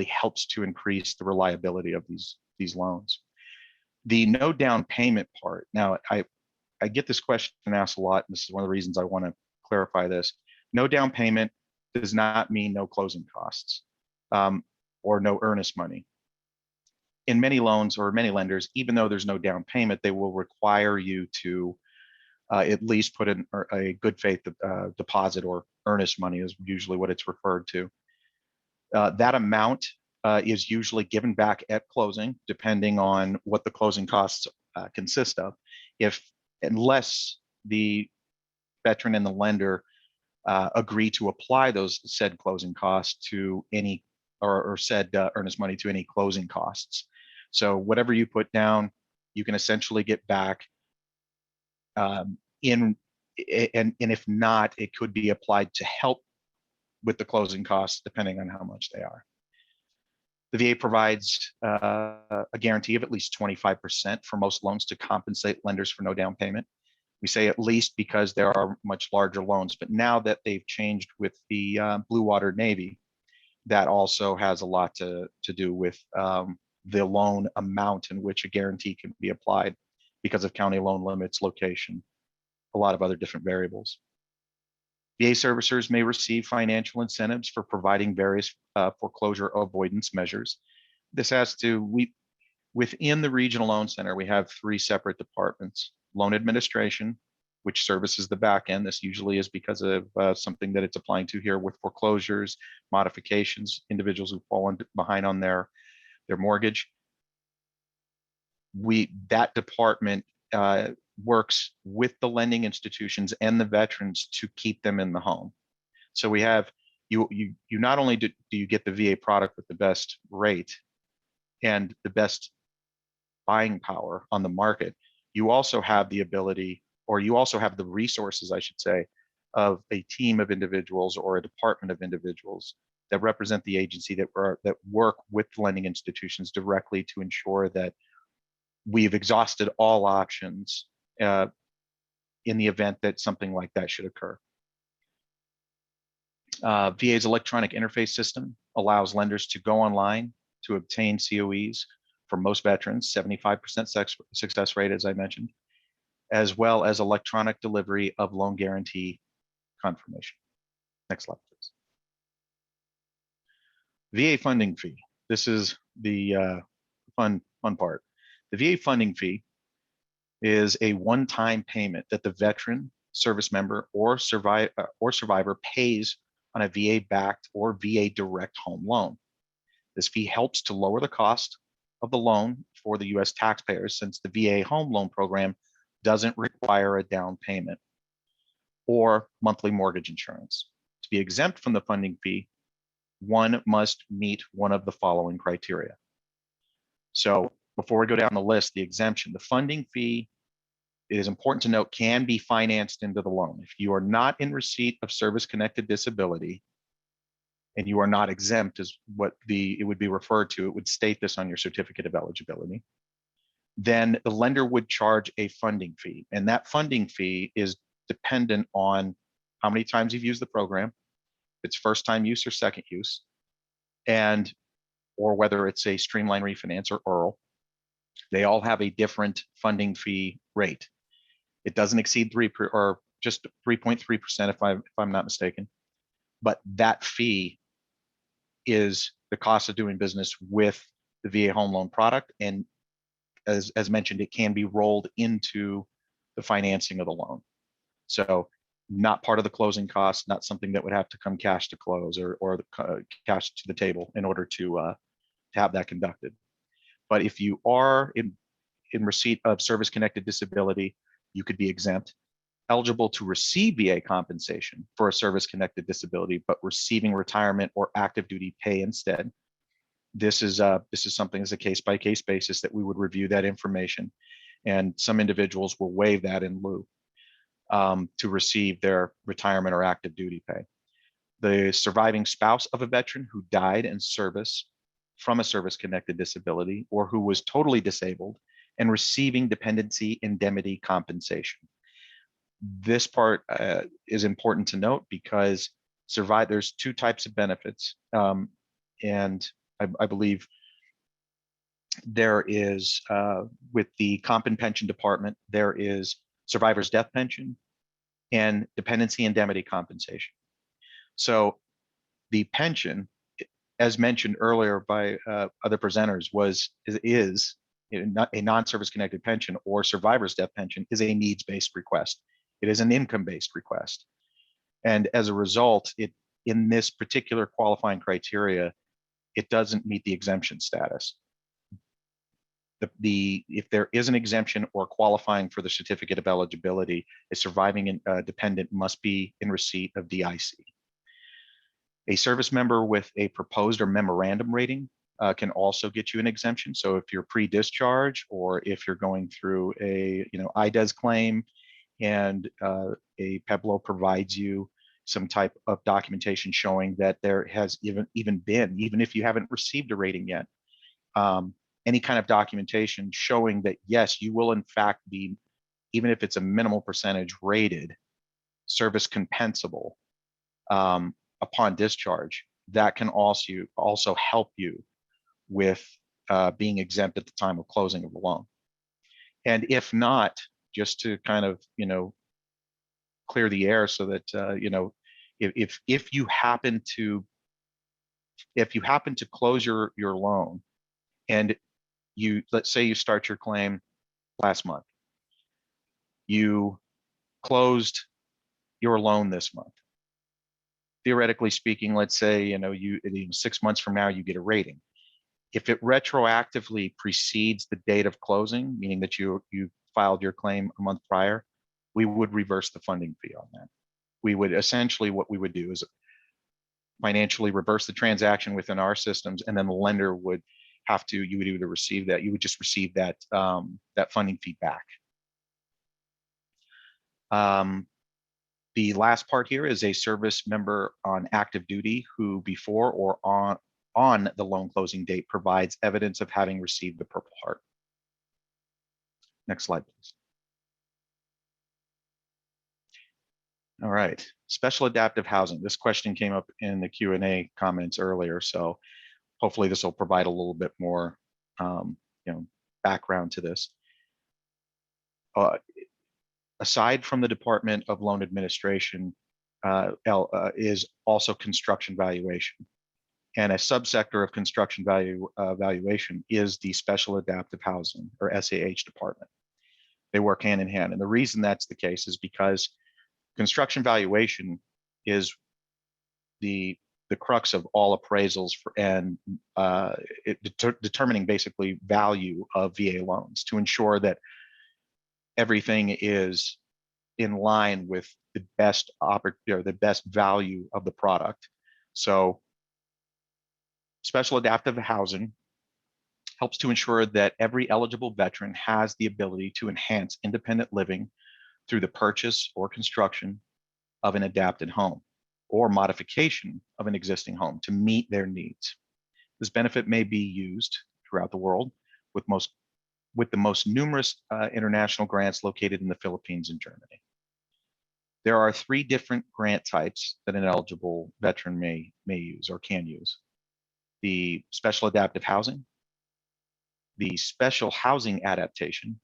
helps to increase the reliability of these loans. The no down payment part. Now, I get this question asked a lot, and this is one of the reasons I want to clarify this. No down payment does not mean no closing costs or no earnest money. In many loans or many lenders, even though there's no down payment, they will require you to at least put in a good faith deposit, or earnest money is usually what it's referred to. That amount is usually given back at closing, depending on what the closing costs consist of, unless the veteran and the lender agree to apply those said closing costs to any, or said earnest money to any closing costs. So whatever you put down, you can essentially get back. And if not, it could be applied to help with the closing costs, depending on how much they are. The VA provides a guarantee of at least 25% for most loans to compensate lenders for no down payment. We say at least because there are much larger loans, but now that they've changed with the Blue Water Navy, that also has a lot to do with the loan amount in which a guarantee can be applied because of county loan limits, location, a lot of other different variables. VA servicers may receive financial incentives for providing various foreclosure avoidance measures. This has to, within the Regional Loan Center, we have 3 separate departments: loan administration, which services the back end. This usually is because of something that it's applying to here with foreclosures, modifications, individuals who've fallen behind on their mortgage. That department works with the lending institutions and the veterans to keep them in the home. So we have, you not only do you get the VA product with the best rate and the best buying power on the market, you also have the ability, or you also have the resources, I should say, of a team of individuals or a department of individuals that represent the agency that work with lending institutions directly to ensure that we've exhausted all options in the event that something like that should occur. VA's electronic interface system allows lenders to go online to obtain COEs for most veterans, 75% success rate, as I mentioned, as well as electronic delivery of loan guarantee confirmation. Next slide, please. VA funding fee. This is the fun part. The VA funding fee is a one-time payment that the veteran, service member, or survivor pays on a VA-backed or VA direct home loan. This fee helps to lower the cost of the loan for the U.S. taxpayers, since the VA home loan program doesn't require a down payment or monthly mortgage insurance. To be exempt from the funding fee, one must meet one of the following criteria: So before we go down the list, the exemption, the funding fee, it is important to note, can be financed into the loan. If you are not in receipt of service-connected disability and you are not exempt, is what it would be referred to, it would state this on your certificate of eligibility, then the lender would charge a funding fee. And that funding fee is dependent on how many times you've used the program, if it's first time use or second use, and or whether it's a streamline refinance or IRRRL. They all have a different funding fee rate. It doesn't exceed or just 3.3% if I'm not mistaken. But that fee is the cost of doing business with the VA home loan product. And as mentioned, it can be rolled into the financing of the loan. So not part of the closing costs, not something that would have to come cash to close or cash to the table in order to have that conducted. But if you are in receipt of service-connected disability, you could be exempt, eligible to receive VA compensation for a service-connected disability, but receiving retirement or active duty pay instead. This is something as a case-by-case basis that we would review that information, and some individuals will waive that in lieu to receive their retirement or active duty pay. The surviving spouse of a veteran who died in service from a service-connected disability or who was totally disabled and receiving dependency indemnity compensation. This part is important to note because there's two types of benefits, and I believe there is, with the Comp and Pension Department, there is survivor's death pension and dependency indemnity compensation. So the pension, as mentioned earlier by other presenters, is a non-service connected pension or survivor's death pension is a needs-based request. It is an income-based request. And as a result, in this particular qualifying criteria, it doesn't meet the exemption status. If there is an exemption or qualifying for the certificate of eligibility, a surviving dependent must be in receipt of DIC. A service member with a proposed or memorandum rating can also get you an exemption. So if you're pre-discharge or if you're going through a IDES claim and a PEBLO provides you some type of documentation showing that there has even if you haven't received a rating yet, any kind of documentation showing that yes, you will in fact be, even if it's a minimal percentage rated, service compensable upon discharge, that can also help you with being exempt at the time of closing of the loan. And if not, just to kind of clear the air so that if you happen to close your loan and let's say you start your claim last month, you closed your loan this month. Theoretically speaking, let's say 6 months from now you get a rating. If it retroactively precedes the date of closing, meaning that you filed your claim a month prior, we would reverse the funding fee on that. We would essentially, what we would do is financially reverse the transaction within our systems, and then the lender would you would either receive that, you would just receive that that funding fee back. The last part here is a service member on active duty who before or on the loan closing date provides evidence of having received the Purple Heart. Next slide, please. All right, special adaptive housing. This question came up in the Q&A comments earlier, so hopefully this will provide a little bit more background to this. Aside from the Department of Loan Administration, is also construction valuation. And a subsector of construction valuation is the Special Adaptive Housing, or SAH department. They work hand in hand. And the reason that's the case is because construction valuation is the crux of all appraisals determining basically value of VA loans to ensure that everything is in line with the best value of the product. So special adaptive housing helps to ensure that every eligible veteran has the ability to enhance independent living through the purchase or construction of an adapted home or modification of an existing home to meet their needs. This benefit may be used throughout the world with the most numerous international grants located in the Philippines and Germany. There are 3 different grant types that an eligible veteran may use or can use: the special adaptive housing, the special housing adaptation,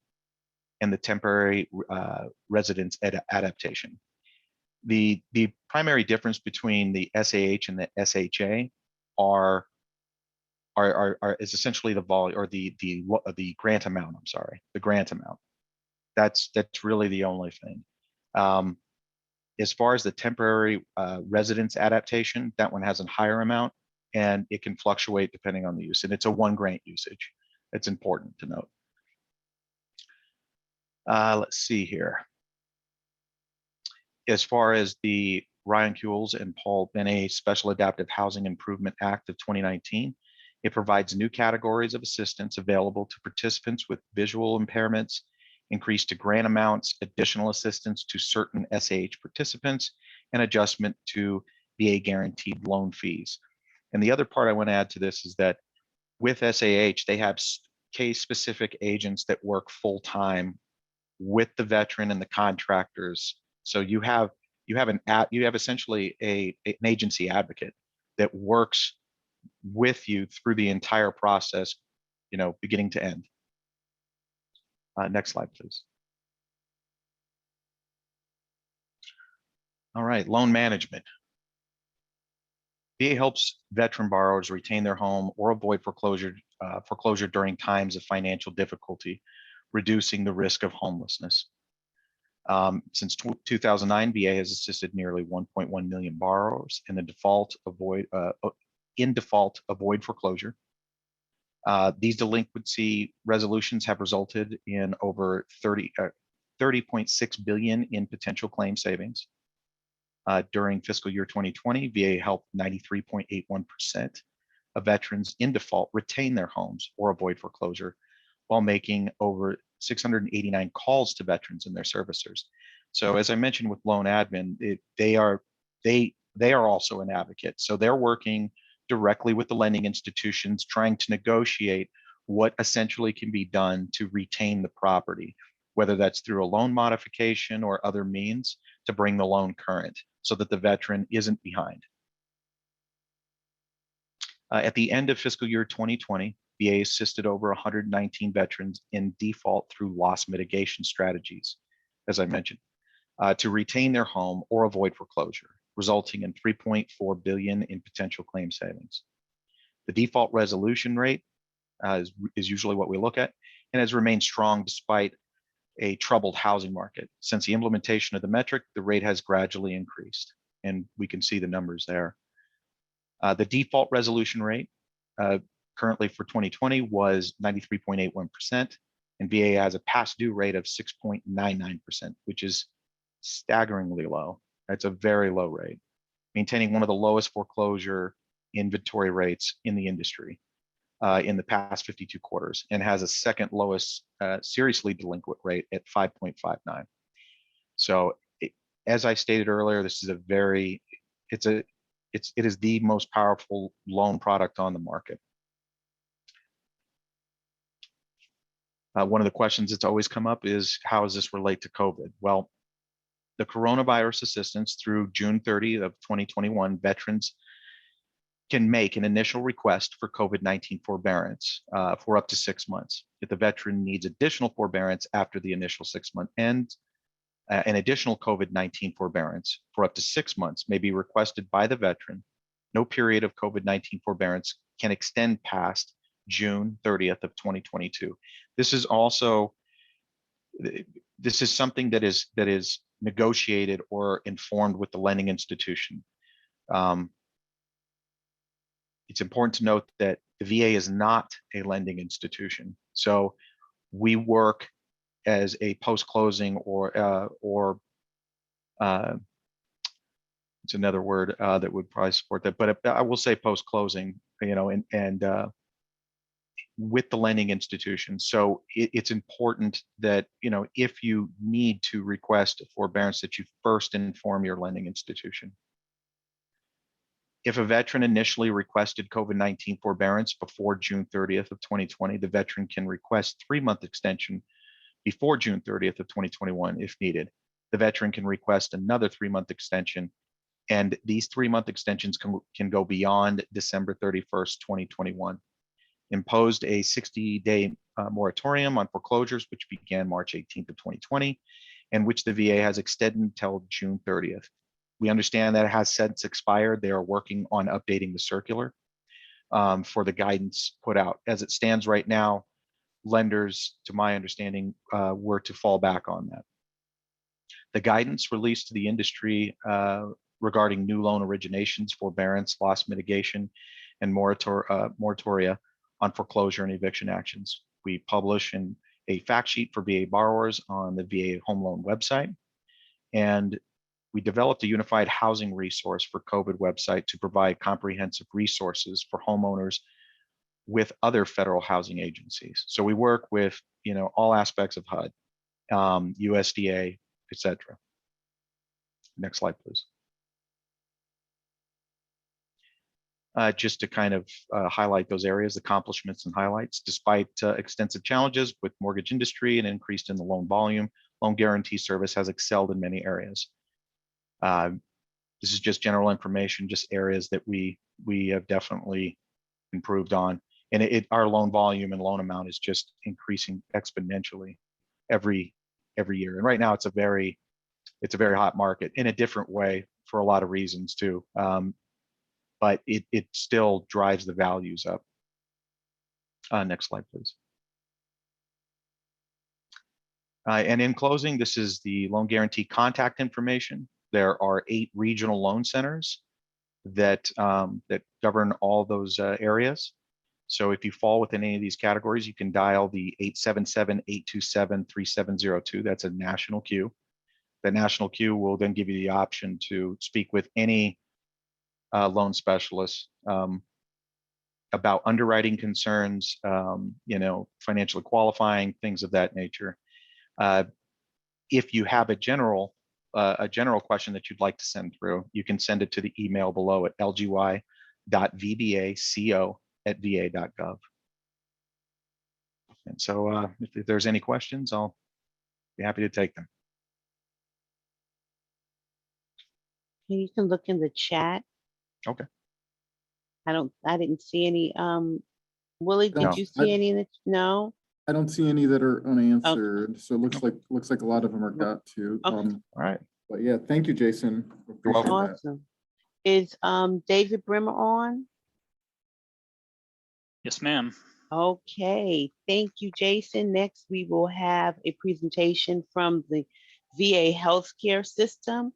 and the temporary residence adaptation. The primary difference between the SAH and the SHA is essentially the volume or the grant amount. I'm sorry, the grant amount. That's really the only thing. As far as the temporary residence adaptation, that one has a higher amount, and it can fluctuate depending on the use. And it's a 1 grant usage. It's important to note. Let's see here. As far as the Ryan Kuehl's and Paul Benet Special Adaptive Housing Improvement Act of 2019, it provides new categories of assistance available to participants with visual impairments, increase to grant amounts, additional assistance to certain SAH participants, and adjustment to VA guaranteed loan fees. And the other part I want to add to this is that with SAH, they have case-specific agents that work full-time with the veteran and the contractors. So you have essentially an agency advocate that works with you through the entire process, beginning to end. Next slide, please. All right, loan management. VA helps veteran borrowers retain their home or avoid foreclosure during times of financial difficulty, reducing the risk of homelessness. Since 2009, VA has assisted nearly 1.1 million borrowers in default avoid foreclosure. These delinquency resolutions have resulted in over 30.6 billion in potential claim savings. During fiscal year 2020, VA helped 93.81% of veterans in default retain their homes or avoid foreclosure, while making over 689 calls to veterans and their servicers. So as I mentioned with loan admin, they are also an advocate. So they're working directly with the lending institutions, trying to negotiate what essentially can be done to retain the property, whether that's through a loan modification or other means to bring the loan current so that the veteran isn't behind. At the end of fiscal year 2020, VA assisted over 119 veterans in default through loss mitigation strategies, as I mentioned, to retain their home or avoid foreclosure, resulting in 3.4 billion in potential claim savings. The default resolution rate is usually what we look at, and has remained strong despite a troubled housing market. Since the implementation of the metric, the rate has gradually increased, and we can see the numbers there. The default resolution rate currently for 2020 was 93.81%, and VA has a past due rate of 6.99%, which is staggeringly low. That's a very low rate, maintaining one of the lowest foreclosure inventory rates in the industry in the past 52 quarters, and has a second lowest seriously delinquent rate at 5.59. So as I stated earlier, this is it is the most powerful loan product on the market. One of the questions that's always come up is, how does this relate to COVID? Well, the coronavirus assistance through June 30 of 2021, veterans can make an initial request for COVID-19 forbearance for up to 6 months. If the veteran needs additional forbearance after the initial 6-month end, an additional COVID-19 forbearance for up to 6 months may be requested by the veteran. No period of COVID-19 forbearance can extend past June 30th of 2022. This is something that is negotiated or informed with the lending institution. It's important to note that the VA is not a lending institution. So we work as a post-closing or it's another word that would probably support that, but I will say post-closing, and with the lending institution. So it's important that, if you need to request a forbearance, that you first inform your lending institution. If a veteran initially requested COVID-19 forbearance before June 30th of 2020, the veteran can request 3-month extension before June 30th of 2021 if needed. The veteran can request another 3-month extension, and these 3-month extensions can go beyond December 31st, 2021. Imposed a 60-day moratorium on foreclosures, which began March 18th of 2020, and which the VA has extended until June 30th. We understand that it has since expired. They are working on updating the circular for the guidance put out. As it stands right now, lenders, to my understanding, were to fall back on that. The guidance released to the industry regarding new loan originations, forbearance, loss mitigation, and moratoria on foreclosure and eviction actions. We publish a fact sheet for VA borrowers on the VA home loan website, and we developed a unified housing resource for COVID website to provide comprehensive resources for homeowners with other federal housing agencies. So we work with, all aspects of HUD, USDA, etc. Next slide, please. Just to kind of highlight those areas, accomplishments and highlights. Despite extensive challenges with mortgage industry and increase in the loan volume, loan guarantee service has excelled in many areas. This is just general information, just areas that we have definitely improved on. And our loan volume and loan amount is just increasing exponentially every year. And right now it's a very hot market in a different way for a lot of reasons too. But it still drives the values up. Next slide, please. And in closing, this is the loan guarantee contact information. There are 8 regional loan centers that govern all those areas. So if you fall within any of these categories, you can dial the 877-827-3702. That's a national queue. The national queue will then give you the option to speak with any loan specialist about underwriting concerns, financially qualifying, things of that nature. If you have a general question that you'd like to send through, you can send it to the email below at lgy.vbaco@va.gov. And so if there's any questions, I'll be happy to take them. You can look in the chat. Okay. I didn't see any. Willie, did No, you see any in the, no? I don't see any that are unanswered, so it looks like a lot of them are got to. Okay. All right. But yeah, thank you, Jason. You're welcome. Appreciate that. Awesome. Is David Brimmer on? Yes, ma'am. Okay, thank you, Jason. Next, we will have a presentation from the VA healthcare system.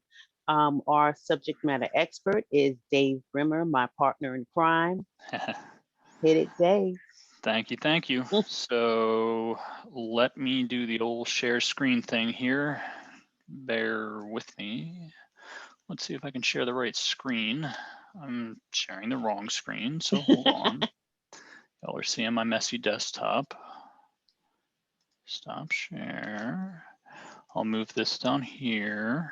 Our subject matter expert is Dave Brimmer, my partner in crime. Hit it, Dave. Thank you. So let me do the old share screen thing here. Bear with me. Let's see if I can share the right screen. I'm sharing the wrong screen, so hold on. Y'all are seeing my messy desktop. Stop share. I'll move this down here.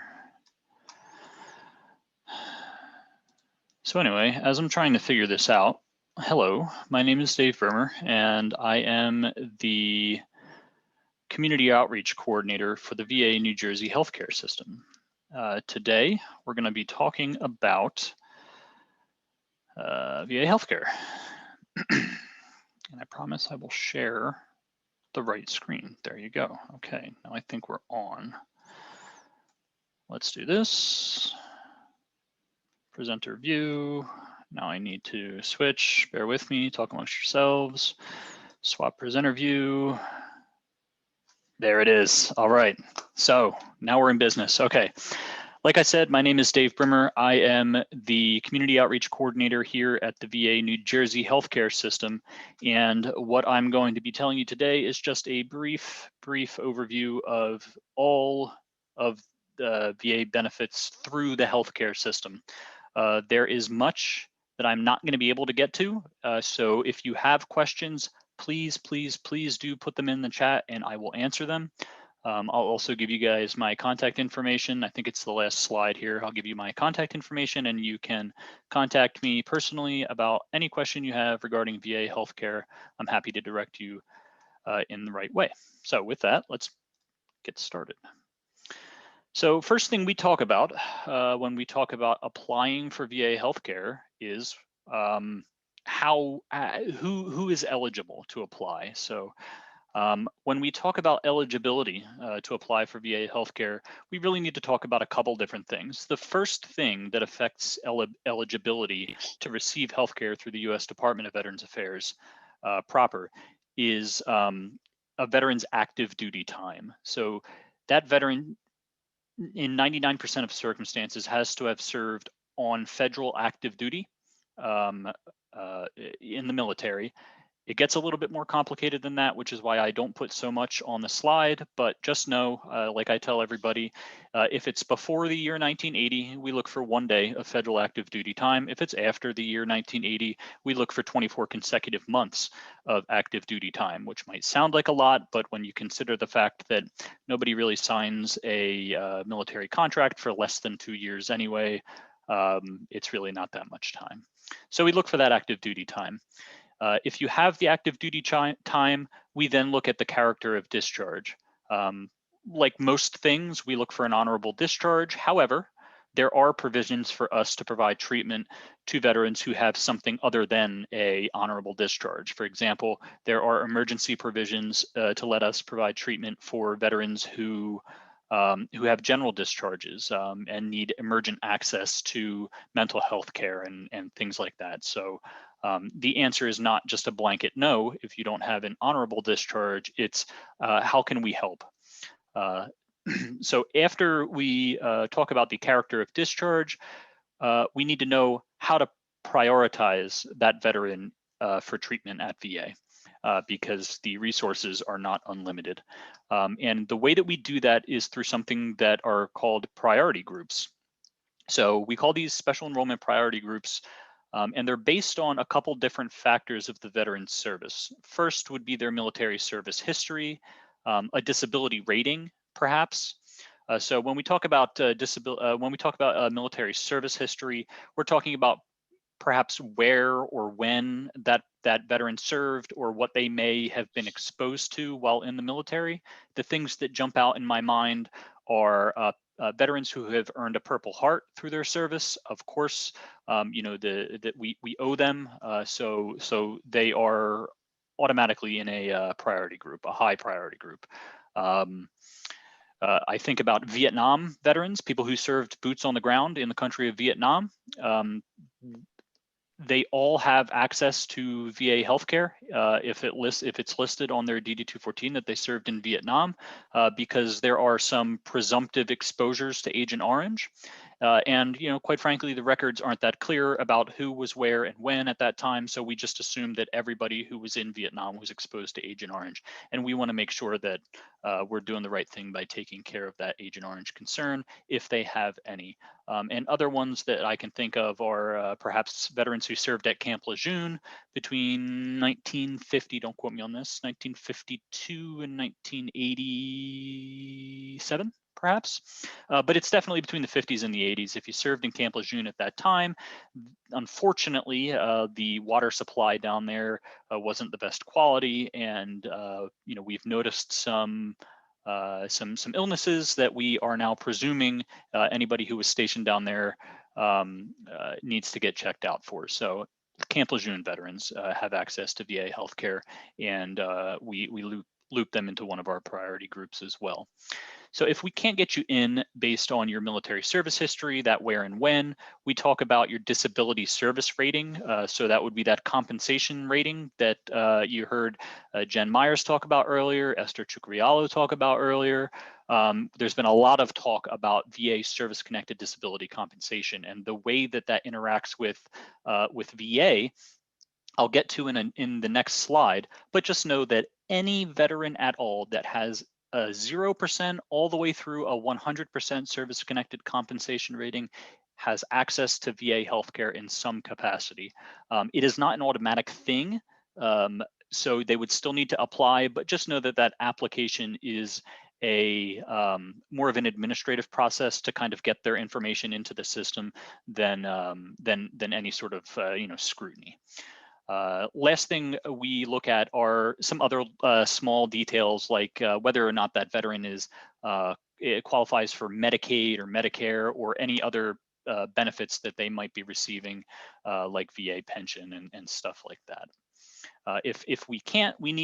So anyway, as I'm trying to figure this out, hello, my name is Dave Brimmer, and I am the Community Outreach Coordinator for the VA New Jersey healthcare system. Today, we're going to be talking about VA healthcare. And I promise I will share the right screen. There you go. Okay, now I think we're on. Let's do this. Presenter view. Now I need to switch. Bear with me. Talk amongst yourselves. Swap presenter view. There it is. All right. So now we're in business. Okay. Like I said, my name is Dave Brimmer. I am the Community Outreach Coordinator here at the VA New Jersey healthcare system. And what I'm going to be telling you today is just a brief overview of all of the VA benefits through the healthcare system. There is much that I'm not going to be able to get to. So if you have questions, please, please, please do put them in the chat and I will answer them. I'll also give you guys my contact information. I think it's the last slide here. I'll give you my contact information and you can contact me personally about any question you have regarding VA healthcare. I'm happy to direct you in the right way. So with that, let's get started. So first thing we talk about when we talk about applying for VA healthcare is who is eligible to apply. So when we talk about eligibility to apply for VA healthcare, we really need to talk about a couple different things. The first thing that affects eligibility to receive healthcare through the U.S. Department of Veterans Affairs proper is a veteran's active duty time. So that veteran, in 99% of circumstances, has to have served on federal active duty in the military. It gets a little bit more complicated than that, which is why I don't put so much on the slide, but just know, like I tell everybody, if it's before the year 1980, we look for 1 day of federal active duty time. If it's after the year 1980, we look for 24 consecutive months of active duty time, which might sound like a lot, but when you consider the fact that nobody really signs a military contract for less than 2 years anyway, it's really not that much time. So we look for that active duty time. If you have the active duty time, we then look at the character of discharge. Like most things, we look for an honorable discharge. However, there are provisions for us to provide treatment to veterans who have something other than a honorable discharge. For example, there are emergency provisions to let us provide treatment for veterans who have general discharges and need emergent access to mental health care and things like that. So the answer is not just a blanket no. If you don't have an honorable discharge, it's how can we help? So after we talk about the character of discharge, we need to know how to prioritize that veteran for treatment at VA because the resources are not unlimited. And the way that we do that is through something that are called priority groups. So we call these special enrollment priority groups. And they're based on a couple different factors of the veteran's service. First would be their military service history, a disability rating, perhaps. So when we talk about military service history, we're talking about perhaps where or when that veteran served or what they may have been exposed to while in the military. The things that jump out in my mind are veterans who have earned a Purple Heart through their service. Of course, you know, we owe them, so they are automatically in a priority group, a high priority group. I think about Vietnam veterans, people who served boots on the ground in the country of Vietnam. They all have access to VA healthcare if it's listed on their DD-214 that they served in Vietnam, because there are some presumptive exposures to Agent Orange. And, you know, quite frankly, the records aren't that clear about who was where and when at that time. So we just assume that everybody who was in Vietnam was exposed to Agent Orange. And we want to make sure that we're doing the right thing by taking care of that Agent Orange concern if they have any. And other ones that I can think of are perhaps veterans who served at Camp Lejeune between 1950, don't quote me on this, 1952 and 1987. Perhaps, but it's definitely between the 50s and the 80s. If you served in Camp Lejeune at that time, unfortunately, the water supply down there wasn't the best quality, and you know, we've noticed some illnesses that we are now presuming anybody who was stationed down there needs to get checked out for. So Camp Lejeune veterans have access to VA healthcare, and we loop them into one of our priority groups as well. So if we can't get you in based on your military service history, that where and when, we talk about your disability service rating. So that would be that compensation rating that you heard Jen Myers talk about earlier, Esther Chucriallo talk about earlier. There's been a lot of talk about VA service-connected disability compensation and the way that that interacts with VA. I'll get to in the next slide, but just know that any veteran at all that has a 0% all the way through a 100% service-connected compensation rating has access to VA healthcare in some capacity. It is not an automatic thing. So they would still need to apply, but just know that that application is a more of an administrative process to kind of get their information into the system than any sort of scrutiny. Last thing we look at are some other small details, like whether or not that veteran is it qualifies for Medicaid or Medicare or any other benefits that they might be receiving, like VA pension and stuff like that. If we can't bring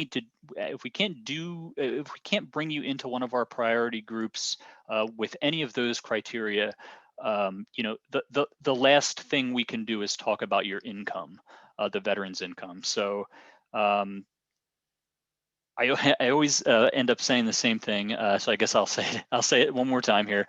you into one of our priority groups with any of those criteria, the last thing we can do is talk about your income, the veteran's income. So I always end up saying the same thing, so I guess I'll say it one more time here.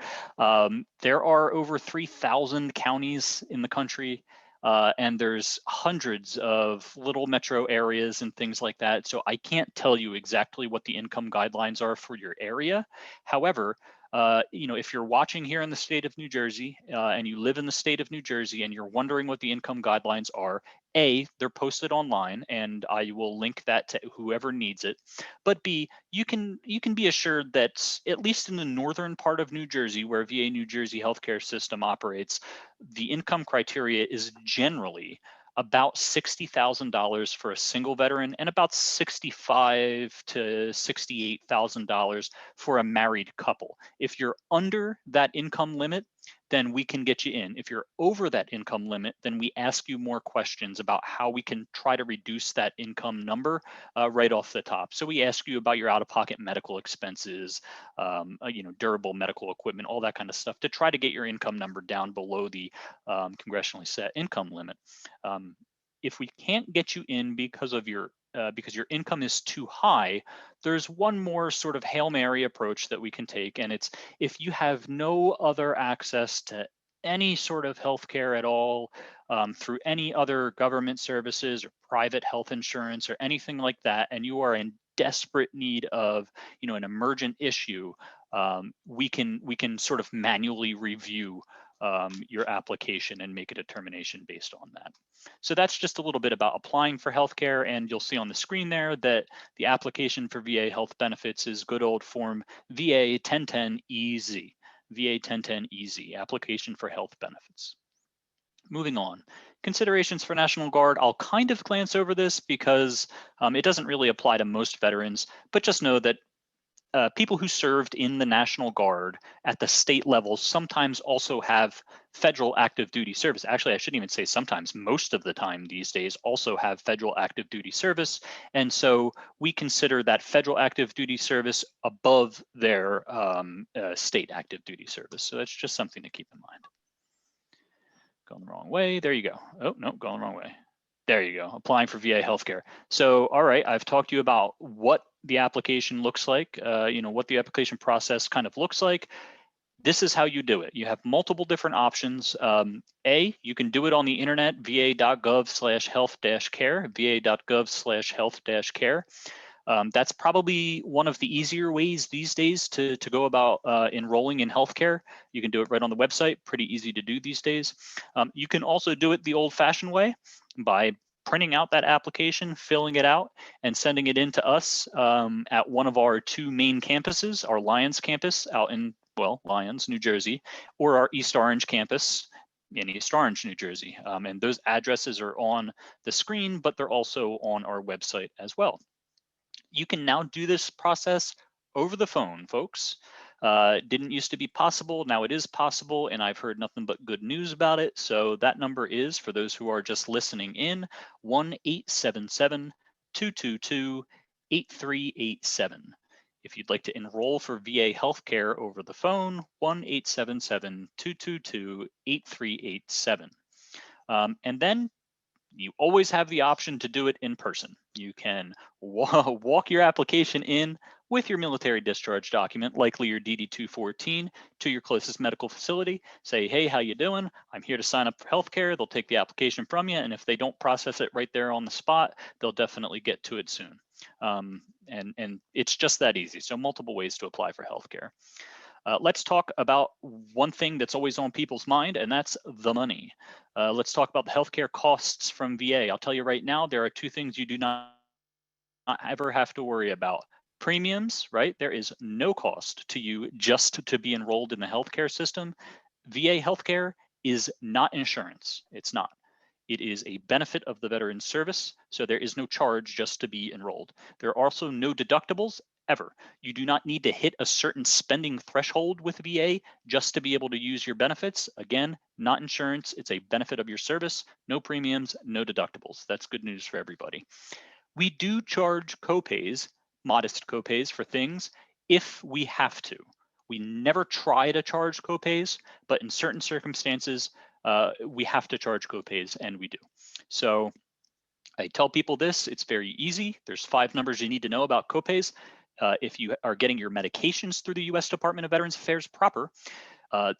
There are over 3,000 counties in the country. And there's hundreds of little metro areas and things like that. So I can't tell you exactly what the income guidelines are for your area. However, if you're watching here in the state of New Jersey and you live in the state of New Jersey and you're wondering what the income guidelines are, A, they're posted online and I will link that to whoever needs it. But B, you can be assured that at least in the northern part of New Jersey, where VA New Jersey healthcare system operates, the income criteria is generally about $60,000 for a single veteran and about $65,000 to $68,000 for a married couple. If you're under that income limit, then we can get you in. If you're over that income limit, then we ask you more questions about how we can try to reduce that income number right off the top. So we ask you about your out-of-pocket medical expenses, durable medical equipment, all that kind of stuff to try to get your income number down below the congressionally set income limit. If we can't get you in because your income is too high, there's one more sort of Hail Mary approach that we can take, and it's if you have no other access to any sort of healthcare at all through any other government services or private health insurance or anything like that, and you are in desperate need of an emergent issue, we can sort of manually review your application and make a determination based on that. So that's just a little bit about applying for healthcare, and you'll see on the screen there that the application for VA health benefits is good old form VA 1010EZ, VA 1010EZ, application for health benefits. Moving on, considerations for National Guard. I'll kind of glance over this because it doesn't really apply to most veterans, but just know that people who served in the National Guard at the state level sometimes also have federal active duty service. Actually, I shouldn't even say sometimes, most of the time these days also have federal active duty service. And so we consider that federal active duty service above their state active duty service. So that's just something to keep in mind. Going the wrong way, there you go. Oh, no, going the wrong way. There you go, applying for VA healthcare. So, all right, I've talked to you about what the application looks like, what the application process kind of looks like. This is how you do it. You have multiple different options. A, you can do it on the internet, va.gov/health-care, va.gov/health-care. That's probably one of the easier ways these days to go about enrolling in healthcare. You can do it right on the website, pretty easy to do these days. You can also do it the old-fashioned way by printing out that application, filling it out, and sending it in to us at one of our two main campuses, our Lyons campus out in, Lyons, New Jersey, or our East Orange campus in East Orange, New Jersey. And those addresses are on the screen, but they're also on our website as well. You can now do this process over the phone, folks. Didn't used to be possible, now it is possible, and I've heard nothing but good news about it. So that number is, for those who are just listening in, 1-877-222-8387. If you'd like to enroll for VA healthcare over the phone, 1-877-222-8387. And then you always have the option to do it in person. You can walk your application in with your military discharge document, likely your DD-214, to your closest medical facility. Say, hey, how you doing? I'm here to sign up for healthcare. They'll take the application from you, and if they don't process it right there on the spot, they'll definitely get to it soon. And it's just that easy. So multiple ways to apply for healthcare. Let's talk about one thing that's always on people's mind, and that's the money. Let's talk about the healthcare costs from VA. I'll tell you right now, there are two things you do not ever have to worry about premiums, right? There is no cost to you just to be enrolled in the healthcare system. VA healthcare is not insurance. It's not. It is a benefit of the veteran service, so there is no charge just to be enrolled. There are also no deductibles ever. You do not need to hit a certain spending threshold with VA just to be able to use your benefits. Again, not insurance, it's a benefit of your service, no premiums, no deductibles. That's good news for everybody. We do charge copays, modest copays for things if we have to. We never try to charge copays, but in certain circumstances, we have to charge copays, and we do. So I tell people this, it's very easy. There's 5 numbers you need to know about copays. If you are getting your medications through the US Department of Veterans Affairs proper,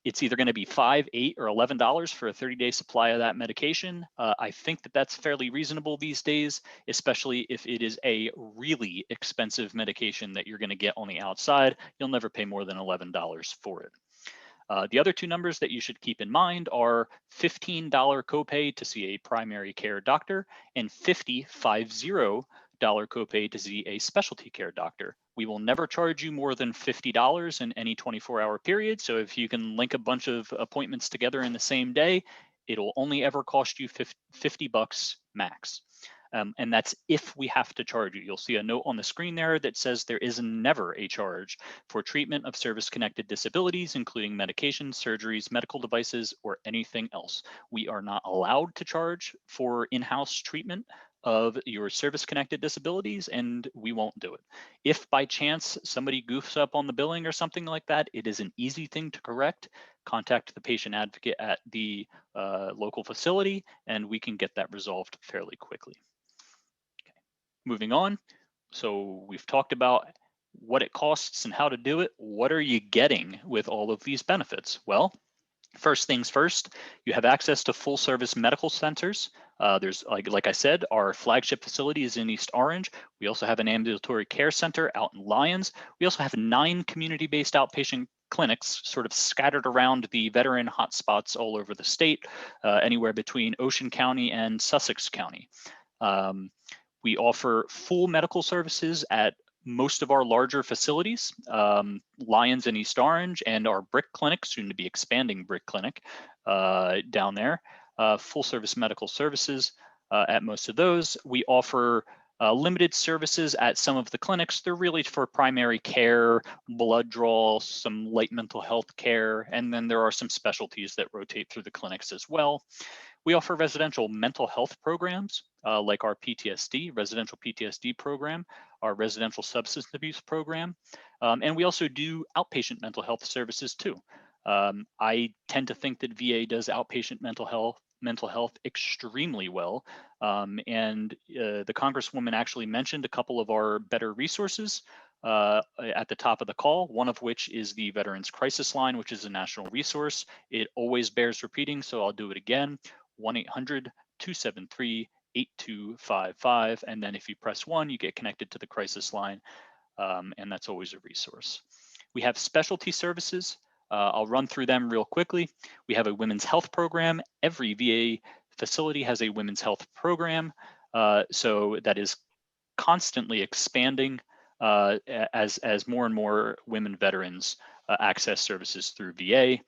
it's either going to be $5, $8, or $11 for a 30-day supply of that medication. I think that that's fairly reasonable these days, especially if it is a really expensive medication that you're going to get on the outside. You'll never pay more than $11 for it. The other 2 numbers that you should keep in mind are $15 copay to see a primary care doctor and $50 copay to see a specialty care doctor. We will never charge you more than $50 in any 24-hour period. So if you can link a bunch of appointments together in the same day, it'll only ever cost you $50 max. And that's if we have to charge you. You'll see a note on the screen there that says there is never a charge for treatment of service-connected disabilities, including medications, surgeries, medical devices, or anything else. We are not allowed to charge for in-house treatment of your service-connected disabilities, and we won't do it. If by chance somebody goofs up on the billing or something like that, it is an easy thing to correct. Contact the patient advocate at the local facility, and we can get that resolved fairly quickly. Okay. Moving on. So we've talked about what it costs and how to do it. What are you getting with all of these benefits? Well, first things first, you have access to full service medical centers. There's, like I said, our flagship facility is in East Orange. We also have an ambulatory care center out in Lyons. We also have 9 community-based outpatient clinics sort of scattered around the veteran hotspots all over the state, anywhere between Ocean County and Sussex County. We offer full medical services at most of our larger facilities, Lyons and East Orange, and our Brick Clinic, soon to be expanding Brick Clinic down there. Full service medical services at most of those. We offer limited services at some of the clinics. They're really for primary care, blood draw, some light mental health care, and then there are some specialties that rotate through the clinics as well. We offer residential mental health programs like our PTSD, residential PTSD program, our residential substance abuse program, and we also do outpatient mental health services too. I tend to think that VA does outpatient mental health extremely well, and the Congresswoman actually mentioned a couple of our better resources at the top of the call, one of which is the Veterans Crisis Line, which is a national resource. It always bears repeating, so I'll do it again. 1-800-273-8255, and then if you press 1, you get connected to the crisis line, and that's always a resource. We have specialty services. I'll run through them real quickly. We have a women's health program. Every VA facility has a women's health program, so that is constantly expanding as more and more women veterans access services through VA.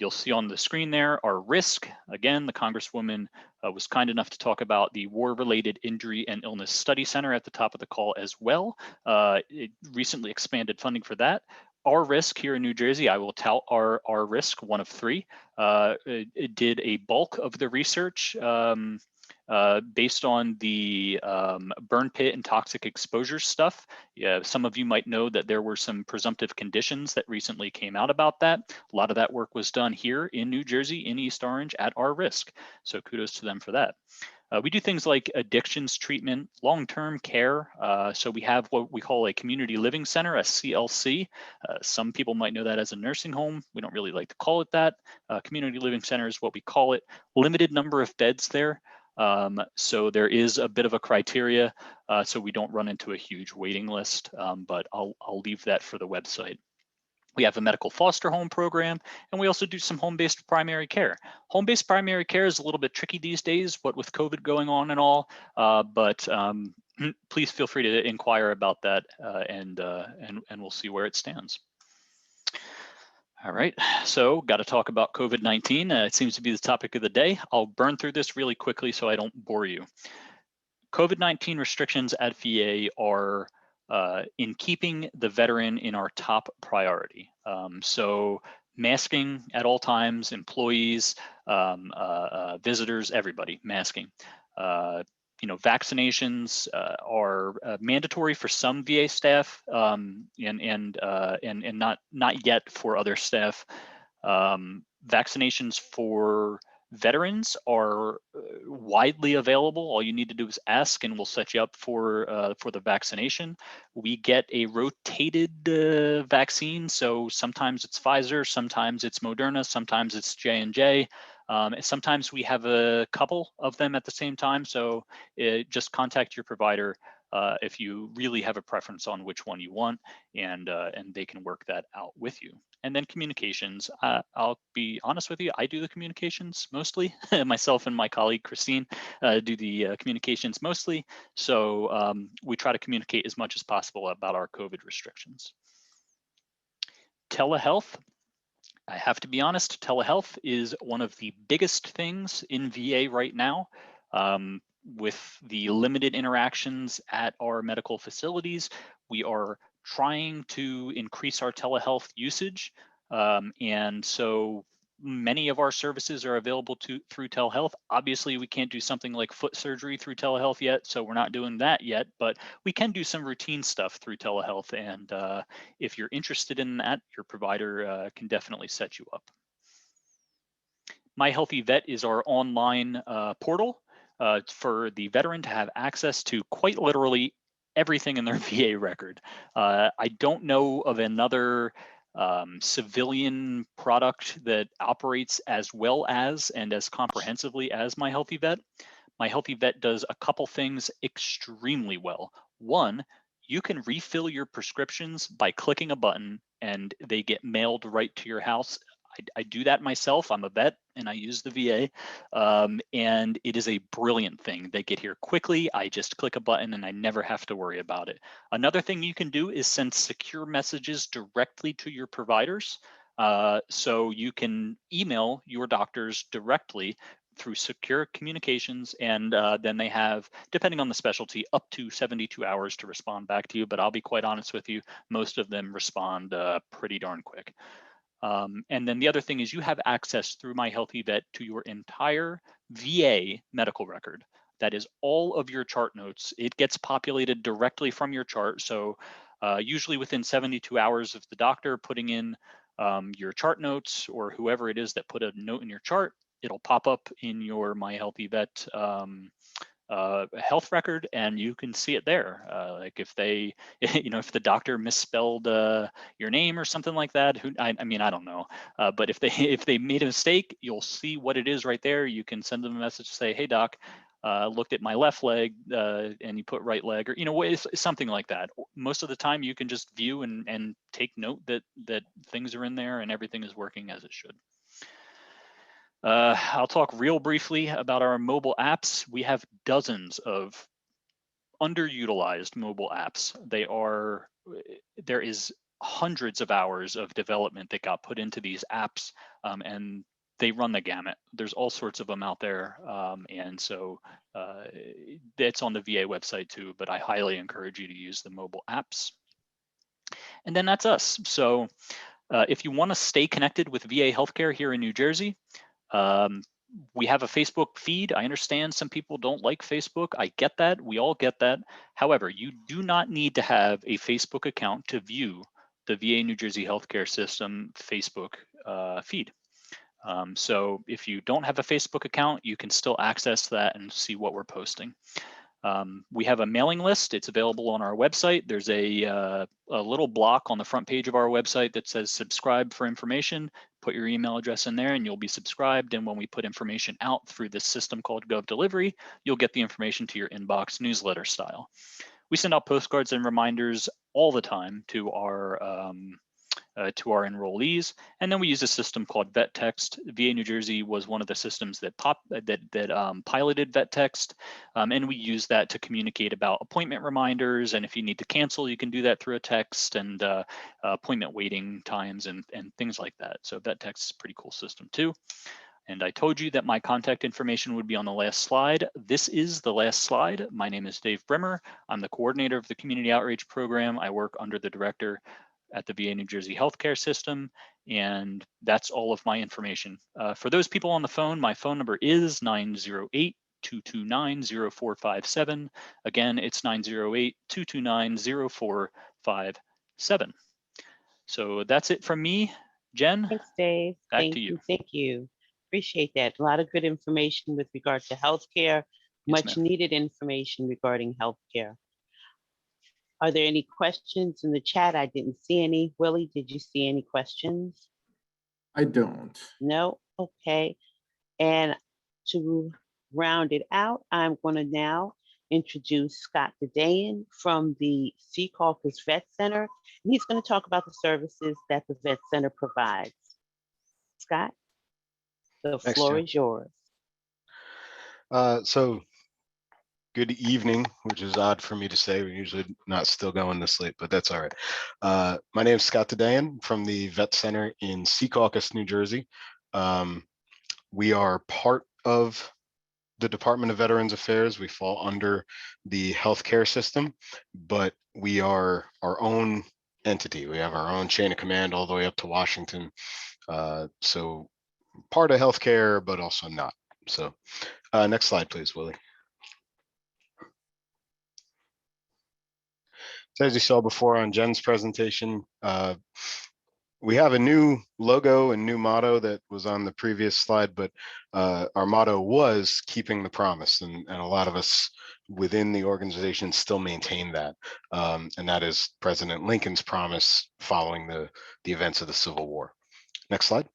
You'll see on the screen there our risk. Again, the Congresswoman was kind enough to talk about the War-Related Injury and Illness Study Center at the top of the call as well. It recently expanded funding for that. Our risk here in New Jersey, I will tout our risk, one of 3, it did a bulk of the research based on the burn pit and toxic exposure stuff. Yeah, some of you might know that there were some presumptive conditions that recently came out about that. A lot of that work was done here in New Jersey, in East Orange, at our risk. So kudos to them for that. We do things like addictions treatment, long-term care. So we have what we call a community living center, a CLC. Some people might know that as a nursing home. We don't really like to call it that. Community living center is what we call it. Limited number of beds there. So there is a bit of a criteria, so we don't run into a huge waiting list, but I'll leave that for the website. We have a medical foster home program, and we also do some home-based primary care. Home-based primary care is a little bit tricky these days, what with COVID going on and all, but please feel free to inquire about that, and we'll see where it stands. All right, so got to talk about COVID-19. It seems to be the topic of the day. I'll burn through this really quickly so I don't bore you. COVID-19 restrictions at VA are in keeping the veteran in our top priority. So masking at all times, employees, visitors, everybody, masking. Vaccinations are mandatory for some VA staff, and not yet for other staff. Vaccinations for veterans are widely available. All you need to do is ask, and we'll set you up for the vaccination. We get a rotated vaccine, so sometimes it's Pfizer, sometimes it's Moderna, sometimes it's J&J. Sometimes we have a couple of them at the same time, so just contact your provider if you really have a preference on which one you want, and they can work that out with you. And then communications. I'll be honest with you, I do the communications mostly. Myself and my colleague Christine do the communications mostly. So we try to communicate as much as possible about our COVID restrictions. Telehealth. I have to be honest, telehealth is one of the biggest things in VA right now. With the limited interactions at our medical facilities, we are trying to increase our telehealth usage. And so many of our services are available through telehealth. Obviously, we can't do something like foot surgery through telehealth yet, so we're not doing that yet, but we can do some routine stuff through telehealth. And if you're interested in that, your provider can definitely set you up. My Healthy Vet is our online portal for the veteran to have access to quite literally everything in their VA record. I don't know of another civilian product that operates as well as and as comprehensively as My Healthy Vet. My Healthy Vet does a couple things extremely well. One, you can refill your prescriptions by clicking a button and they get mailed right to your house. I do that myself. I'm a vet and I use the VA, and it is a brilliant thing. They get here quickly. I just click a button and I never have to worry about it. Another thing you can do is send secure messages directly to your providers. So you can email your doctors directly through secure communications, and then they have, depending on the specialty, up to 72 hours to respond back to you. But I'll be quite honest with you, most of them respond pretty darn quick. And then the other thing is you have access through My Healthy Vet to your entire VA medical record. That is all of your chart notes. It gets populated directly from your chart. So usually within 72 hours of the doctor putting in your chart notes, or whoever it is that put a note in your chart, it'll pop up in your My Healthy Vet health record, and you can see it there. Like if they, if the doctor misspelled your name or something like that, I mean, I don't know. But if they made a mistake, you'll see what it is right there. You can send them a message, say, hey doc, looked at my left leg, and you put right leg, or something like that. Most of the time you can just view and take note that things are in there and everything is working as it should. I'll talk real briefly about our mobile apps. We have dozens of underutilized mobile apps. There is hundreds of hours of development that got put into these apps, and they run the gamut. There's all sorts of them out there, and so it's on the VA website too, but I highly encourage you to use the mobile apps. And then that's us. So if you want to stay connected with VA healthcare here in New Jersey, we have a Facebook feed. I understand some people don't like Facebook. I get that. We all get that. However, you do not need to have a Facebook account to view the VA New Jersey Healthcare System Facebook feed. So if you don't have a Facebook account, you can still access that and see what we're posting. We have a mailing list. It's available on our website. There's a little block on the front page of our website that says subscribe for information. Put your email address in there and you'll be subscribed. And when we put information out through this system called Gov Delivery, you'll get the information to your inbox newsletter style. We send out postcards and reminders all the time to our to our enrollees. And then we use a system called Vet Text. VA New Jersey was one of the systems that piloted Vet Text, and we use that to communicate about appointment reminders. And if you need to cancel, you can do that through a text, and appointment waiting times and things like that. So Vet Text is a pretty cool system too. And I told you that my contact information would be on the last slide. This is the last slide. My name is Dave Brimmer. I'm the coordinator of the Community Outreach Program. I work under the director at the VA New Jersey Healthcare System, and that's all of my information. For those people on the phone, my phone number is 908-229-0457. Again, it's 908-229-0457. So that's it from me. Jen, Thanks, Dave. back Thank to you. Thank you. Appreciate that. A lot of good information with regard to healthcare, much ma'am. needed information regarding healthcare. Are there any questions in the chat? I didn't see any. Willie, did you see any questions? I don't. No? Okay. And to round it out, I'm going to now introduce Scott Dedayan from the Secaucus Vet Center. And he's going to talk about the services that the Vet Center provides. Scott, the Thanks, floor Jen. is yours. So good evening, which is odd for me to say. We're usually not still going this late, but that's all right. My name is Scott Dedayan from the Vet Center in Secaucus, New Jersey. We are part of the Department of Veterans Affairs. We fall under the healthcare system, but we are our own entity. We have our own chain of command all the way up to Washington. So part of healthcare, but also not. So next slide, please, Willie. So as you saw before on Jen's presentation, we have a new logo and new motto that was on the previous slide, but our motto was keeping the promise, and a lot of us within the organization still maintain that, and that is President Lincoln's promise following the events of the Civil War. Next slide.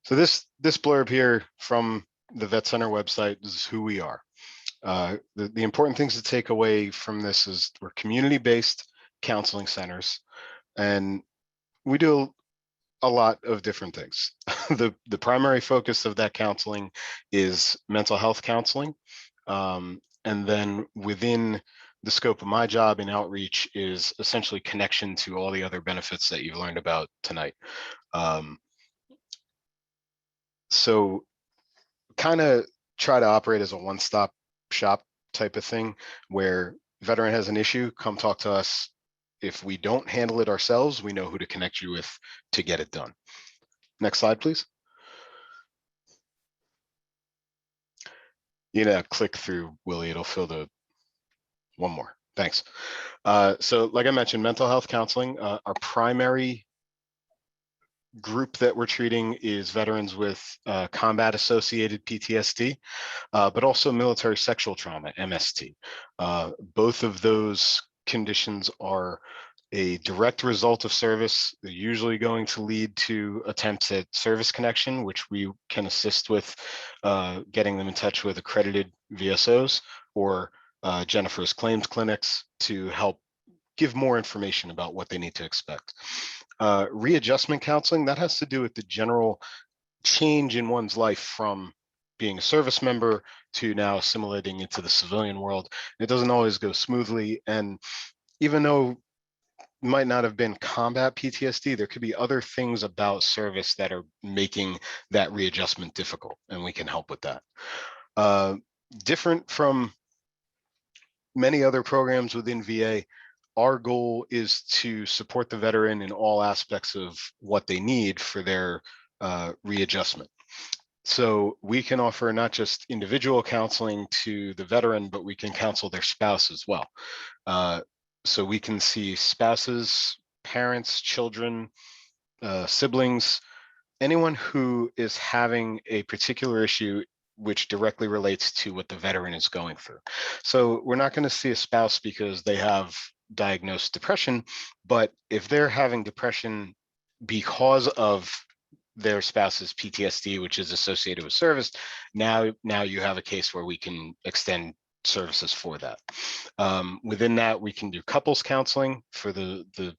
So this blurb here from the Vet Center website is who we are. The important things to take away from this is we're community-based counseling centers, and we do a lot of different things. The primary focus of that counseling is mental health counseling, and then within the scope of my job in outreach is essentially connection to all the other benefits that you've learned about tonight. So kind of try to operate as a one-stop shop type of thing, where veteran has an issue, come talk to us. If we don't handle it ourselves, we know who to connect you with to get it done. Next slide, please. You know, click through, Willie, it'll fill the one more. Thanks. So like I mentioned, mental health counseling, our primary group that we're treating is veterans with combat associated PTSD, but also military sexual trauma, MST. Both of those conditions are a direct result of service. They're usually going to lead to attempts at service connection, which we can assist with getting them in touch with accredited VSOs or Jennifer's claims clinics to help give more information about what they need to expect. Readjustment counseling, that has to do with the general change in one's life from being a service member to now assimilating into the civilian world. It doesn't always go smoothly. And even though it might not have been combat PTSD, there could be other things about service that are making that readjustment difficult, and we can help with that. Different from many other programs within VA, our goal is to support the veteran in all aspects of what they need for their readjustment. So we can offer not just individual counseling to the veteran, but we can counsel their spouse as well. So we can see spouses, parents, children, siblings, anyone who is having a particular issue which directly relates to what the veteran is going through. So we're not going to see a spouse because they have diagnosed depression, but if they're having depression because of their spouse's PTSD, which is associated with service, now you have a case where we can extend services for that. Within that, we can do couples counseling for the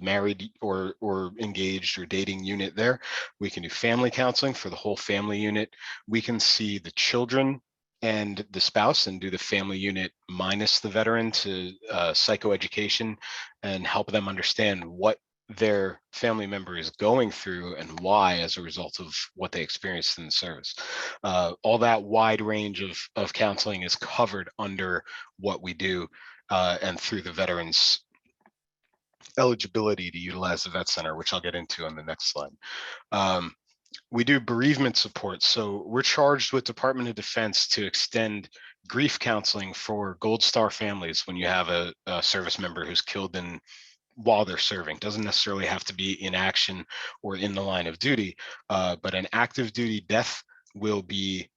married or engaged or dating unit there. We can do family counseling for the whole family unit. We can see the children and the spouse and do the family unit minus the veteran to psychoeducation and help them understand what their family member is going through and why as a result of what they experienced in the service. All that wide range of counseling is covered under what we do and through the veterans eligibility to utilize the vet center, which I'll get into on the next slide. We do bereavement support. So we're charged with Department of Defense to extend grief counseling for Gold Star families when you have a service member who's killed while they're serving. Doesn't necessarily have to be in action or in the line of duty, but an active duty death will be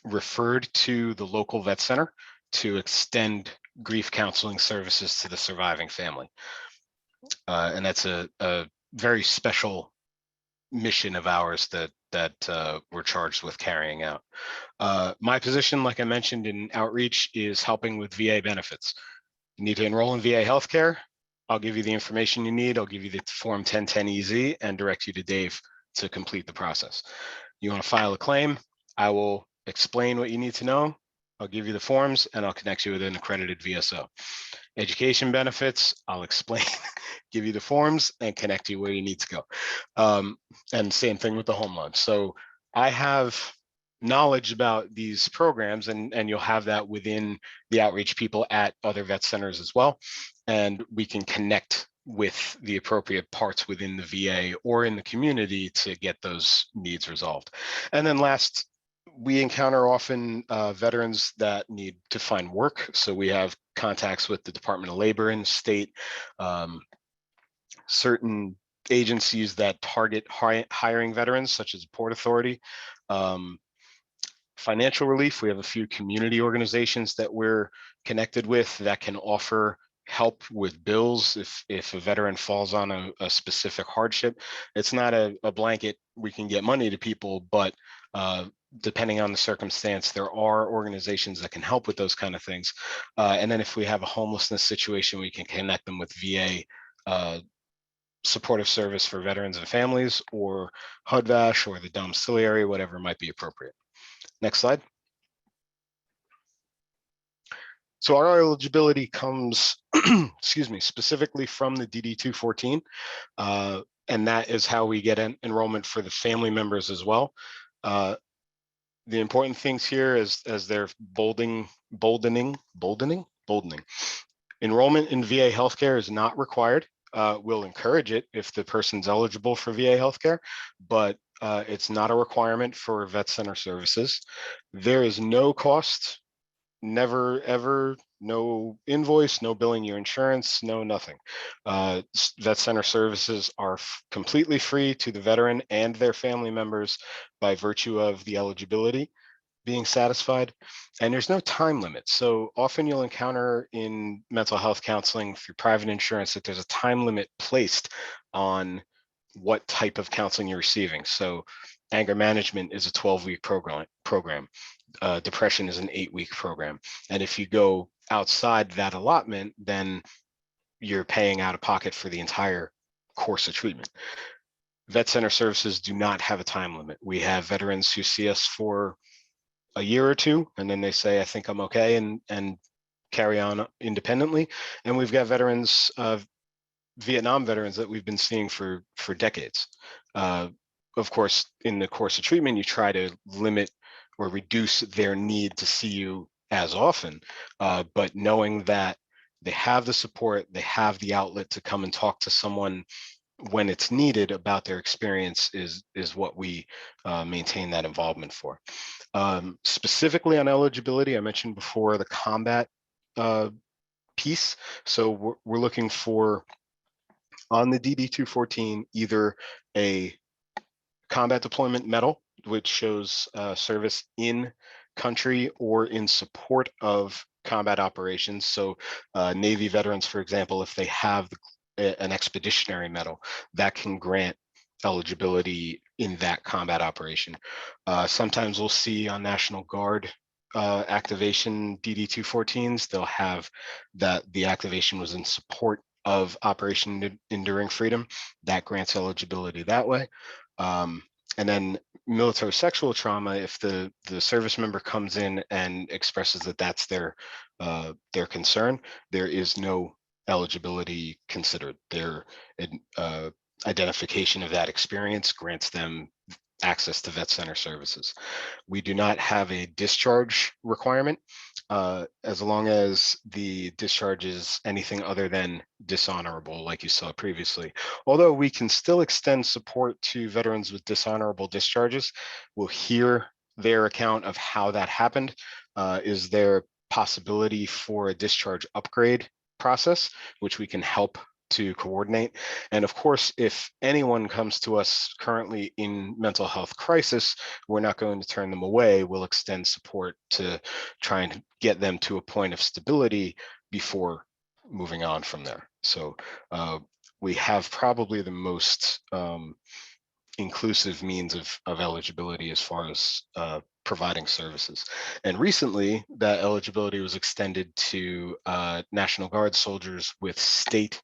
referred to the local vet center to extend grief counseling services to the surviving family. And that's a very special mission of ours that we're charged with carrying out. My position, like I mentioned in outreach, is helping with VA benefits. You need to enroll in VA healthcare. I'll give you the information you need. I'll give you the Form 1010EZ and direct you to Dave to complete the process. You want to file a claim? I will explain what you need to know. I'll give you the forms and I'll connect you with an accredited VSO. Education benefits, I'll explain, give you the forms and connect you where you need to go. And same thing with the home loan. So I have knowledge about these programs and you'll have that within the outreach people at other vet centers as well. And we can connect with the appropriate parts within the VA or in the community to get those needs resolved. And then last, we encounter often veterans that need to find work. So we have contacts with the Department of Labor in the state, certain agencies that target hiring veterans, such as Port Authority. Financial relief, we have a few community organizations that we're connected with that can offer help with bills if a veteran falls on a specific hardship. It's not a blanket, we can get money to people, but depending on the circumstance, there are organizations that can help with those kind of things. And then if we have a homelessness situation, we can connect them with VA supportive service for veterans and families, or HUD-VASH, or the domiciliary, whatever might be appropriate. Next slide. So our eligibility comes, excuse me, specifically from the DD-214, and that is how we get an enrollment for the family members as well. The important things here as they're boldening. Enrollment in VA healthcare is not required. We'll encourage it if the person's eligible for VA healthcare, but it's not a requirement for vet center services. There is no cost, never ever, no invoice, no billing your insurance, no nothing. Vet center services are completely free to the veteran and their family members by virtue of the eligibility being satisfied, and there's no time limit. So often you'll encounter in mental health counseling through private insurance that there's a time limit placed on what type of counseling you're receiving. So anger management is a 12-week program. Depression is an 8-week program. And if you go outside that allotment, then you're paying out of pocket for the entire course of treatment. Vet center services do not have a time limit. We have veterans who see us for a year or two, and then they say, I think I'm okay, and carry on independently. And we've got veterans, Vietnam veterans that we've been seeing for decades. Of course, in the course of treatment, you try to limit or reduce their need to see you as often, but knowing that they have the support, they have the outlet to come and talk to someone when it's needed about their experience is what we maintain that involvement for. Specifically on eligibility, I mentioned before the combat piece. So we're looking for, on the DD-214, either a combat deployment medal, which shows service in country or in support of combat operations. So Navy veterans, for example, if they have an expeditionary medal, that can grant eligibility in that combat operation. Sometimes we'll see on National Guard activation DD-214s, they'll have that the activation was in support of Operation Enduring Freedom, that grants eligibility that way. And then military sexual trauma, if the service member comes in and expresses that that's their concern, there is no eligibility considered. Their identification of that experience grants them access to vet center services. We do not have a discharge requirement as long as the discharge is anything other than dishonorable, like you saw previously. Although we can still extend support to veterans with dishonorable discharges. We'll hear their account of how that happened. Is there possibility for a discharge upgrade process, which we can help to coordinate? And of course, if anyone comes to us currently in mental health crisis, we're not going to turn them away. We'll extend support to try and get them to a point of stability before moving on from there. So we have probably the most inclusive means of eligibility as far as providing services. And recently, that eligibility was extended to National Guard soldiers with state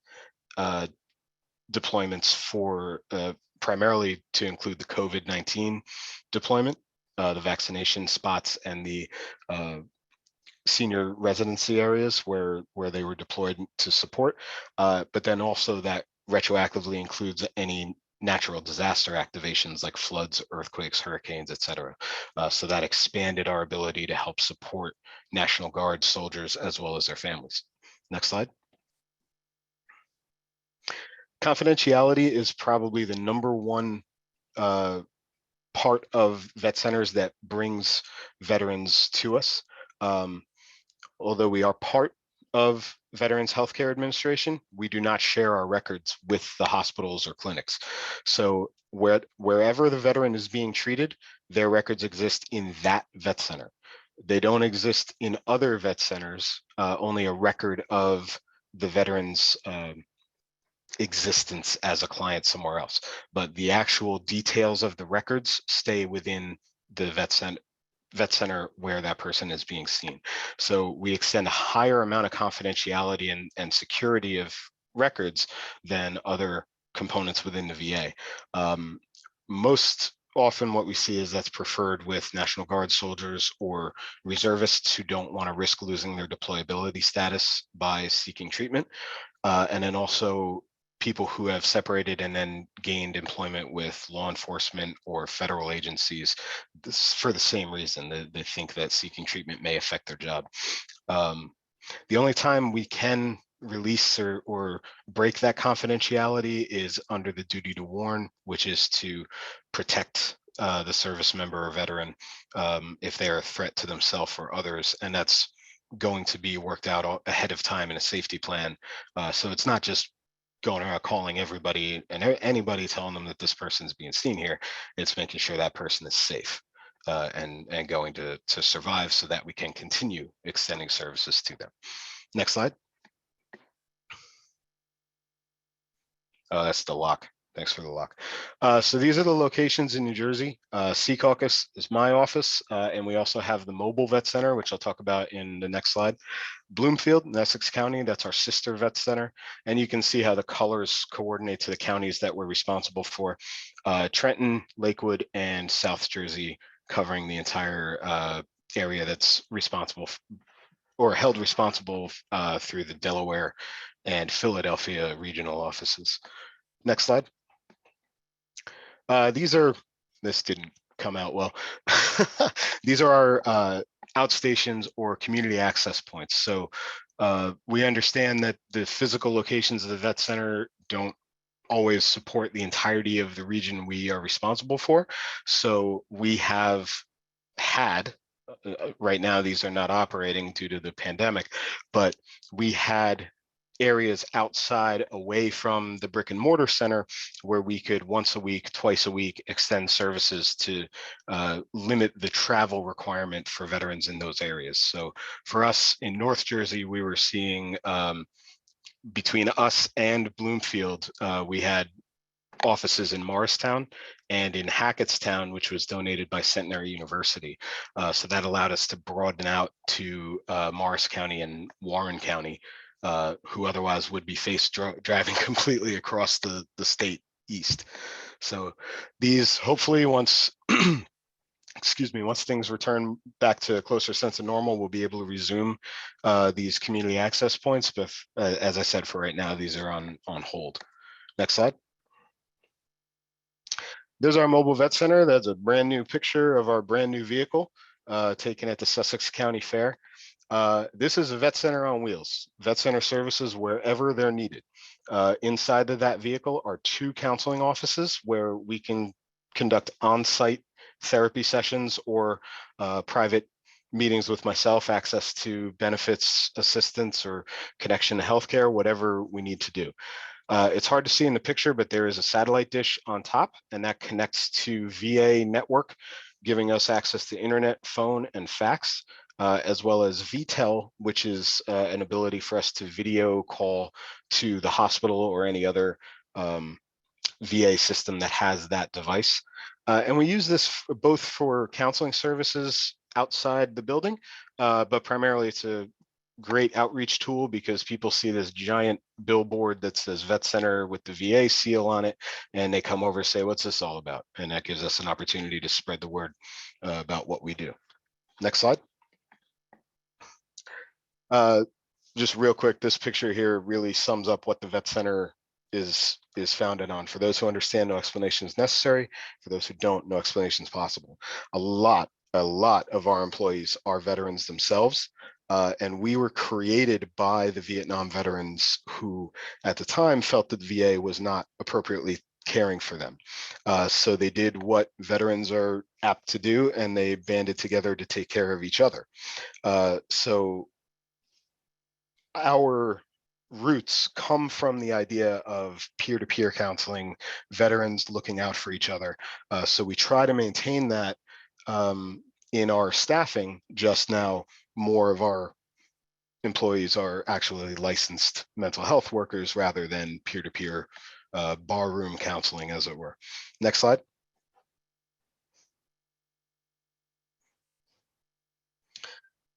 deployments for primarily to include the COVID-19 deployment, the vaccination spots, and the senior residency areas where they were deployed to support. But then also that retroactively includes any natural disaster activations like floods, earthquakes, hurricanes, etc. So that expanded our ability to help support National Guard soldiers as well as their families. Next slide. Confidentiality is probably the number one part of vet centers that brings veterans to us. Although we are part of Veterans Healthcare Administration, we do not share our records with the hospitals or clinics. So wherever the veteran is being treated, their records exist in that vet center. They don't exist in other vet centers, only a record of the veteran's existence as a client somewhere else. But the actual details of the records stay within the vet center where that person is being seen. So we extend a higher amount of confidentiality and security of records than other components within the VA. Most often what we see is that's preferred with National Guard soldiers or reservists who don't want to risk losing their deployability status by seeking treatment. And then also people who have separated and then gained employment with law enforcement or federal agencies for the same reason. They think that seeking treatment may affect their job. The only time we can release or break that confidentiality is under the duty to warn, which is to protect the service member or veteran if they're a threat to themselves or others. And that's going to be worked out ahead of time in a safety plan. So it's not just going around calling everybody and anybody telling them that this person's being seen here. It's making sure that person is safe and going to survive so that we can continue extending services to them. Next slide. Oh, that's the lock. Thanks for the lock. So these are the locations in New Jersey. Secaucus is my office, and we also have the mobile vet center, which I'll talk about in the next slide. Bloomfield in Essex County, that's our sister vet center. And you can see how the colors coordinate to the counties that we're responsible for. Trenton, Lakewood, and South Jersey covering the entire area that's responsible or held responsible through the Delaware and Philadelphia regional offices. Next slide. This didn't come out well. These are our outstations or community access points. So we understand that the physical locations of the vet center don't always support the entirety of the region we are responsible for. So we have had, right now these are not operating due to the pandemic, but we had areas outside away from the brick and mortar center where we could once a week, twice a week extend services to limit the travel requirement for veterans in those areas. So for us in North Jersey, we were seeing between us and Bloomfield, we had offices in Morristown and in Hackettstown, which was donated by Centenary University. So that allowed us to broaden out to Morris County and Warren County who otherwise would be driving completely across the state east. So these hopefully once excuse me, once things return back to a closer sense of normal, we'll be able to resume these community access points. But as I said, for right now, these are on hold. Next slide. There's our mobile vet center. That's a brand new picture of our brand new vehicle taken at the Sussex County Fair. This is a vet center on wheels, vet center services wherever they're needed. Inside of that vehicle are 2 counseling offices where we can conduct on-site therapy sessions or private meetings with myself, access to benefits, assistance, or connection to healthcare, whatever we need to do. It's hard to see in the picture, but there is a satellite dish on top, and that connects to VA network, giving us access to internet, phone, and fax, as well as VTEL, which is an ability for us to video call to the hospital or any other VA system that has that device. And we use this both for counseling services outside the building, but primarily it's a great outreach tool because people see this giant billboard that says vet center with the VA seal on it, and they come over and say, what's this all about? And that gives us an opportunity to spread the word about what we do. Next slide. Just real quick, this picture here really sums up what the vet center is founded on. For those who understand, no explanation is necessary. For those who don't, no explanation is possible. A lot of our employees are veterans themselves. And we were created by the Vietnam veterans who at the time felt that the VA was not appropriately caring for them. So they did what veterans are apt to do, and they banded together to take care of each other. So our roots come from the idea of peer-to-peer counseling, veterans looking out for each other. So we try to maintain that in our staffing. Just now, more of our employees are actually licensed mental health workers rather than peer-to-peer barroom counseling, as it were. Next slide.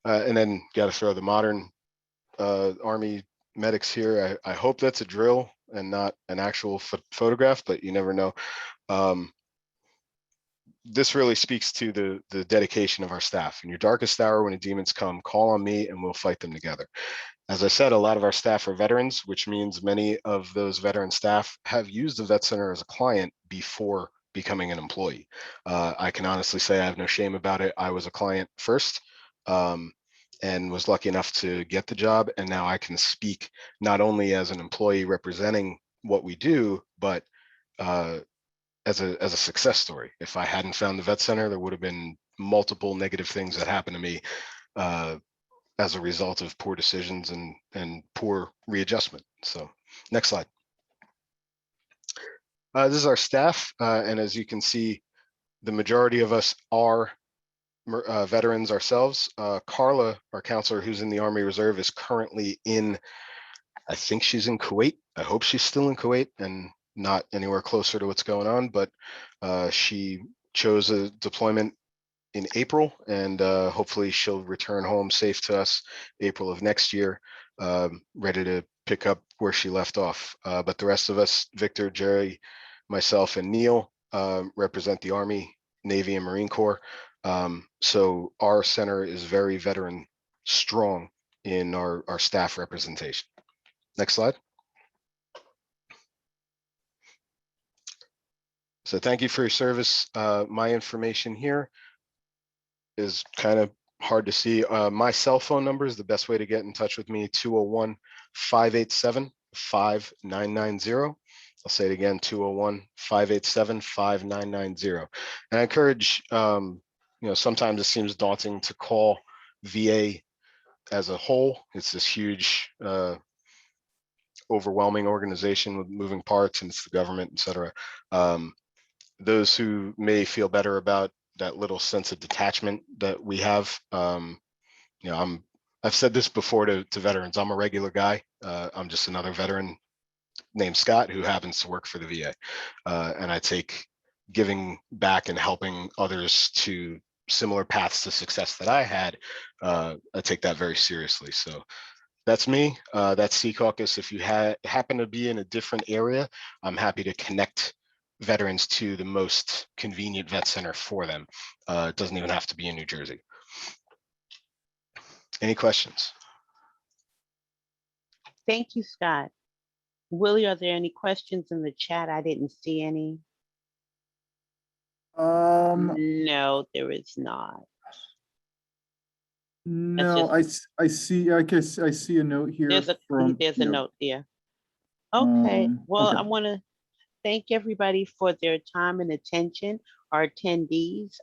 And then got to throw the modern Army medics here. I hope that's a drill and not an actual photograph, but you never know. This really speaks to the dedication of our staff. In your darkest hour, when the demons come, call on me and we'll fight them together. As I said, a lot of our staff are veterans, which means many of those veteran staff have used the Vet Center as a client before becoming an employee. I can honestly say I have no shame about it. I was a client first and was lucky enough to get the job. And now I can speak not only as an employee representing what we do, but as a success story. If I hadn't found the Vet Center, there would have been multiple negative things that happened to me as a result of poor decisions and poor readjustment. So next slide. This is our staff. And as you can see, the majority of us are veterans ourselves. Carla, our counselor who's in the Army Reserve, is currently in, I think she's in Kuwait. I hope she's still in Kuwait and not anywhere closer to what's going on, but she chose a deployment in April, and hopefully she'll return home safe to us April of next year, ready to pick up where she left off. But the rest of us, Victor, Jerry, myself, and Neil, represent the Army, Navy, and Marine Corps. So our center is very veteran strong in our staff representation. Next slide. So thank you for your service. My information here is kind of hard to see. My cell phone number is the best way to get in touch with me, 201-587-5990. I'll say it again, 201-587-5990. And I encourage, sometimes it seems daunting to call VA as a whole. It's this huge, overwhelming organization with moving parts, and it's the government, et cetera. Those who may feel better about that little sense of detachment that we have, I've said this before to veterans. I'm a regular guy. I'm just another veteran named Scott who happens to work for the VA, and I take giving back and helping others to similar paths to success that I had. I take that very seriously. So That's me. That's Secaucus. If you happen to be in a different area, I'm happy to connect veterans to the most convenient vet center for them. It doesn't even have to be in New Jersey. Any questions? Thank you, Scott. Willie, are there any questions in the chat? I didn't see any. No, there is not. No, I see, I guess I see a note here. There's a yeah, note there. Okay, well, okay. I want to thank everybody for their time and attention, our attendees.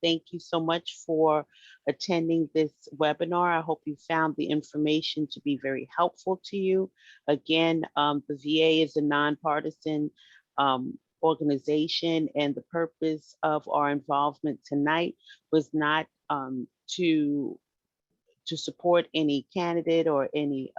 Thank you so much for attending this webinar. I hope you found the information to be very helpful to you. Again, the VA is a nonpartisan organization, and the purpose of our involvement tonight was not to support any candidate or any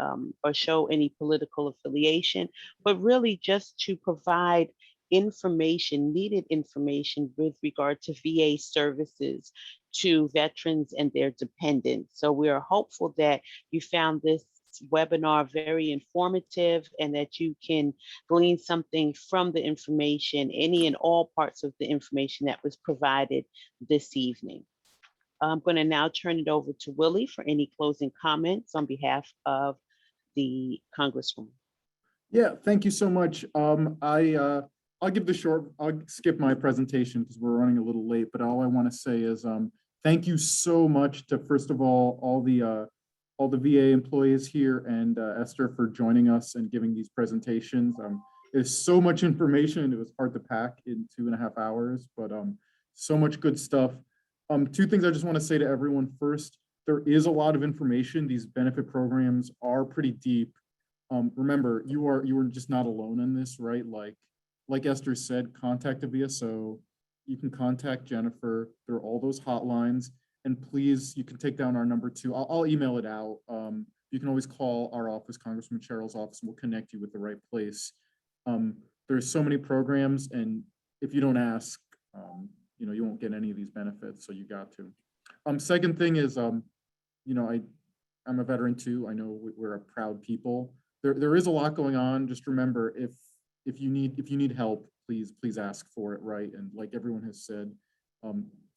or show any political affiliation, but really just to provide information, needed information with regard to VA services to veterans and their dependents. So we are hopeful that you found this webinar very informative and that you can glean something from the information, any and all parts of the information that was provided this evening. I'm going to now turn it over to Willie for any closing comments on behalf of the Congresswoman. Yeah, thank you so much. I'll give the short, I'll skip my presentation because we're running a little late, but all I want to say is thank you so much to, first of all the VA employees here and Esther for joining us and giving these presentations. There's so much information. It was hard to pack in 2.5 hours, but so much good stuff. Two things I just want to say to everyone. First, there is a lot of information. These benefit programs are pretty deep. Remember, you are just not alone in this, right? Like Esther said, contact a BSO. You can contact Jennifer. There are all those hotlines. And please, you can take down our number too. I'll email it out. You can always call our office, Congresswoman Sherrill's office, and we'll connect you with the right place. There's so many programs, and if you don't ask, you won't get any of these benefits, so you got to. Second thing is, I'm a veteran too. I know we're a proud people. There is a lot going on. Just remember, if you need help, please ask for it, right? And like everyone has said,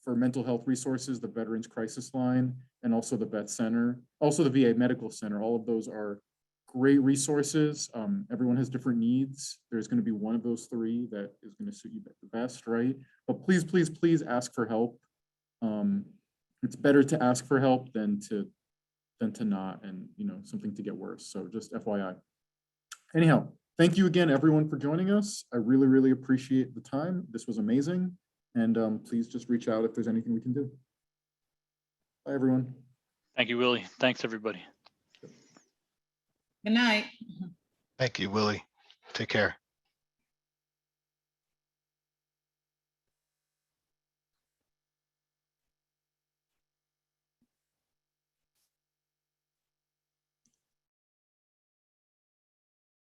for mental health resources, the Veterans Crisis Line, and also the Vet Center, also the VA Medical Center, all of those are great resources. Everyone has different needs. There's going to be one of those three that is going to suit you the best, right? But please ask for help. It's better to ask for help than to not, and something to get worse. So just FYI. Anyhow, thank you again, everyone, for joining us. I really appreciate the time. This was amazing, and please just reach out if there's anything we can do. Bye, everyone. Thank you, Willie. Thanks, everybody. Good night. Thank you, Willie. Take care.